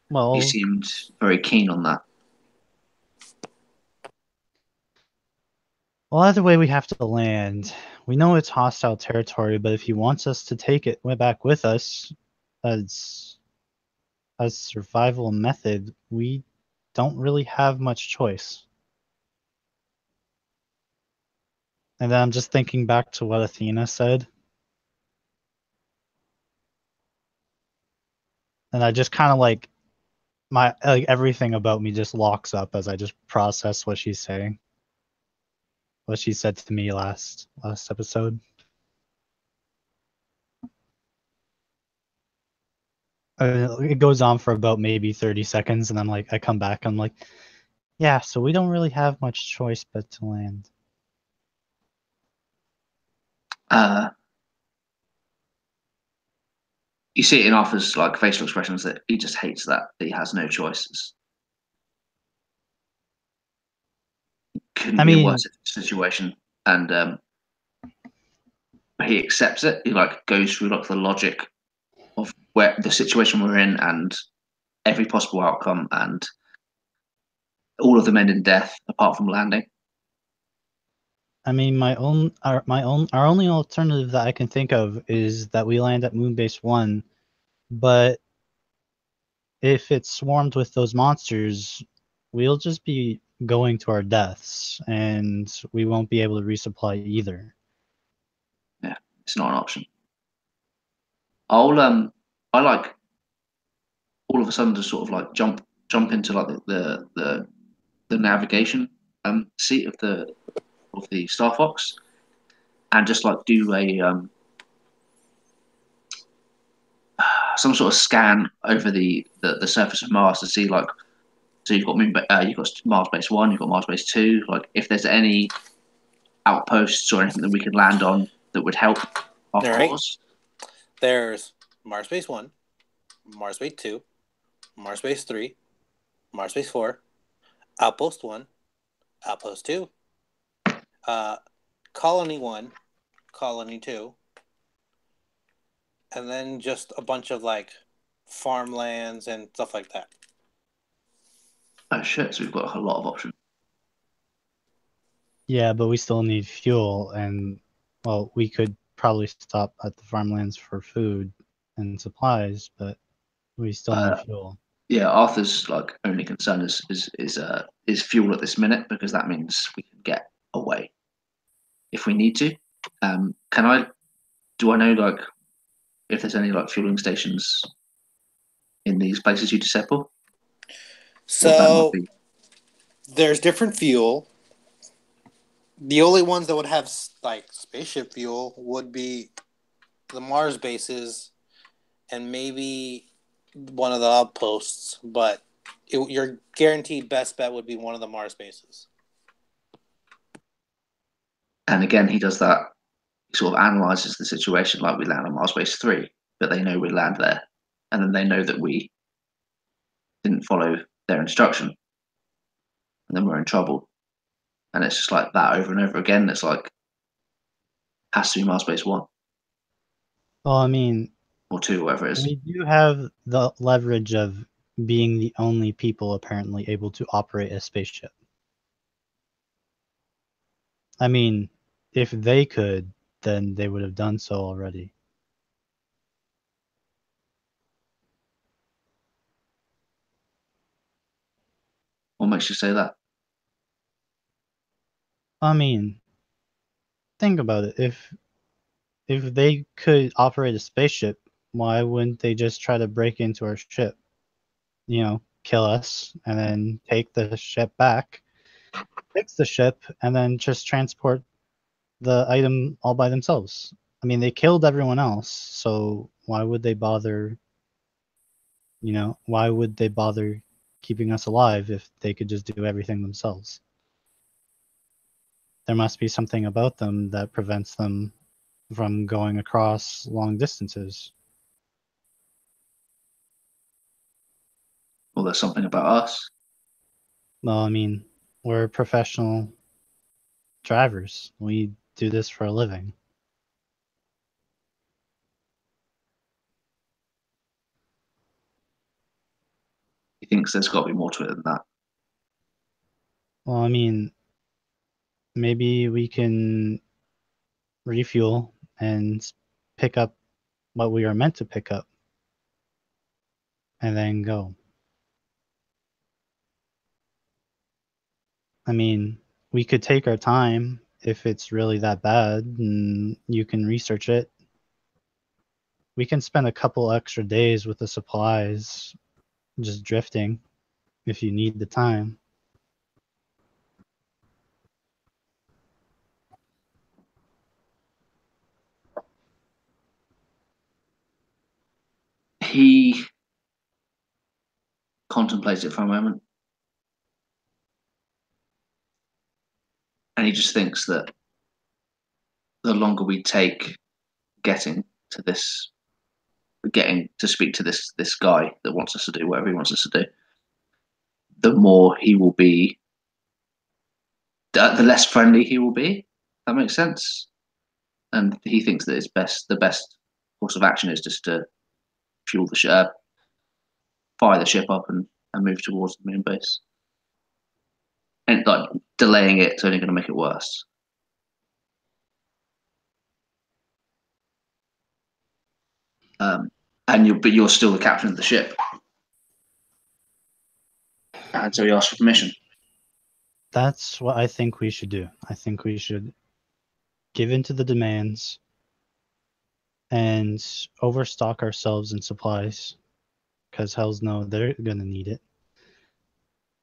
He
Well,
seemed very keen on that.
either way, we have to land. We know it's hostile territory, but if he wants us to take it back with us as a survival method, we don't really have much choice. And then I'm just thinking back to what Athena said. And I just kind of like everything about me just locks up as I just process what she's saying. What she said to me last episode. It goes on for about maybe 30 seconds, and I come back, I'm like, yeah, so we don't really have much choice but to land.
Uh, you see it in Arthur's like facial expressions that he just hates that he has no choices. Couldn't
I
be a
mean,
worse situation, and he accepts it. He like goes through like the logic of where the situation we're in and every possible outcome, and all of them end in death apart from landing.
our only alternative that I can think of is that we land at Moonbase 1, but if it's swarmed with those monsters, we'll just be going to our deaths, and we won't be able to resupply either.
Yeah, it's not an option. I like all of a sudden just sort of like jump into like the navigation seat of the Star Fox and just like do a some sort of scan over the surface of Mars to see like so you've got you've got Mars Base One, you've got Mars Base Two, like if there's any outposts or anything that we could land on that would help our
All right.
cause.
There's Mars Base 1, Mars Base 2, Mars Base 3, Mars Base 4, Outpost 1, Outpost 2, Colony 1, Colony 2, and then just a bunch of like farmlands and stuff like that.
Oh shit! So we've got a lot of options.
Yeah, but we still need fuel, and well, we could probably stop at the farmlands for food and supplies, but we still need fuel.
Yeah, Arthur's like only concern is fuel at this minute, because that means we can get away if we need to. Do I know like if there's any like fueling stations in these places you disable? What that might
So
be.
there's different fuel. The only ones that would have like spaceship fuel would be the Mars bases and maybe one of the outposts, but your guaranteed best bet would be one of the Mars bases.
And again, he does that. He sort of analyzes the situation like we land on Mars Base 3, but they know we land there, and then they know that we didn't follow their instruction, and then we're in trouble. And it's just like that over and over again. It's like has to be Mars Base 1
Well, I mean,
or 2, whatever it is.
we do have the leverage of being the only people apparently able to operate a spaceship. I mean, if they could, then they would have done so already.
What makes you say that?
I mean, think about it. If they could operate a spaceship, why wouldn't they just try to break into our ship? You know, kill us and then take the ship back, fix the ship, and then just transport the item all by themselves. I mean, they killed everyone else, so why would they bother? Why would they bother keeping us alive if they could just do everything themselves? There must be something about them that prevents them from going across long distances.
Well, there's something about us.
Well, I mean, we're professional drivers. We do this for a living.
He thinks there's got to be more to it than that.
Well, I mean, maybe we can refuel and pick up what we are meant to pick up and then go. I mean, we could take our time if it's really that bad and you can research it. We can spend a couple extra days with the supplies just drifting if you need the time.
He contemplates it for a moment, and he just thinks that the longer we take getting to this, getting to speak to this guy that wants us to do whatever he wants us to do, the more he will be, the less friendly he will be. That makes sense. And he thinks that the best course of action is just to fuel the ship, fire the ship up, and move towards the moon base. And like delaying it's only going to make it worse. But you're still the captain of the ship, and so he asks for permission.
That's what I think we should do. I think we should give in to the demands and overstock ourselves in supplies, because hells no, they're going to need it.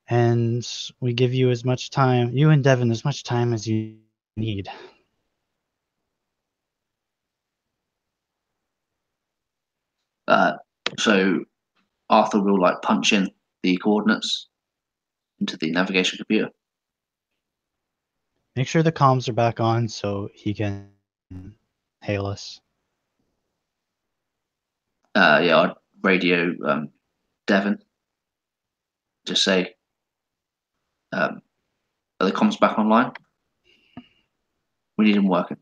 And we give you as much time, you and Devin, as much time as you need.
So Arthur will like punch in the coordinates into the navigation computer.
Make sure the comms are back on so he can hail us.
Yeah, I'd radio Devon. Just say, are the comms back online? We need them working.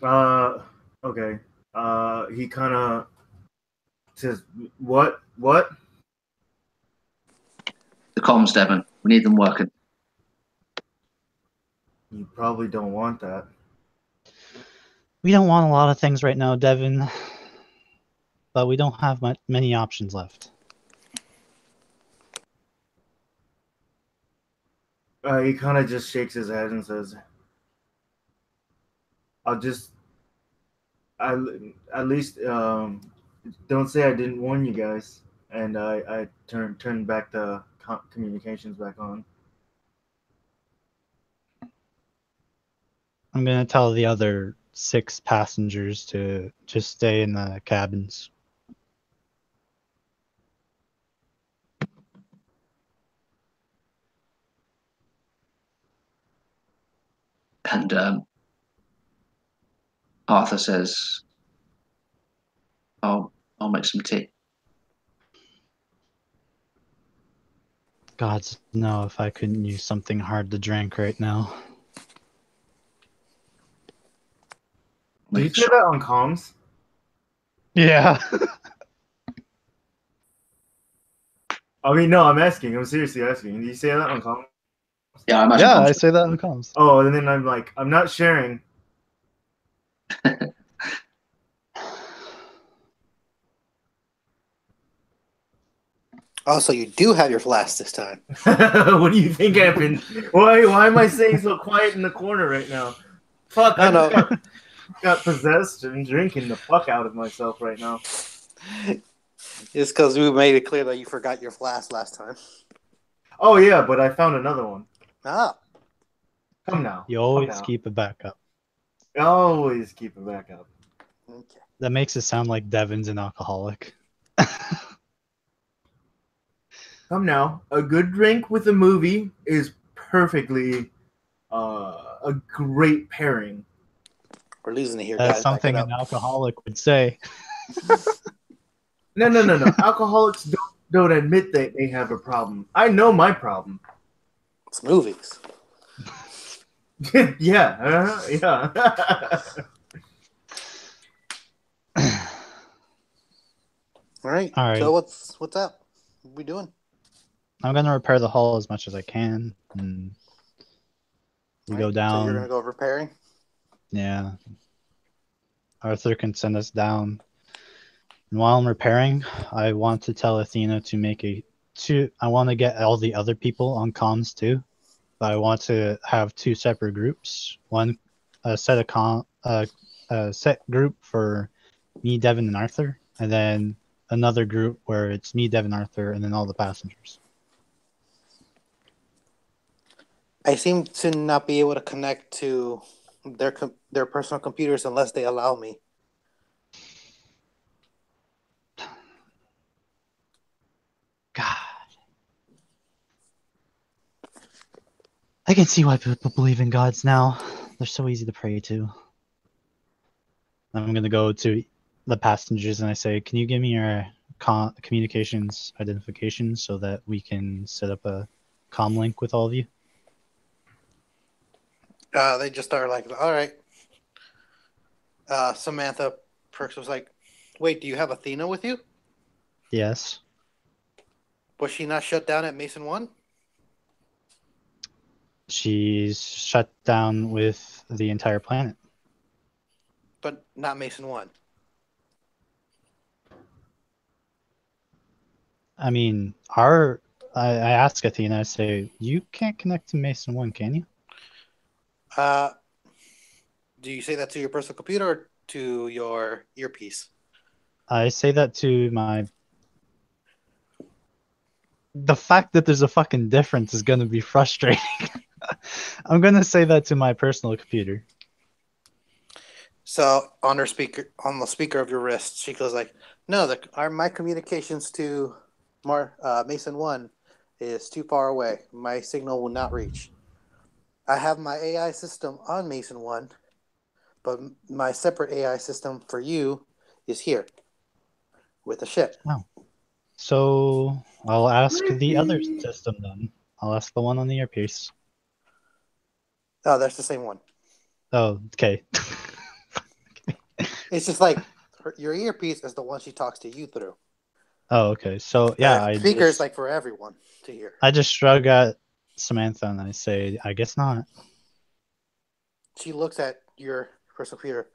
Okay. He kind of says, "What?
The comms, Devon. We need them working."
You probably don't want that."
We don't want a lot of things right now, Devin, but we don't have many options left.
He kind of just shakes his head and says, "I'll just, I at least don't say I didn't warn you guys." And I turn back the communications back on.
I'm gonna tell the other 6 passengers to just stay in the cabins.
And Arthur says, I'll make some tea.
Gods know if I couldn't use something hard to drink right now.
Did you say that on comms?
Yeah.
I mean, no, I'm asking. I'm seriously asking. Did you say that on comms?
Yeah, I imagine.
Yeah, I say that on comms.
Oh, and then I'm like, I'm not sharing.
Also, you do have your flask this time.
What do you think happened? Why am I saying so quiet in the corner right now? Fuck, I just got possessed and drinking the fuck out of myself right now.
It's because we made it clear that you forgot your flask last time.
Oh yeah, but I found another one.
Ah.
Come now.
You always keep a backup.
Always keep a backup.
Okay.
That makes it sound like Devin's an alcoholic.
Come now. A good drink with a movie is perfectly a great pairing.
We're losing it here,
That's
guys.
something an alcoholic would say.
No. Alcoholics don't admit that they have a problem. I know my problem.
It's movies.
Yeah.
All right. So what's up? What are we doing?
I'm gonna repair the hull as much as I can, and we go down.
So you're gonna go repairing?
Yeah. Arthur can send us down. And while I'm repairing, I want to tell Athena to make I want to get all the other people on comms too, but I want to have 2 separate groups. One a set group for me, Devin, and Arthur, and then another group where it's me, Devin, Arthur, and then all the passengers.
I seem to not be able to connect to their personal computers unless they allow me.
God. I can see why people believe in gods now. They're so easy to pray to. I'm going to go to the passengers and I say, can you give me your communications identification so that we can set up a comm link with all of you?
They just are like, all right. Samantha Perks was like, wait, do you have Athena with you?
Yes.
Was she not shut down at Mason 1?
She's shut down with the entire planet.
But not Mason 1.
I mean, I asked Athena, I say, you can't connect to Mason 1, can you?
Do you say that to your personal computer or to your earpiece?
I say that to my... The fact that there's a fucking difference is going to be frustrating. I'm going to say that to my personal computer.
So on the speaker of your wrist, she goes like, no, my communications to Mason 1 is too far away. My signal will not reach. I have my AI system on Mason 1, but my separate AI system for you is here with the ship.
Oh. So I'll ask the other system then. I'll ask the one on the earpiece.
Oh, that's the same one.
Oh, okay.
It's just like your earpiece is the one she talks to you through.
Oh, okay. So yeah,
speaker is like for everyone to hear.
I just shrug at Samantha and I say, I guess not.
She looks at your personal computer.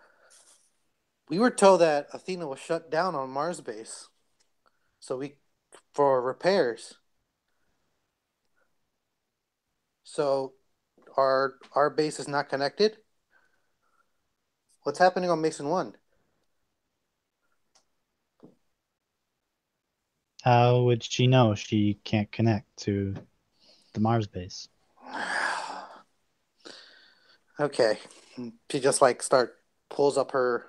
We were told that Athena was shut down on Mars base. So for repairs. So our base is not connected? What's happening on Mason 1?
How would she know she can't connect to the Mars base?
Okay. She just pulls up her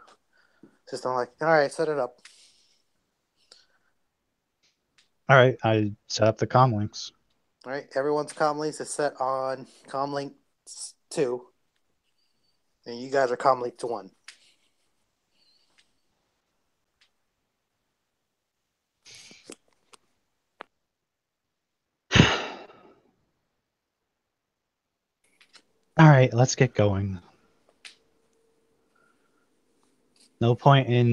system all right, set it up.
All right, I set up the comm links.
All right, everyone's comm links is set on comm link 2. And you guys are comm link to 1.
All right, let's get going. No point in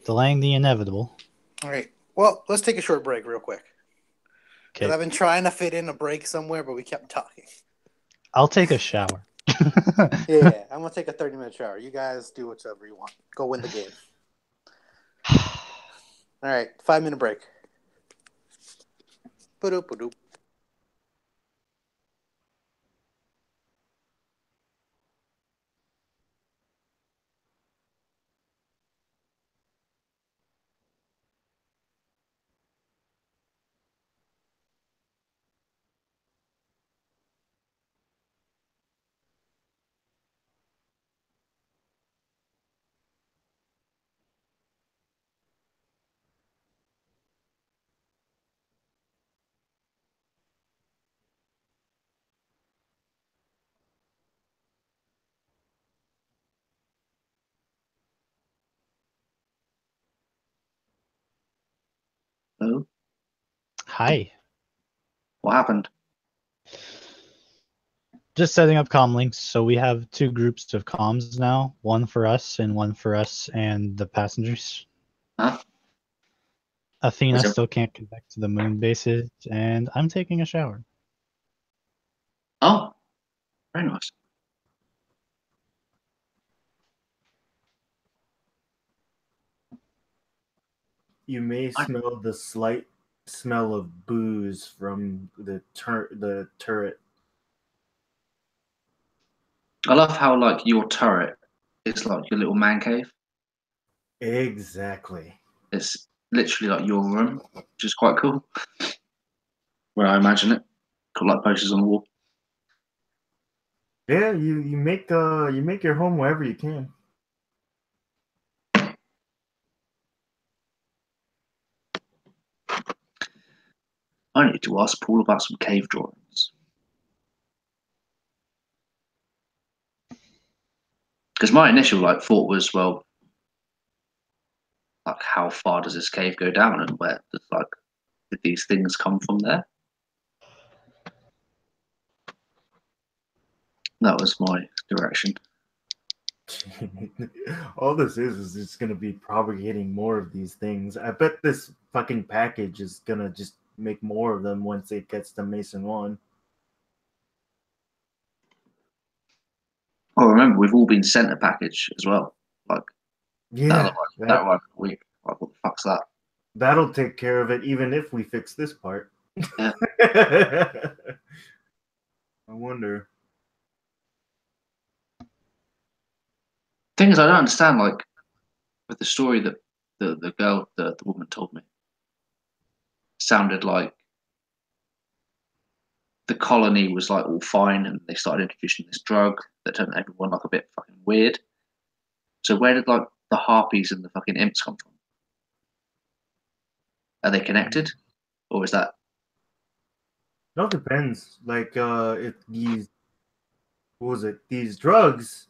delaying the inevitable.
All right. Well, let's take a short break real quick. Because
Okay,
I've been trying to fit in a break somewhere, but we kept talking.
I'll take a shower.
Yeah, I'm going to take a 30-minute shower. You guys do whatever you want. Go win the game. All right, 5-minute break. Ba-doop, ba-doop.
Oh,
Hi.
what happened?
Just setting up comm links. So we have 2 groups of comms now, one for us and the passengers.
Huh?
Athena
Was it?
still can't connect to the moon bases, and I'm taking a shower.
Oh, very nice.
You may smell the slight smell of booze from the turret.
I love how like your turret is like your little man cave.
Exactly.
It's literally like your room, which is quite cool. Where I imagine it. Got like posters on the wall.
Yeah, you make your home wherever you can.
I need to ask Paul about some cave drawings. Because my initial like thought was, well, like how far does this cave go down and where does like did these things come from there? That was my direction.
All this is it's gonna be propagating more of these things. I bet this fucking package is gonna just make more of them once it gets to Mason 1.
Oh, remember we've all been sent a package as well. Like
Yeah,
that arrived a week. Like what the fuck's that?
that'll take care of it even if we fix this part.
Yeah.
I wonder.
Thing is, I don't understand. Like with the story that the girl, the woman told me, sounded like the colony was like all fine, and they started introducing this drug that turned everyone like a bit fucking weird. So where did like the harpies and the fucking imps come from? Are they connected, or is that?
No, it depends. Like, if these what was it? These drugs,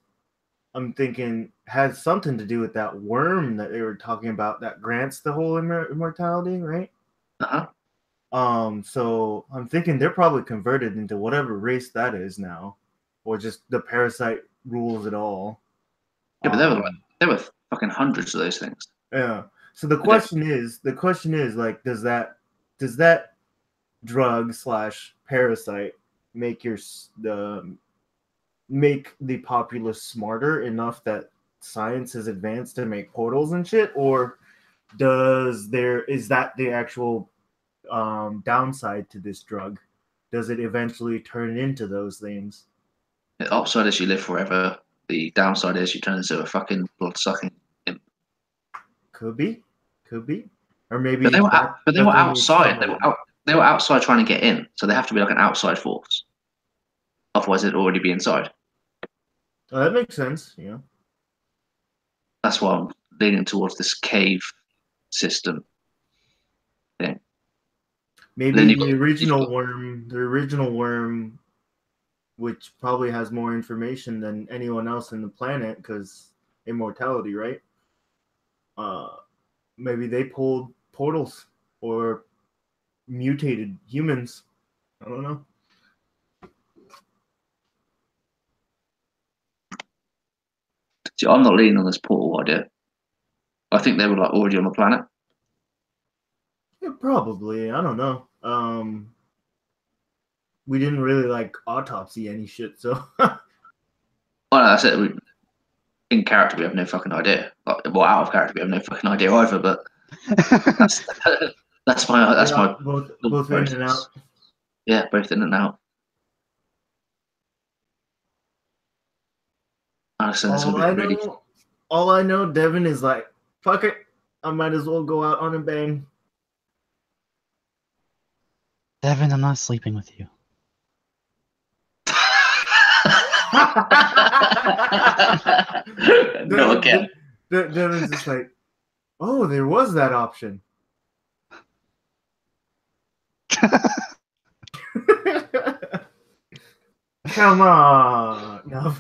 I'm thinking, had something to do with that worm that they were talking about that grants the whole immortality, right?
Uh-huh.
So I'm thinking they're probably converted into whatever race that is now, or just the parasite rules it all.
Yeah, but there were fucking hundreds of those things.
Yeah. So the question is like, does that drug slash parasite make make the populace smarter enough that science has advanced to make portals and shit, or is that the actual downside to this drug? does it eventually turn into those things?
The upside is you live forever. The downside is you turn into a fucking blood-sucking imp.
Could be, could be, or maybe
But they were
that's only
outside.
some of them.
They were outside trying to get in, so they have to be like an outside force. Otherwise, it'd already be inside.
Oh, that makes sense. Yeah.
That's why I'm leaning towards this cave system thing.
Maybe
You've
the
got
original worm, which probably has more information than anyone else in the planet, because immortality, right? Maybe they pulled portals or mutated humans. I don't know.
See, I'm not leaning on this portal idea. I think they were like already on the planet.
Yeah, probably. I don't know. We didn't really like autopsy any shit, so
Well, that's it. In character, we have no fucking idea. Like, well, out of character, we have no fucking idea either. But that's that's
yeah,
my
both in and out.
Yeah, both in and out. Honestly, that's
All
gonna
I
be really.
know, all I know, Devin is like, fuck it. I might as well go out on a bang.
Devin, I'm not sleeping with you.
No, again.
Devin's just like, oh, there was that option. Come on. No,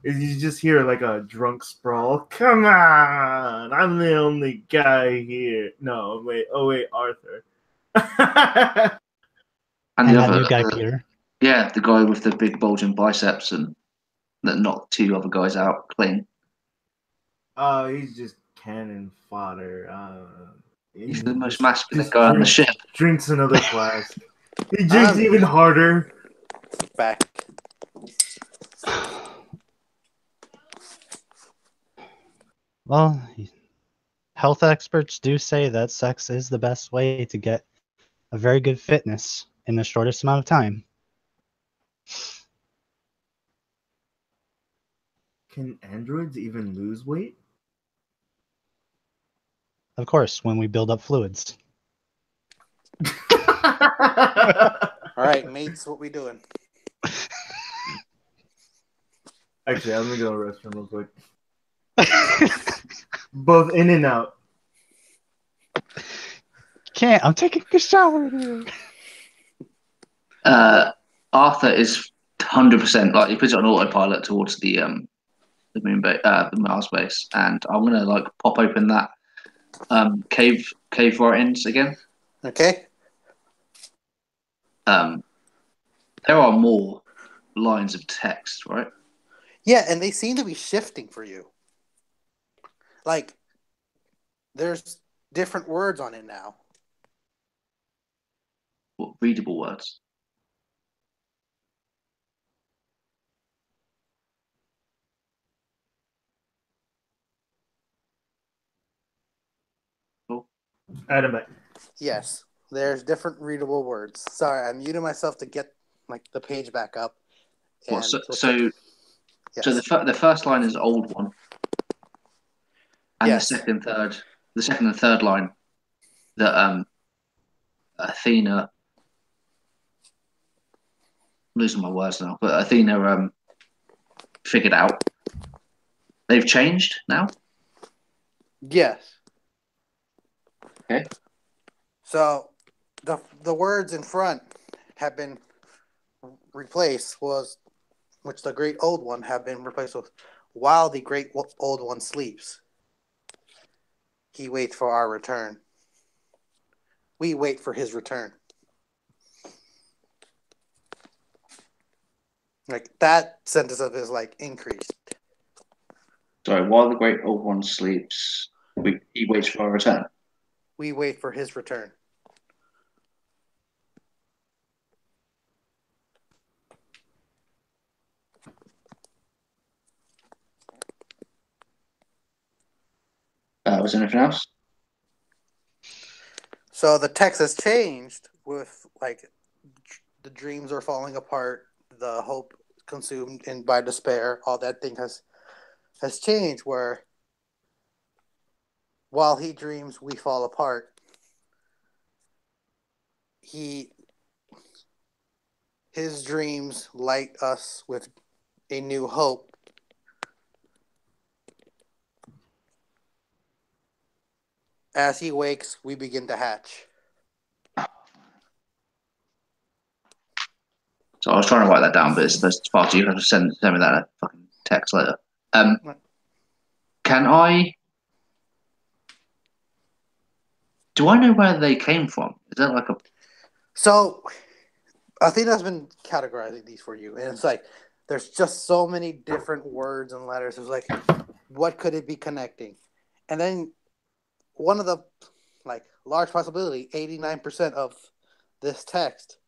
you just hear like a drunk sprawl. Come on. I'm the only guy here. No, wait. Oh, wait, Arthur.
And
And
the
that
other,
new guy, Peter.
yeah, the guy with the big bulging biceps and that knocked two other guys out clean.
He's just cannon fodder.
He's the most
Just
masculine guy on the ship.
drinks another flask. He drinks even harder.
Back.
Well, health experts do say that sex is the best way to get a very good fitness in the shortest amount of time.
Can androids even lose weight?
Of course, when we build up fluids.
All right, mates, what we doing?
Actually, I'm gonna go to the restroom real quick. Both in and out.
Can't. I'm taking a shower here.
Arthur is 100% like he puts it on autopilot towards the moon base, the Mars base, and I'm gonna like pop open that cave writings again.
Okay.
There are more lines of text, right?
Yeah, and they seem to be shifting for you. Like, there's different words on it now.
What, readable words? Cool.
Adam, back.
Yes, there's different readable words. Sorry, I muted myself to get like the page back up.
What,
And
so the first line is old one, and
Yes.
the second and third line that Athena. I'm losing my words now, but Athena figured out. They've changed now.
Yes.
Okay.
So the words in front have been replaced which the great old one have been replaced with, while the great old one sleeps, he waits for our return. We wait for his return. Like that sentence of his like increased.
Sorry, while the great old one sleeps, he waits for our return.
We wait for his return.
Was there anything else?
So the text has changed with like the dreams are falling apart, the hope consumed and by despair, all that thing has changed where while he dreams we fall apart. His dreams light us with a new hope. As he wakes, we begin to hatch.
So I was trying to write that down, but it's far too. You have to send me that fucking text later. Can I? Do I know where they came from? Is that like a?
So, Athena's been categorizing these for you, and it's like there's just so many different words and letters. It's like, what could it be connecting? And then one of the large possibility, 89% of this text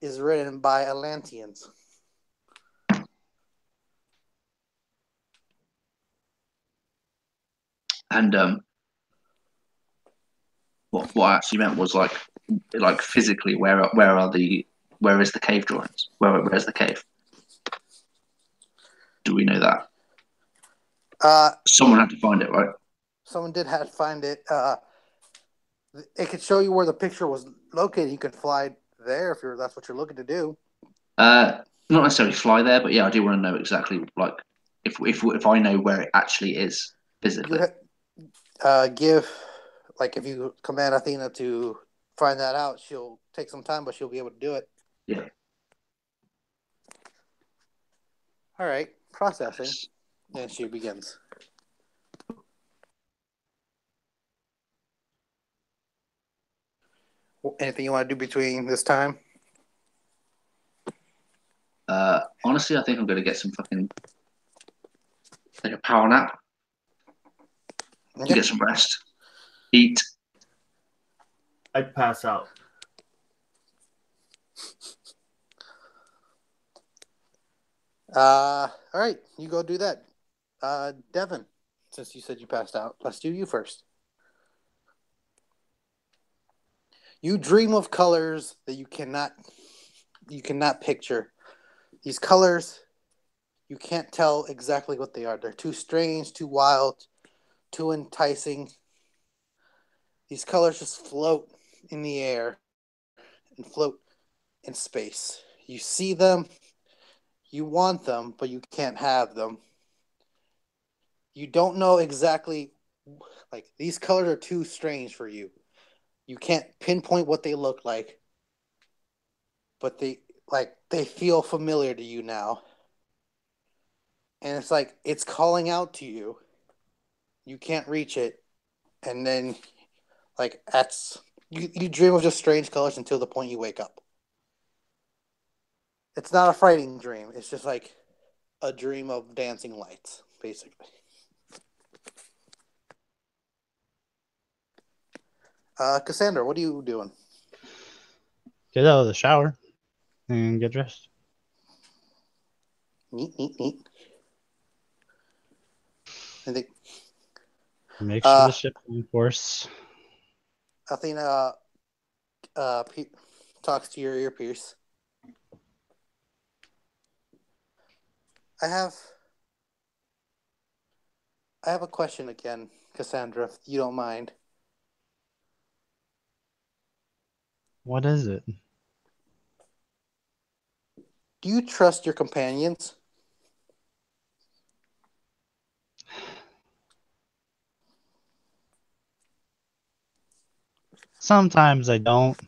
is written by Atlanteans.
And what I actually meant was like physically, where is the cave drawings? Where's the cave? Do we know that? Someone had to find it, right?
Someone did have to find it. It could show you where the picture was located. You could fly there if that's what you're looking to do.
Not necessarily fly there, but yeah, I do want to know exactly if I know where it actually is physically.
If you command Athena to find that out, she'll take some time, but she'll be able to do it.
Yeah.
All right, processing, and she begins. Anything you want to do between this time?
Honestly, I think I'm going to get some fucking a power nap.
Okay.
Get some rest. Eat.
I'd pass out.
All right, you go do that. Devin, since you said you passed out, let's do you first. You dream of colors that you cannot picture. These colors, you can't tell exactly what they are. They're too strange, too wild, too enticing. These colors just float in the air and float in space. You see them, you want them, but you can't have them. You don't know exactly, these colors are too strange for you. You can't pinpoint what they look like, but they feel familiar to you now. And it's like it's calling out to you. You can't reach it. And then you dream of just strange colors until the point you wake up. It's not a frightening dream. It's just like a dream of dancing lights, basically. Cassandra, what are you doing?
Get out of the shower and get dressed.
Neat. I think
Make sure the ship's on course.
Athena talks to your earpiece. I have a question again, Cassandra, if you don't mind.
What is it?
Do you trust your companions?
Sometimes I don't.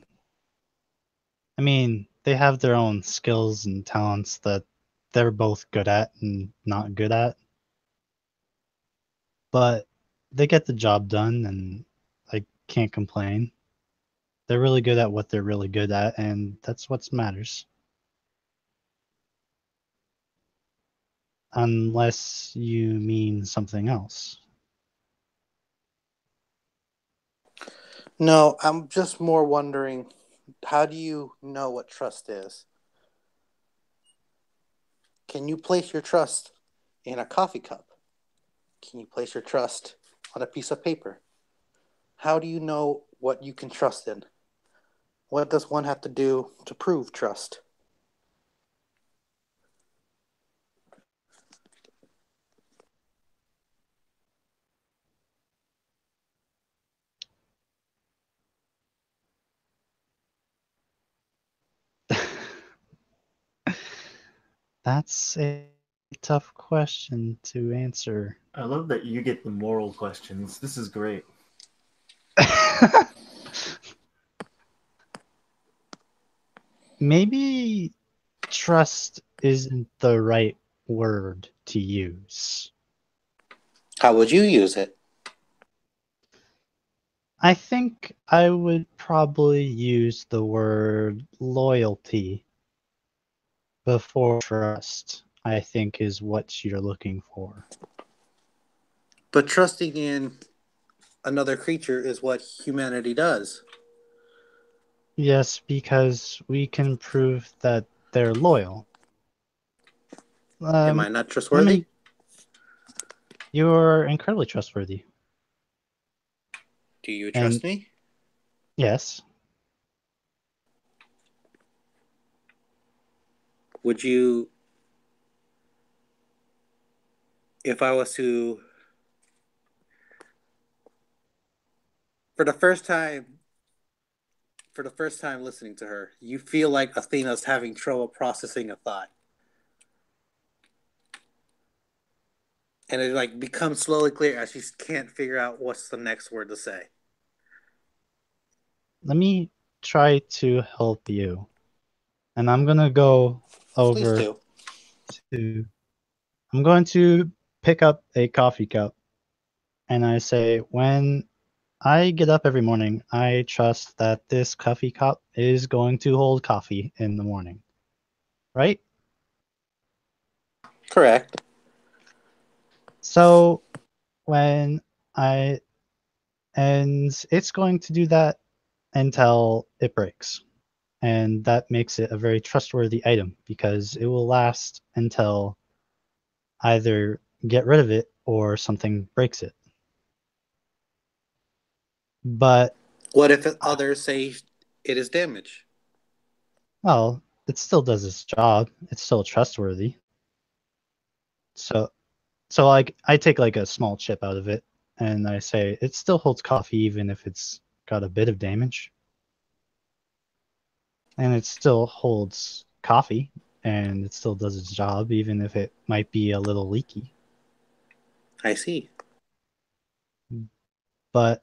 I mean, they have their own skills and talents that they're both good at and not good at. But they get the job done, and I can't complain. They're really good at what they're really good at, and that's what matters. Unless you mean something else.
No, I'm just more wondering, how do you know what trust is? Can you place your trust in a coffee cup? Can you place your trust on a piece of paper? How do you know what you can trust in? What does one have to do to prove trust?
That's a tough question to answer.
I love that you get the moral questions. This is great.
Maybe trust isn't the right word to use.
How would you use it?
I think I would probably use the word loyalty before trust, I think is what you're looking for.
But trusting in another creature is what humanity does.
Yes, because we can prove that they're loyal.
Am I not trustworthy?
You're incredibly trustworthy.
Do you trust
And
me?
yes.
Would you, if I was to, for the first time listening to her, you feel like Athena's having trouble processing a thought. And it like becomes slowly clear as she can't figure out what's the next word to say.
Let me try to help you. And I'm going to go
Please
over
do.
I'm going to pick up a coffee cup and I say, when I get up every morning, I trust that this coffee cup is going to hold coffee in the morning. Right?
Correct.
So when I and it's going to do that until it breaks. And that makes it a very trustworthy item because it will last until either get rid of it or something breaks it. But
What if others say it is damaged?
well, it still does its job. It's still trustworthy. So like I take like a small chip out of it and I say it still holds coffee even if it's got a bit of damage. And it still holds coffee and it still does its job even if it might be a little leaky.
I see.
But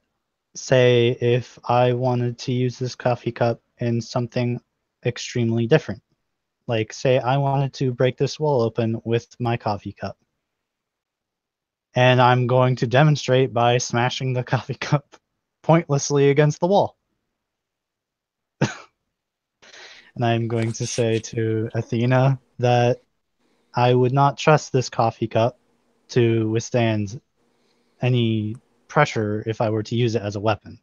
say if I wanted to use this coffee cup in something extremely different, like say I wanted to break this wall open with my coffee cup, and I'm going to demonstrate by smashing the coffee cup pointlessly against the wall. And I'm going to say to Athena that I would not trust this coffee cup to withstand any pressure if I were to use it as a weapon.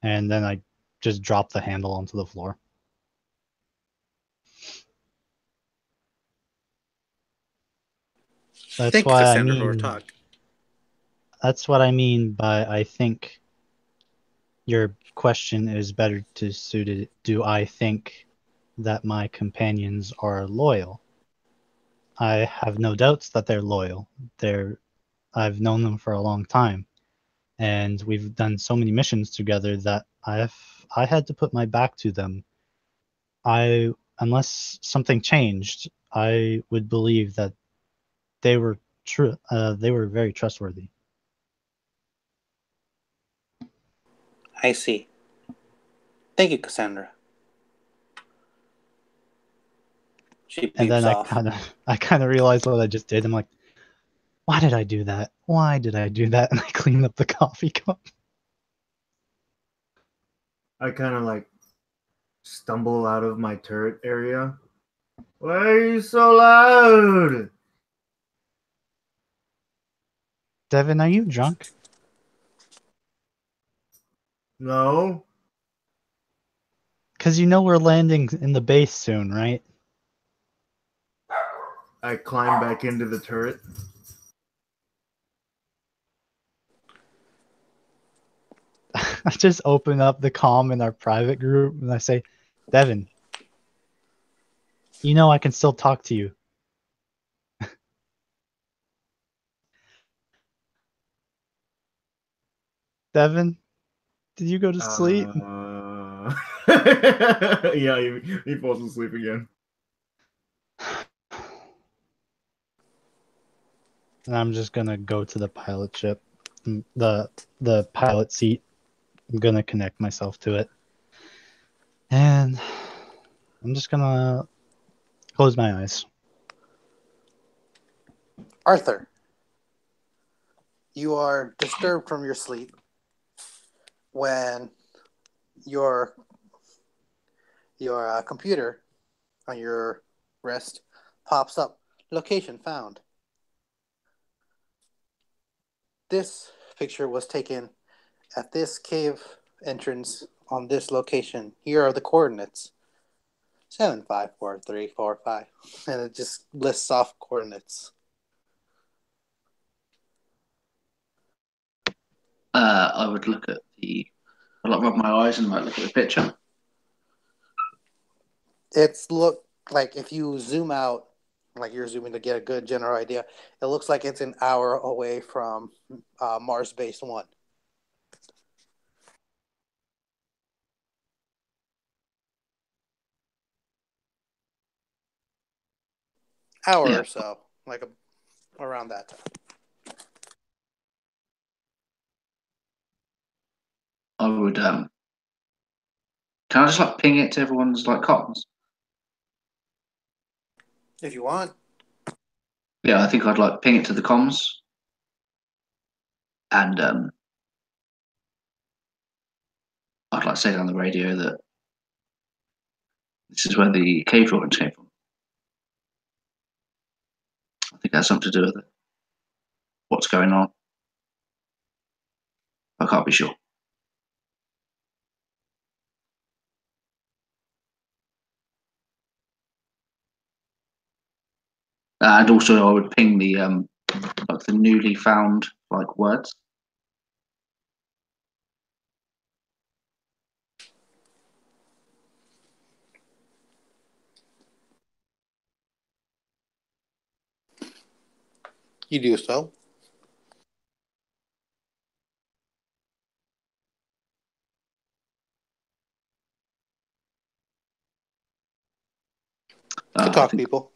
And then I just drop the handle onto the floor. That's
Thank you,
why I
Cassandra, for our
mean.
talk.
That's what I mean by I think your question is better to suited. Do I think that my companions are loyal? I have no doubts that they're loyal. I've known them for a long time, and we've done so many missions together that I had to put my back to them. Unless something changed, I would believe that they were true. They were very trustworthy.
I see. Thank you, Cassandra. She
And then
beeps off.
I kind of realized what I just did. I'm like, why did I do that? Why did I do that? And I cleaned up the coffee cup.
I kind of like stumble out of my turret area. Why are you so loud?
Devin, are you drunk?
No.
Because you know we're landing in the base soon, right?
I climb back into the turret.
I just open up the comm in our private group and I say, Devin, you know I can still talk to you. Devin, did you go to sleep?
Yeah, he falls asleep again.
And I'm just gonna go to the pilot ship, the pilot seat. I'm gonna connect myself to it, and I'm just gonna close my eyes.
Arthur, you are disturbed from your sleep when your computer on your wrist pops up. Location found. This picture was taken at this cave entrance on this location. Here are the coordinates. 754345. And it just lists off coordinates.
I would look at I'd like rub my eyes and like look at the picture.
It's look like if you zoom out, like you're zooming to get a good general idea, it looks like it's an hour away from Mars Base 1. Hour or so, like around that time.
I would can I just like ping it to everyone's like comms?
If you want.
Yeah, I think I'd like ping it to the comms, and I'd like say on the radio that this is where the cave drawings came from. I think that's something to do with it. What's going on? I can't be sure. And also, I would ping the like the newly found like words.
You do so. To talk, people.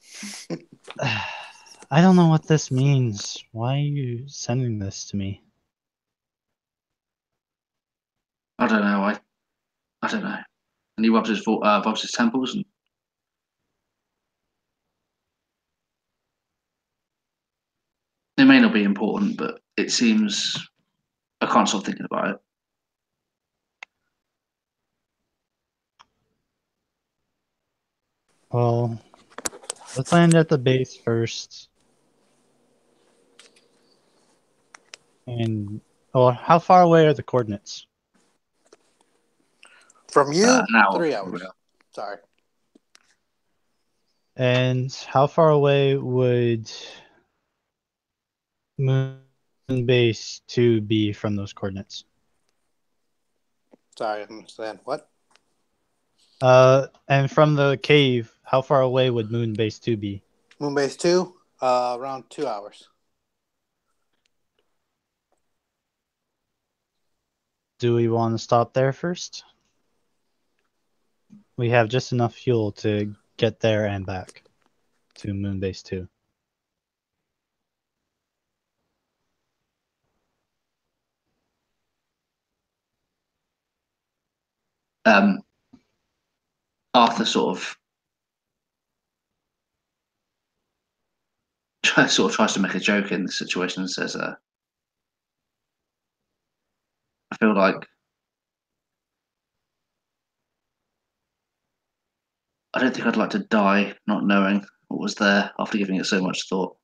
I don't know what this means. Why are you sending this to me?
I don't know. I don't know. And he rubs his temples, and it may not be important, but it seems I can't stop thinking about it.
Well, let's land at the base first. And how far away are the coordinates?
From you,
An hour,
3 hours. Sorry.
And how far away would Moon Base 2 be from those coordinates?
Sorry, I didn't understand. What?
And from the cave, how far away would Moon Base 2 be?
Moon Base 2, around 2 hours.
Do we want to stop there first? We have just enough fuel to get there and back to Moon Base 2.
Arthur sort of tries to make a joke in the situation and says, "I feel like I don't think I'd like to die not knowing what was there after giving it so much thought.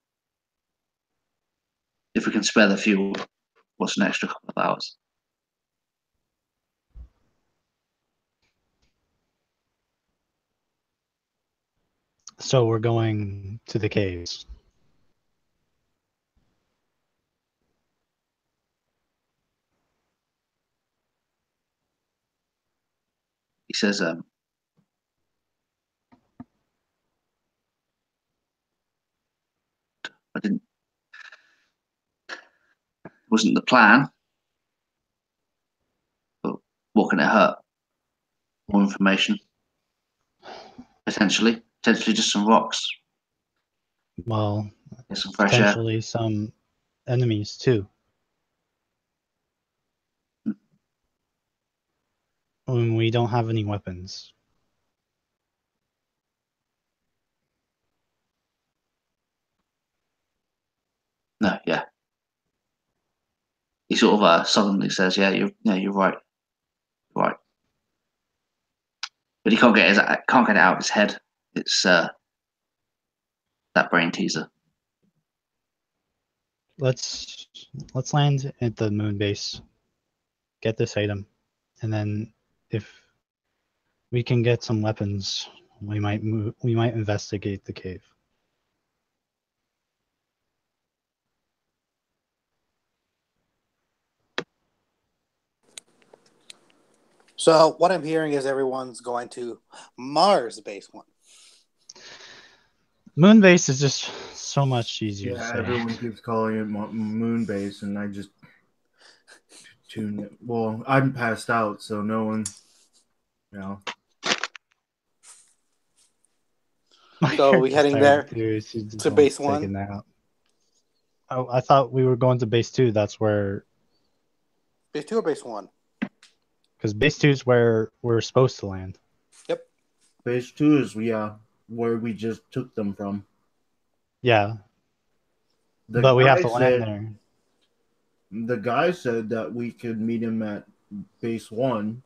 If we can spare the fuel, what's an extra couple of hours?"
So we're going to the caves.
says, it wasn't the plan, but what can it hurt? More information, potentially just some rocks,
Well,
get some fresh air.
potentially some enemies too. When we don't have any weapons.
No, yeah. He sort of suddenly says, "Yeah, you're right, right." But he can't get it out of his head. It's that brain teaser.
Let's land at the moon base. Get this item, and then if we can get some weapons, we might investigate the cave.
So what I'm hearing is everyone's going to Mars Base 1.
Moon base is just so much easier to
Yeah,
say.
everyone keeps calling it moon base, and I just tune it. Well, I'm passed out, so no one, you know.
So are we heading there to base
take
1?
a nap. Oh, I thought we were going to base 2. That's where
Base 2 or base 1?
because base 2 is where we're supposed to land.
Yep.
Base 2 is where we just took them from.
Yeah,
The
but we have
guy
to land there.
The guy said that we could meet him at base 1.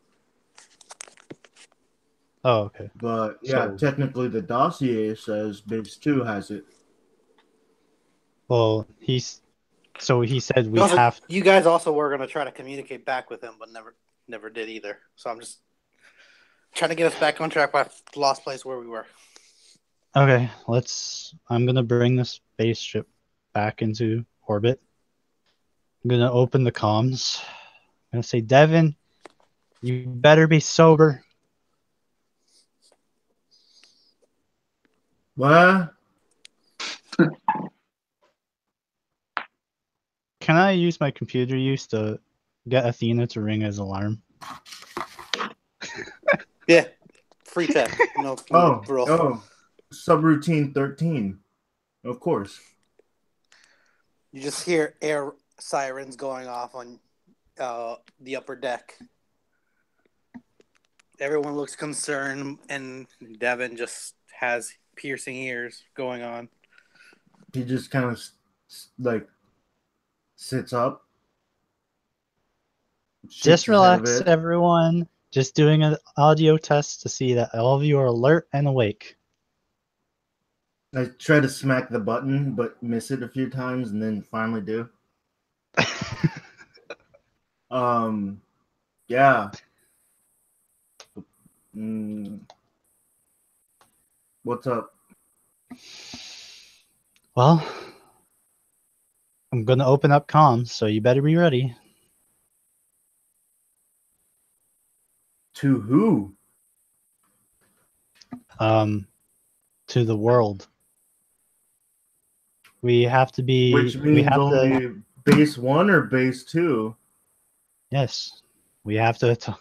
Oh, okay.
But yeah,
So-
technically the dossier says base 2 has it.
Well, he said we
Also,
have.
you guys also were going to try to communicate back with him, but never did either. So I'm just trying to get us back on track by the lost place where we were.
Okay, I'm gonna bring this spaceship back into orbit. I'm gonna open the comms. I'm gonna say, Devin, you better be sober.
What?
Can I use my computer use to get Athena to ring his alarm?
Yeah, free tech. No,
subroutine 13. Of course.
You just hear air sirens going off on the upper deck. Everyone looks concerned, and Devin just has piercing ears going on.
He just kind of like sits up.
Just relax, everyone. Just doing an audio test to see that all of you are alert and awake.
I try to smack the button, but miss it a few times, and then finally do. Yeah. What's up?
Well, I'm gonna open up comms, so you better be ready.
To who?
To the world. We have to be.
Which means only base 1 or base 2?
Yes, we have to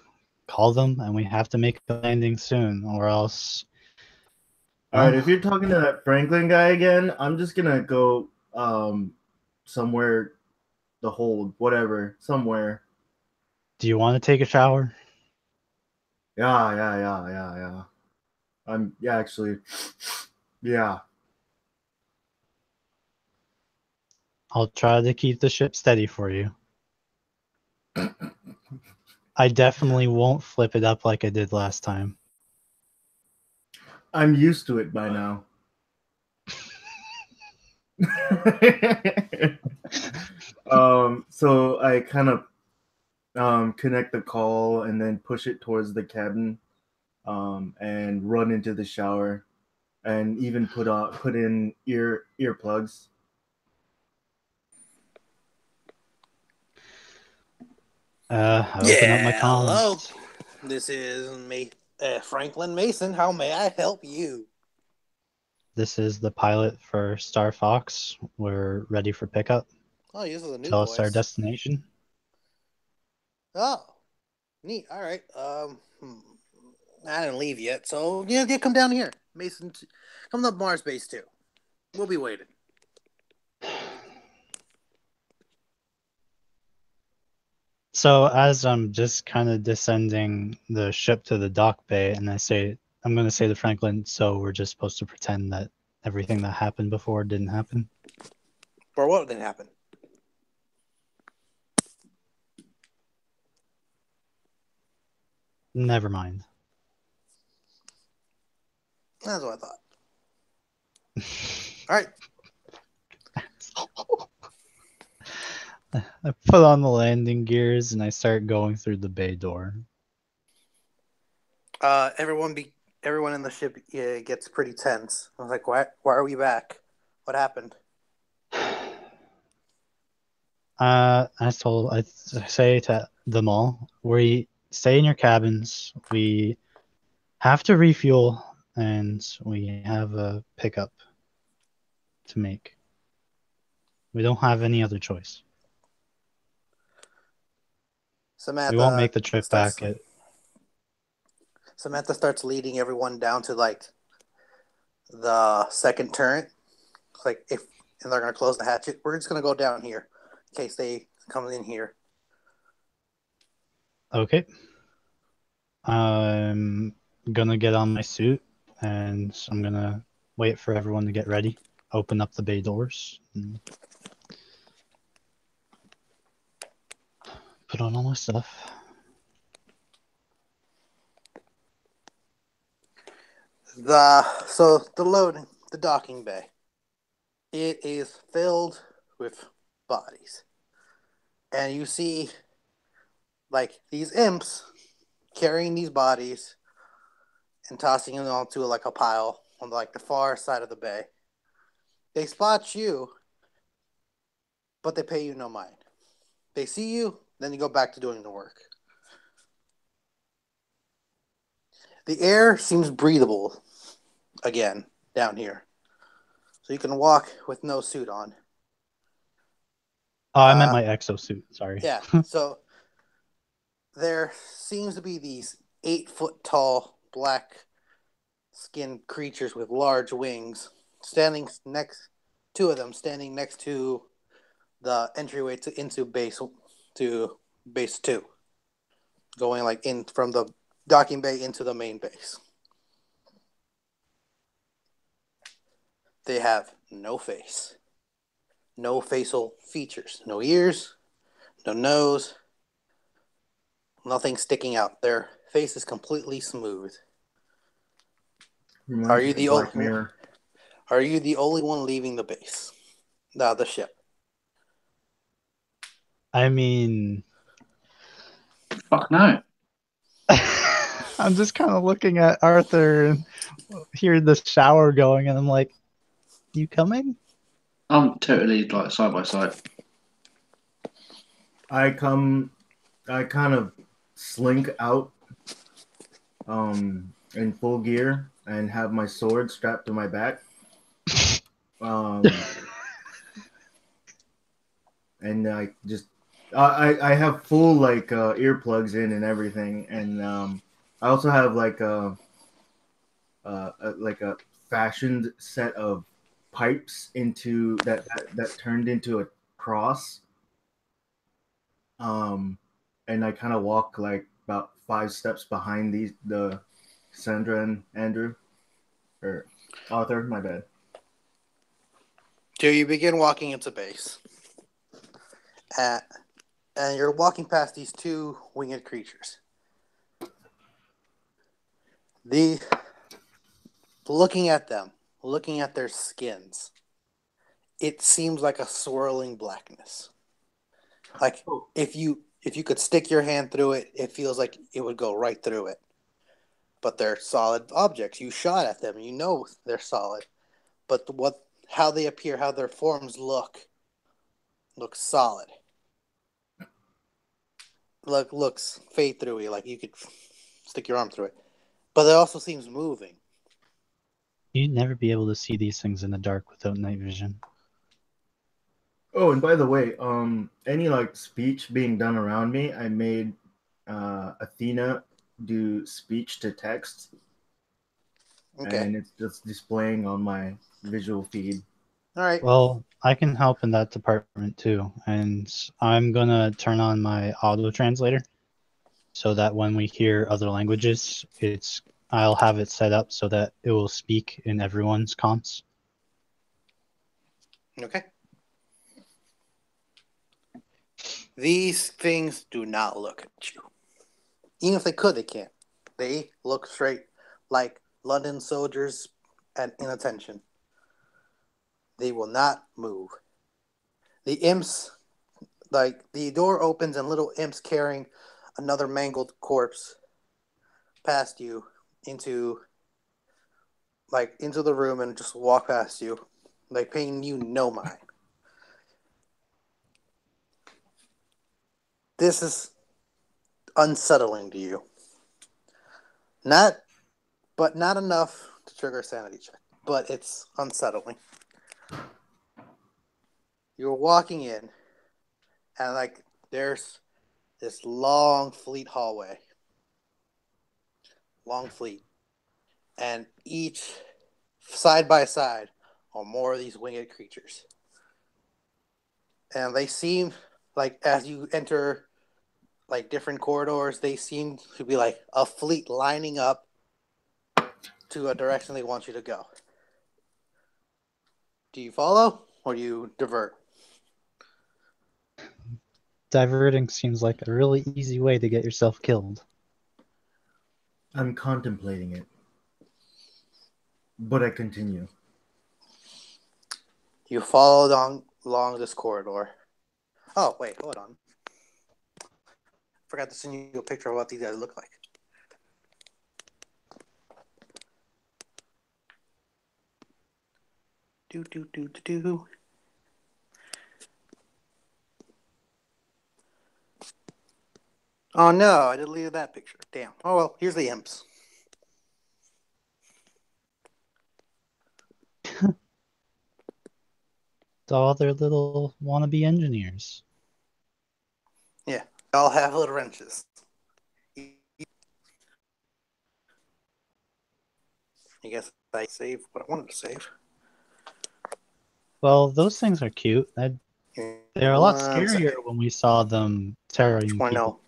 call them, and we have to make a landing soon, or else.
All right, if you're talking to that Franklin guy again, I'm just gonna go somewhere, the hold, whatever, somewhere.
Do you want to take a shower?
Yeah. Actually, yeah.
I'll try to keep the ship steady for you. I definitely won't flip it up like I did last time.
I'm used to it by now. So I kind of connect the call and then push it towards the cabin, and run into the shower, and even put in earplugs.
I open up my comms.
Hello. This is Franklin Mason, how may I help you?
This is the pilot for Star Fox. We're ready for pickup.
Oh, this is a new
Tell us our
voice.
destination.
Oh, neat. All right. I didn't leave yet, so yeah, come down here, Mason. Come to Mars Base too. We'll be waiting.
So as I'm just kind of descending the ship to the dock bay, and I'm going to say to Franklin, so we're just supposed to pretend that everything that happened before didn't happen.
For what did happen?
Never mind.
That's what I thought. All right.
I put on the landing gears and I start going through the bay door.
Everyone in the ship gets pretty tense. I was like, why are we back? What happened?
I say to them all, we stay in your cabins. We have to refuel, and we have a pickup to make. We don't have any other choice.
Samantha
We won't make the trip
starts,
back.
Samantha starts leading everyone down to like the second turret. Like and they're gonna close the hatchet. We're just gonna go down here in case they come in here.
Okay. I'm gonna get on my suit and I'm gonna wait for everyone to get ready. Open up the bay doors. And put on all my stuff.
The docking bay. It is filled with bodies. And you see like these imps carrying these bodies and tossing them onto like a pile on like the far side of the bay. They spot you, but they pay you no mind. They see you, then you go back to doing the work. The air seems breathable again down here. So you can walk with no suit on.
Oh, I meant my exosuit. Sorry.
Yeah. So there seems to be these 8-foot tall black skinned creatures with large wings two of them standing next to the entryway into base 2, going like in from the docking bay into the main base. They have no face, no facial features, no ears, no nose, nothing sticking out. Their face is completely smooth. Are you the only one leaving the base? The ship.
I mean,
Fuck no.
I'm just kind of looking at Arthur and hear the shower going, and I'm like, "You coming?"
I'm totally like side by side.
I kind of slink out in full gear and have my sword strapped to my back. And I have full like earplugs in and everything, and I also have like a fashioned set of pipes into that turned into a cross. And I kind of walk like about 5 steps behind the Cassandra and Andrew, or Arthur, my bad.
So you begin walking into base. And you're walking past these 2 winged creatures. Looking at them, looking at their skins, it seems like a swirling blackness. Like if you could stick your hand through it, it feels like it would go right through it. But they're solid objects. You shot at them, you know they're solid. But how they appear, how their forms look solid. Looks fade through you, like you could stick your arm through it. But it also seems moving.
You'd never be able to see these things in the dark without night vision.
Oh, and by the way, any like speech being done around me, I made Athena do speech to text,
Okay.
and it's just displaying on my visual feed.
All right.
Well, I can help in that department too, and I'm gonna turn on my auto translator so that when we hear other languages, I'll have it set up so that it will speak in everyone's comms.
Okay. These things do not look at you. Even if they could, they can't. They look straight like London soldiers in attention. They will not move. The imps, like the door opens and little imps carrying another mangled corpse past you into the room and just walk past you, like paying you no mind. This is unsettling to you. Not enough to trigger a sanity check, but it's unsettling. You're walking in, and there's this long fleet hallway, and each side by side are more of these winged creatures, and they seem like as you enter like different corridors, they seem to be like a fleet lining up to a direction they want you to go. Do you follow or do you divert?
Diverting seems like a really easy way to get yourself killed.
I'm contemplating it, but I continue.
You follow along this corridor. Oh, wait, hold on. Forgot to send you a picture of what these guys look like. Do. Oh no, I deleted that picture. Damn. Oh well, here's the imps.
It's all their little wannabe engineers.
Yeah, they all have little wrenches. I guess I saved what I wanted to save.
Well, those things are cute. They're a lot scarier when we saw them tearing people.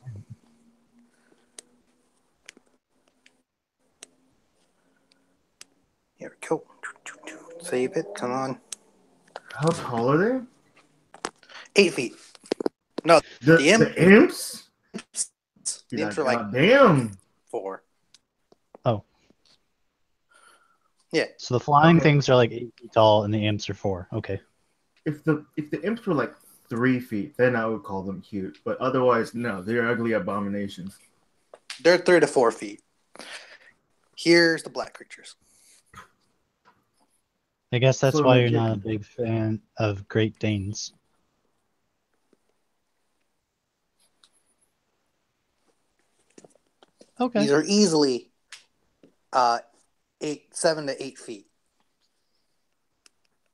Here we go. Save it. Come on.
How tall are they?
8 feet. No,
The imps?
The imps are like
damn
4.
Oh.
Yeah.
So the flying things are like 8 feet tall and the imps are 4. Okay.
If the imps were like 3 feet, then I would call them cute. But otherwise, no, they're ugly abominations.
They're 3 to 4 feet. Here's the black creatures.
I guess that's why you're not a big fan of Great Danes. Okay.
These are easily 7 to 8 feet.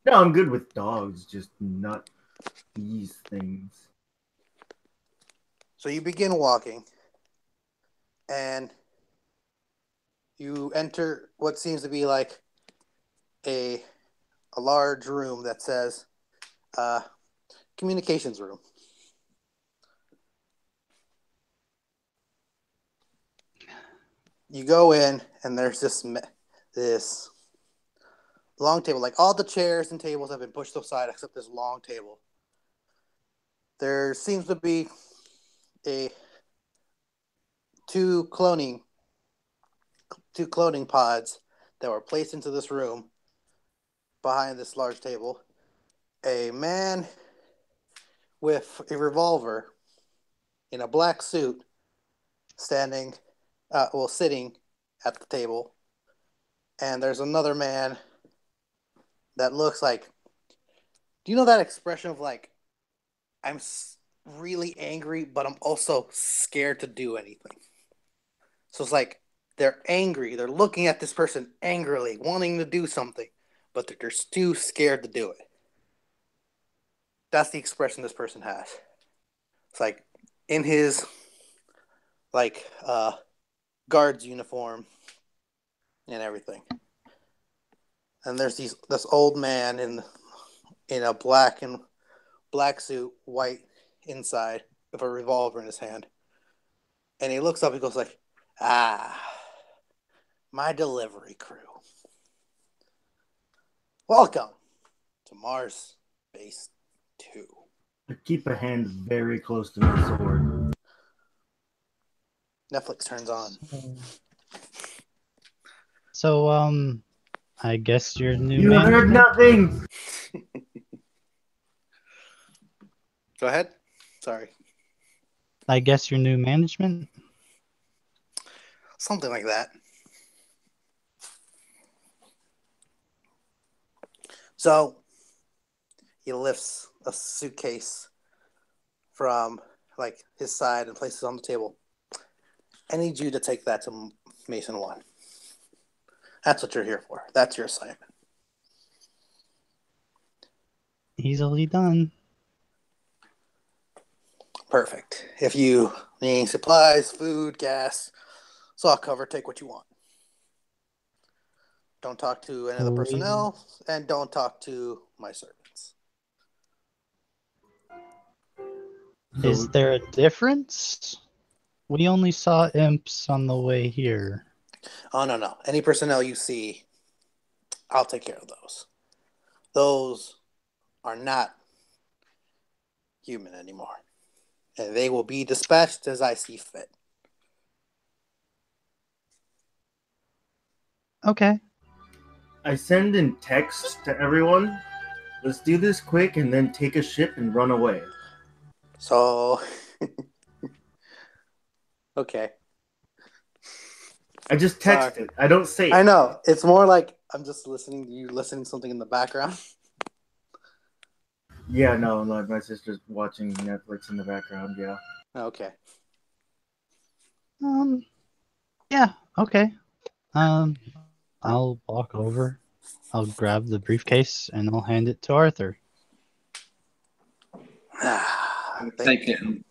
No, I'm good with dogs, just not these things.
So you begin walking, and you enter what seems to be like a large room that says communications room. You go in, and there's this long table. Like all the chairs and tables have been pushed aside except this long table. There seems to be two cloning pods that were placed into this room behind this large table. A man with a revolver in a black suit sitting at the table. And there's another man that looks like, do you know that expression of like, I'm really angry, but I'm also scared to do anything. So it's like They're angry. They're looking at this person angrily, wanting to do something, but they're too scared to do it. That's the expression this person has. It's like in his guard's uniform and everything. And there's this old man in a black suit, white inside, with a revolver in his hand. And he looks up and goes like, my delivery crew. Welcome to Mars Base 2.
I keep a hand very close to my sword.
Netflix turns on.
So, I guess your new
You heard nothing!
Go ahead. Sorry.
I guess your new management?
Something like that. So, he lifts a suitcase from his side and places it on the table. I need you to take that to Mason 1. That's what you're here for. That's your assignment.
Easily done.
Perfect. If you need supplies, food, gas, it's all covered. Take what you want. Don't talk to any of the personnel, and don't talk to my servants.
Is there a difference? We only saw imps on the way here.
Oh, no. Any personnel you see, I'll take care of those. Those are not human anymore. And they will be dispatched as I see fit.
Okay.
I send in text to everyone. Let's do this quick and then take a ship and run away.
So, okay.
I just text it. I don't say it.
I know. It's more like I'm just listening to you listening to something in the background.
Yeah, no, like my sister's watching Netflix in the background, yeah.
Okay.
Yeah, okay. I'll walk over. I'll grab the briefcase and I'll hand it to Arthur.
Take it and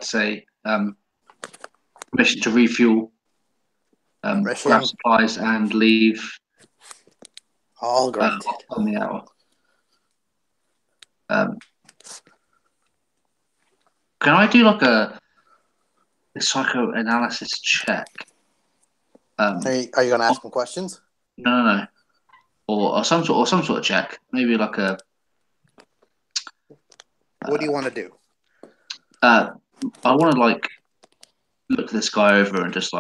say permission to refuel, grab supplies, and leave.
All granted.
On the hour. Can I do like a psychoanalysis check?
Are you going to ask him questions?
No. Or some sort of check. Maybe like a.
What do you want to do?
I want to look this guy over and just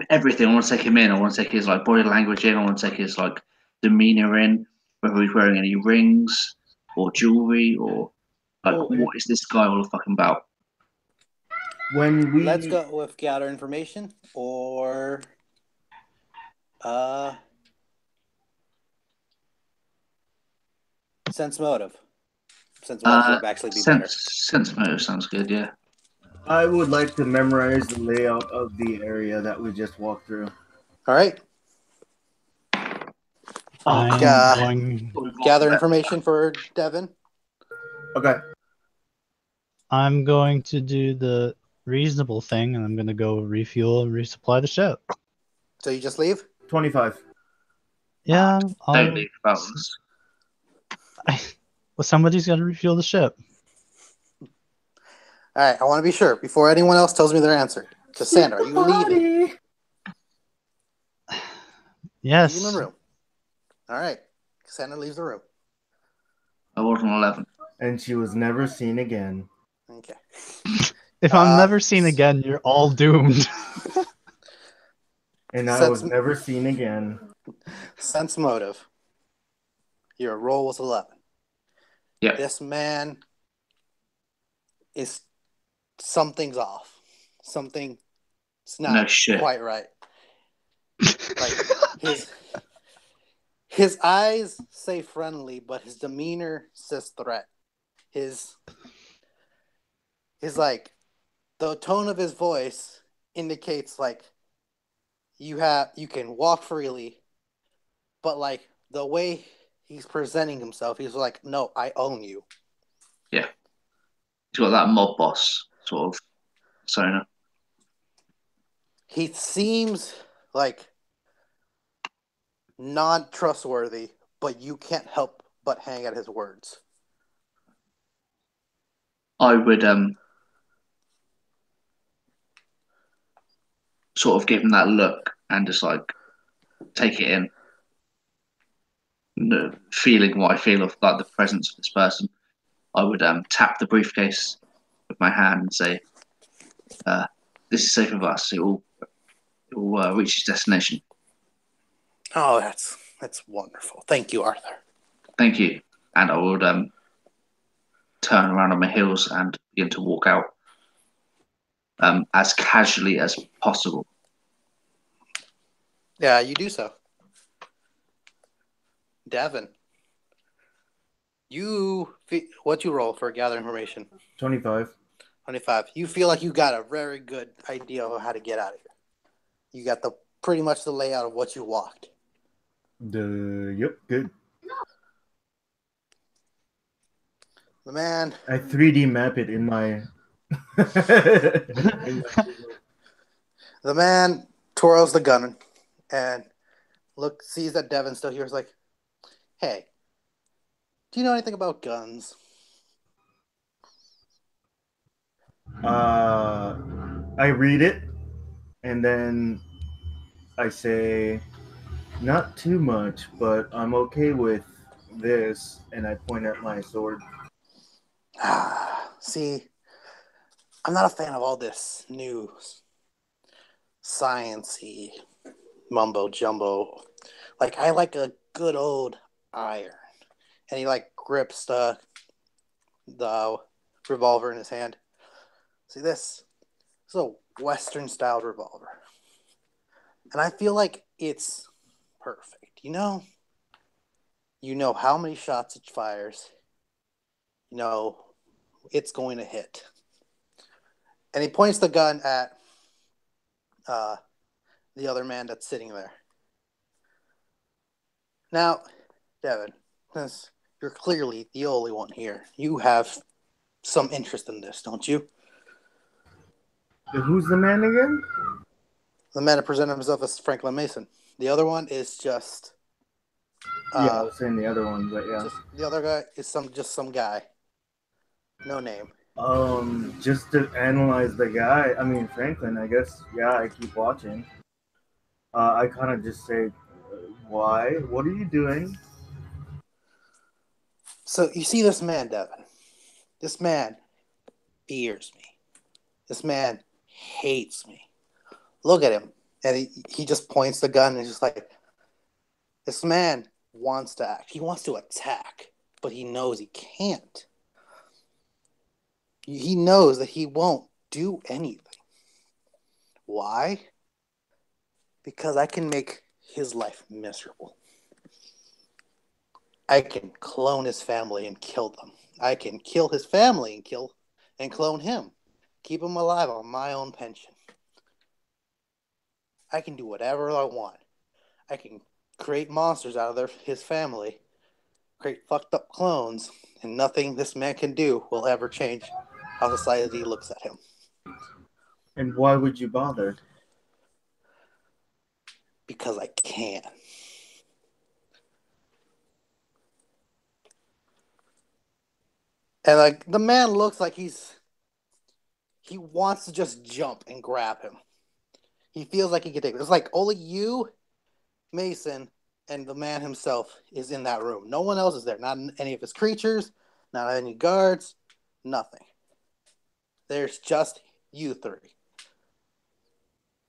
everything. I want to take him in. I want to take his body language in. I want to take his demeanor in. Whether he's wearing any rings or jewelry or what is this guy all fucking about?
Let's go with gather information or sense motive. Sense motive would actually be better.
Sense motive sounds good, yeah.
I would like to memorize the layout of the area that we just walked through.
All right. Gather information for Devin.
Okay.
I'm going to do the reasonable thing, and I'm going to go refuel and resupply the ship.
So you just leave?
25.
Yeah.
Don't leave balance.
Well, somebody's got to refuel the ship.
All right. I want to be sure before anyone else tells me their answer. Cassandra, are you leaving?
Yes.
Leaving the room. All right. Cassandra leaves the room.
I rolled an 11.
And she was never seen again.
Okay.
If I'm never seen again, you're all doomed.
And I was never seen again.
Sense motive. Your roll was 11.
Yeah.
This man is... Something's off. Something's not quite right. His eyes say friendly, but his demeanor says threat. His the tone of his voice indicates like you can walk freely, but like the way he's presenting himself, he's like, no, I own you.
Yeah. He's got that mob boss sort of persona.
He seems like non-trustworthy, but you can't help but hang at his words.
I would sort of give him that look and just like take it in, feeling what I feel of like the presence of this person. I would tap the briefcase with my hand and say, "This is safe with us. It will reach its destination."
Oh, that's wonderful. Thank you, Arthur.
Thank you. And I would turn around on my heels and begin to walk out as casually as possible.
Yeah, you do so. Devin, what you roll for gather information?
25.
25. You feel like you got a very good idea of how to get out of here. You got pretty much the layout of what you walked.
Yep, good.
The man.
I 3D map it in my.
The man twirls the gun and sees that Devin's still here. Is like, hey, do you know anything about guns?
I read it, and then I say, not too much, but I'm okay with this, and I point at my sword.
See, I'm not a fan of all this new science-y mumbo jumbo. Like, I like a good old iron. And he like grips the revolver in his hand. See this? This is a Western styled revolver. And I feel like it's perfect. You know how many shots it fires. You know it's going to hit. And he points the gun at the other man that's sitting there. Now, Devin, since you're clearly the only one here, you have some interest in this, don't you?
Who's the man again?
The man that presented himself as Franklin Mason. The other one is just.
Yeah, I was saying the other one, but yeah.
The other guy is just some guy. No name.
Just to analyze the guy. I mean, Franklin. I guess. Yeah, I keep watching. I kind of just say, "Why? What are you doing?"
So you see this man, Devin. This man fears me. This man hates me. Look at him. And he just points the gun and he's just like, this man wants to act. He wants to attack, but he knows he can't. He knows that he won't do anything. Why? Because I can make his life miserable. I can clone his family and kill them. I can kill his family and clone him. Keep him alive on my own pension. I can do whatever I want. I can create monsters out of his family, create fucked up clones, and nothing this man can do will ever change how society looks at him.
And why would you bother?
Because I can. And like the man looks like he wants to just jump and grab him. He feels like he can take it. It's like only you, Mason, and the man himself is in that room. No one else is there. Not any of his creatures, not any guards, nothing. There's just you three.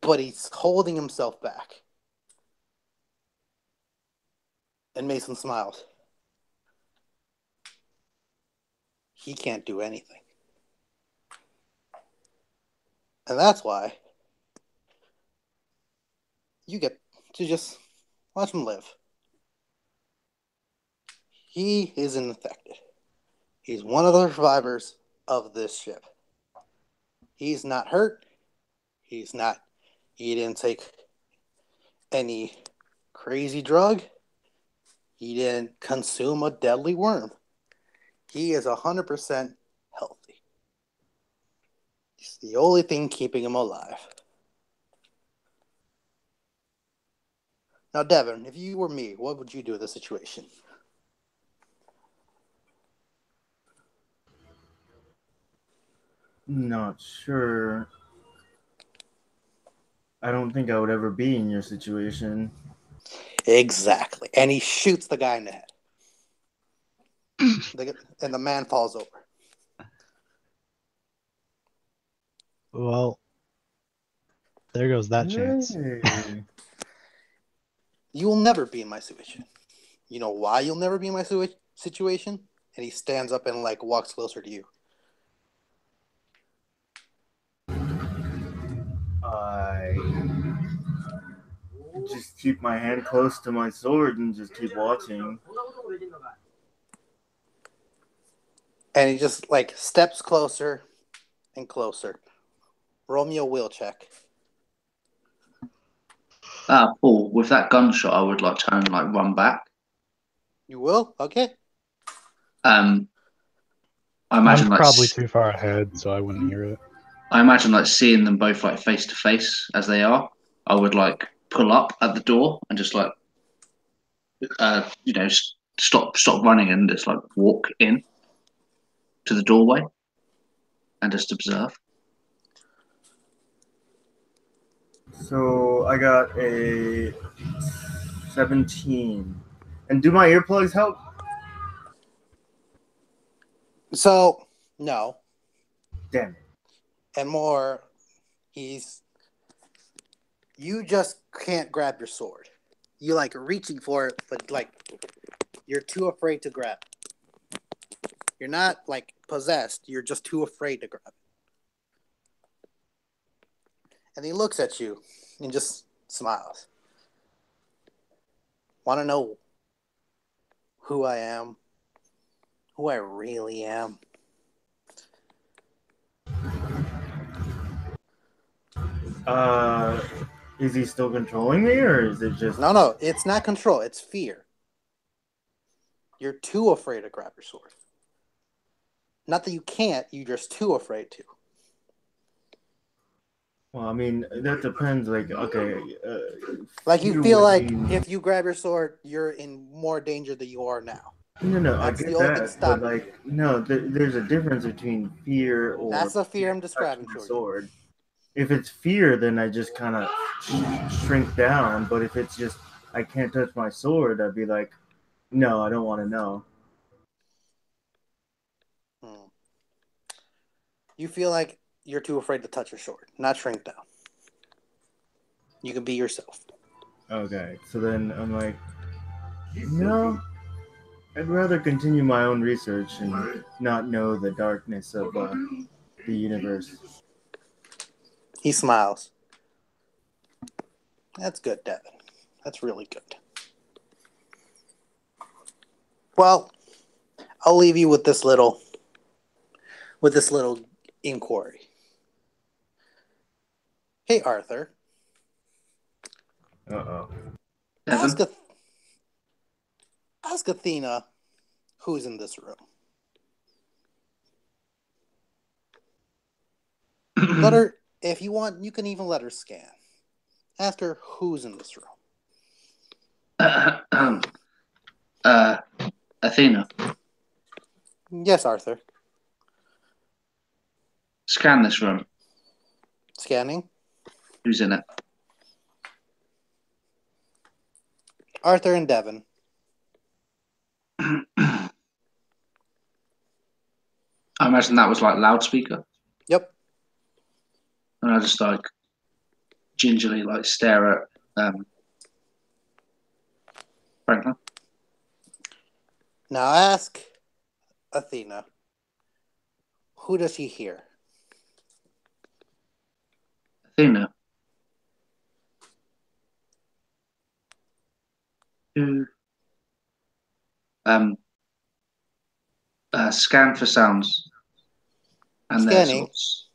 But he's holding himself back. And Mason smiles. He can't do anything. And that's why you get to just watch him live. He isn't infected. He's one of the survivors of this ship. He's not hurt. He's not. He didn't take any crazy drug. He didn't consume a deadly worm. He is 100% healthy. It's the only thing keeping him alive. Now, Devin, if you were me, what would you do in this situation?
Not sure. I don't think I would ever be in your situation.
Exactly. And he shoots the guy in the head. And the man falls over.
Well, there goes that chance.
Hey.
You will never be in my situation. You know why you'll never be in my situation? And he stands up and like walks closer to you.
I just keep my hand close to my sword and just keep watching.
And he just like steps closer and closer. Roll me a will check.
Paul, with that gunshot, I would like turn and like run back.
You will? Okay.
I
I'm
imagine like
probably too far ahead, so I wouldn't hear it.
I imagine like seeing them both like face to face as they are. I would like pull up at the door and just like stop running and just like walk in to the doorway and just observe.
So I got a 17. And do my earplugs help?
So, no.
Damn it.
And more, you just can't grab your sword. You like reaching for it, but like you're too afraid to grab it. You're not like possessed, you're just too afraid to grab it. And he looks at you and just smiles. Want to know who I am? Who I really am?
Is he still controlling me, or is it just...
No, it's not control, it's fear. You're too afraid to grab your sword. Not that you can't, you're just too afraid to.
Well, I mean, that depends, like, okay...
like, you feel like if you grab your sword, you're in more danger than you are now.
No,
That's
I get
the only thing
that, but,
stopping
like, no, there's a difference between fear or...
That's the fear I'm describing
my
for
sword.
you.
If it's fear, then I just kind of shrink down, but if it's just, I can't touch my sword, I'd be like, no, I don't want to know.
You feel like you're too afraid to touch your sword, not shrink down. You can be yourself.
Okay, so then I'm like, no, I'd rather continue my own research and not know the darkness of the universe.
He smiles. That's good, Devin. That's really good. Well, I'll leave you with this little inquiry. Hey, Arthur.
Uh-oh.
Ask Athena who's in this room. Let her, if you want, you can even let her scan. Ask her who's in this room.
Athena.
Yes, Arthur.
Scan this room.
Scanning.
Who's in it?
Arthur and Devin.
I imagine that was like loudspeaker.
Yep.
And I just like gingerly like stare at Franklin.
Now ask Athena. Who does she hear?
Athena. Who scan for sounds and their
Scanning.
sorts.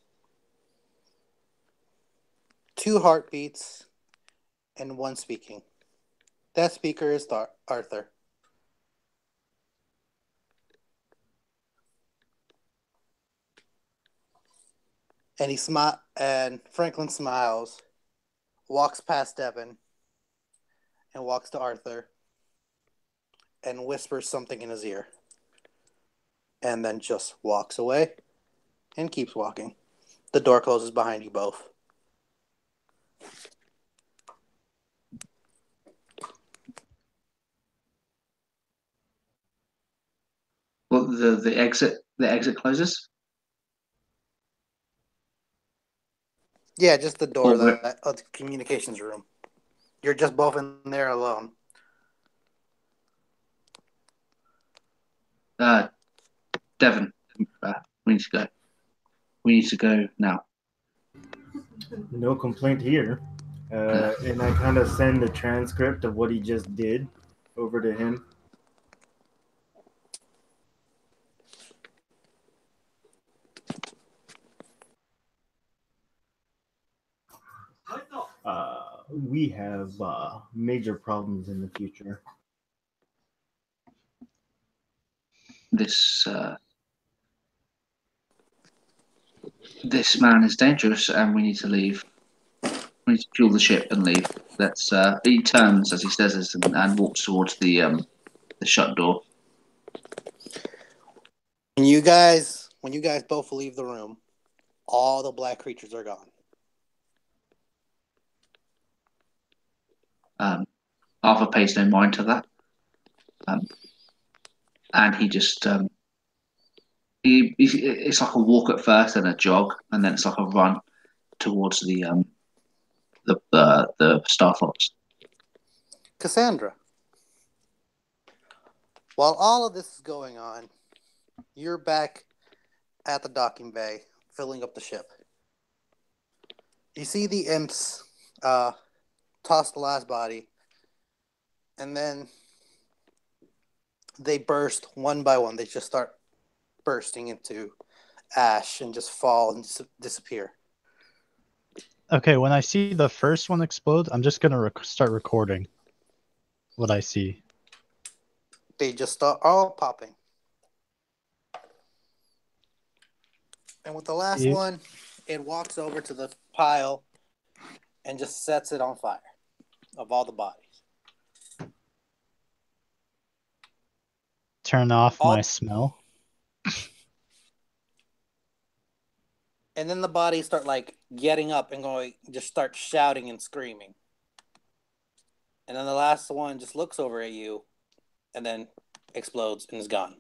2 heartbeats and 1 speaking. That speaker is Arthur. And Franklin smiles, walks past Devin, and walks to Arthur, and whispers something in his ear. And then just walks away and keeps walking. The door closes behind you both.
Well, the exit closes.
Yeah, just the door
Or
of the communications room. You're just both in there alone.
Devon, we need to go. We need to go now.
No complaint here. And I kind of send a transcript of what he just did over to him. We have major problems in the future.
This man is dangerous, and we need to leave. We need to fuel the ship and leave. Let's. He turns as he says this and walks towards the shut door.
When you guys both leave the room, all the black creatures are gone.
Arthur pays no mind to that, and he just it's like a walk at first, and a jog, and then it's like a run towards the Starfox.
Cassandra, while all of this is going on, you're back at the docking bay, filling up the ship. You see the imps toss the last body, and then they burst one by one. They just start bursting into ash and just fall and disappear.
Okay, when I see the first one explode, I'm just gonna start recording what I see.
They just start all popping. And with the last one, it walks over to the pile and just sets it on fire of all the bodies.
Turn off my smell.
And then the bodies start like getting up and going, just start shouting and screaming. And then the last one just looks over at you and then explodes and is gone.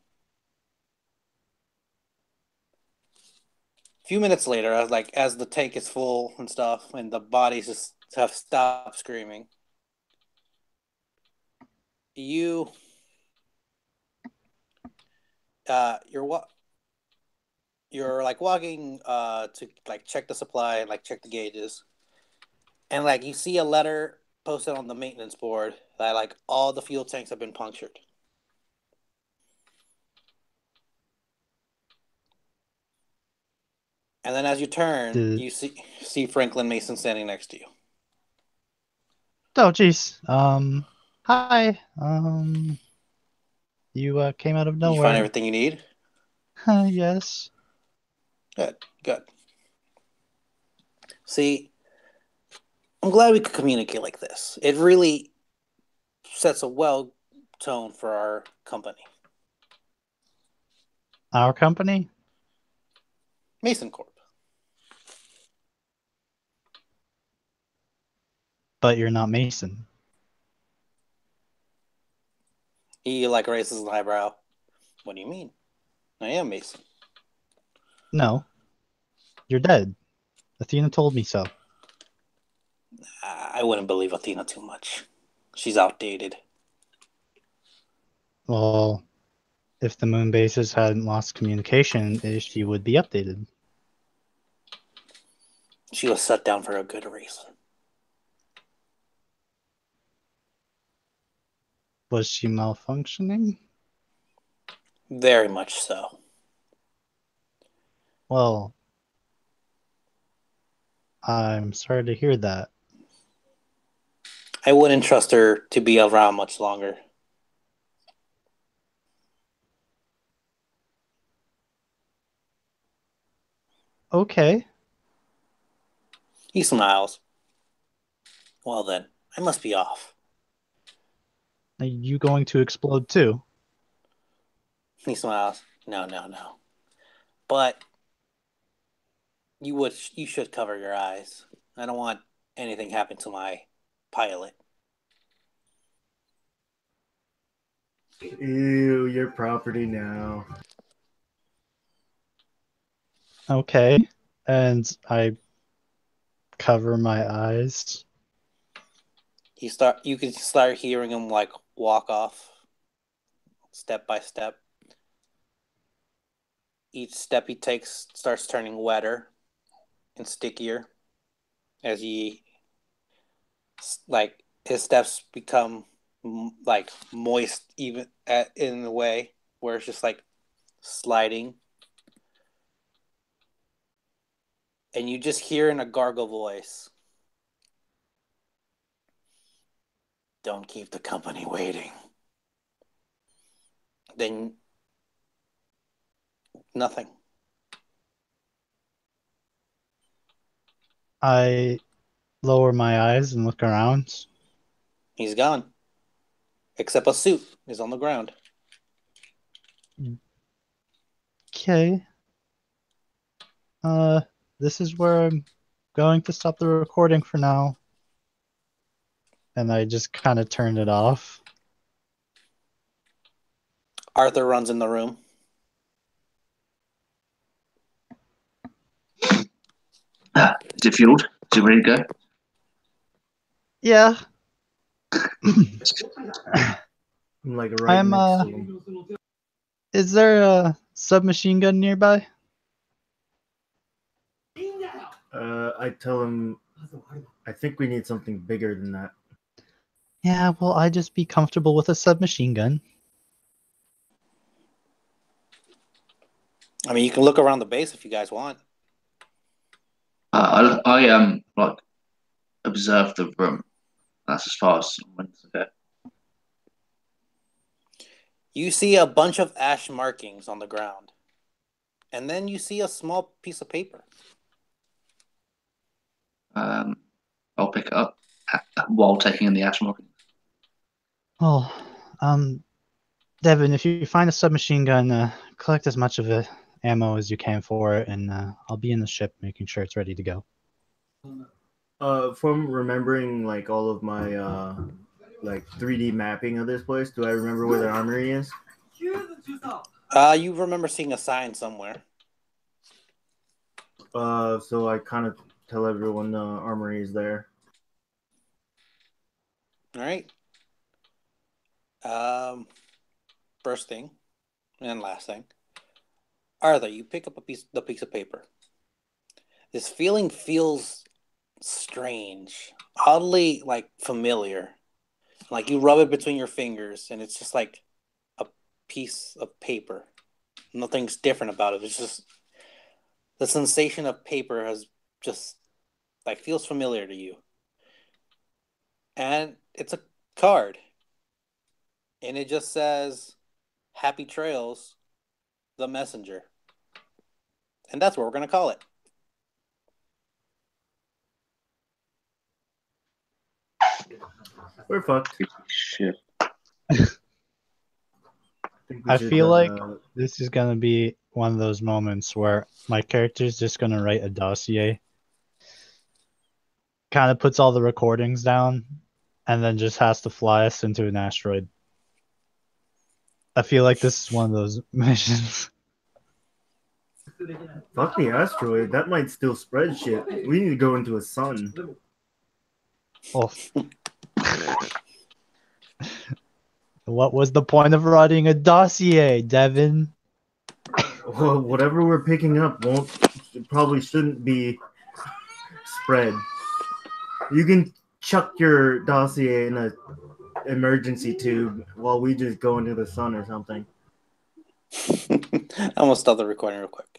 A few minutes later, as the tank is full and stuff, and the bodies just have stopped screaming, you're like walking to like check the supply, like check the gauges, and like you see a letter posted on the maintenance board that like all the fuel tanks have been punctured. And then as you turn, you see Franklin Mason standing next to you.
Oh, jeez. Hi. You came out of nowhere.
Did you find everything you need?
Yes.
Good. See, I'm glad we could communicate like this. It really sets a well tone for our company.
Our company?
Mason Corp.
But you're not Mason.
He like raises an eyebrow. What do you mean? I am Mason.
No. You're dead. Athena told me so.
I wouldn't believe Athena too much. She's outdated.
Well, if the moon bases hadn't lost communication, she would be updated.
She was shut down for a good reason.
Was she malfunctioning?
Very much so.
Well, I'm sorry to hear that.
I wouldn't trust her to be around much longer.
Okay.
He smiles. Well then, I must be off.
Are you going to explode too?
He smiles. No. But you should cover your eyes. I don't want anything happen to my pilot.
Ew, your property now.
Okay. And I cover my eyes.
You can start hearing him like walk off step by step. Each step he takes starts turning wetter and stickier as his steps become like moist even in a way where it's just like sliding, and you just hear in a gargle voice, "Don't keep the company waiting." Then nothing.
I lower my eyes and look around.
He's gone, except a suit is on the ground.
Okay. This is where I'm going to stop the recording for now. And I just kind of turned it off.
Arthur runs in the room.
Is it fueled? Is it ready to go?
Yeah.
I'm like right
I'm,
next to him.
Is there a submachine gun nearby?
I tell him, I think we need something bigger than that.
Yeah, well, I'd just be comfortable with a submachine gun.
I mean, you can look around the base if you guys want.
I like observe the room. That's as far as I'm willing to go.
You see a bunch of ash markings on the ground. And then you see a small piece of paper.
I'll pick it up while taking in the ash marking.
Oh, Devin, if you find a submachine gun, collect as much of the ammo as you can for it, and I'll be in the ship making sure it's ready to go.
From remembering like all of my like 3D mapping of this place, do I remember where the armory is?
You remember seeing a sign somewhere.
So I kind of tell everyone the armory is there.
All right. First thing and last thing. Arthur, you pick up the piece of paper. This feeling feels strange, oddly like familiar. Like you rub it between your fingers, and it's just like a piece of paper. Nothing's different about it. It's just the sensation of paper has just like feels familiar to you. And it's a card. And it just says Happy Trails, the messenger. And that's what we're going to call it.
We're fucked.
Shit.
I feel like this is going to be one of those moments where my character's just going to write a dossier, kind of puts all the recordings down, and then just has to fly us into an asteroid. I feel like this is one of those missions.
Fuck the asteroid. That might still spread shit. We need to go into a sun.
Oh. What was the point of writing a dossier, Devin?
Well, whatever we're picking up probably shouldn't be spread. You can chuck your dossier in a emergency tube while we just go into the sun or something.
I'm gonna stop the recording real quick.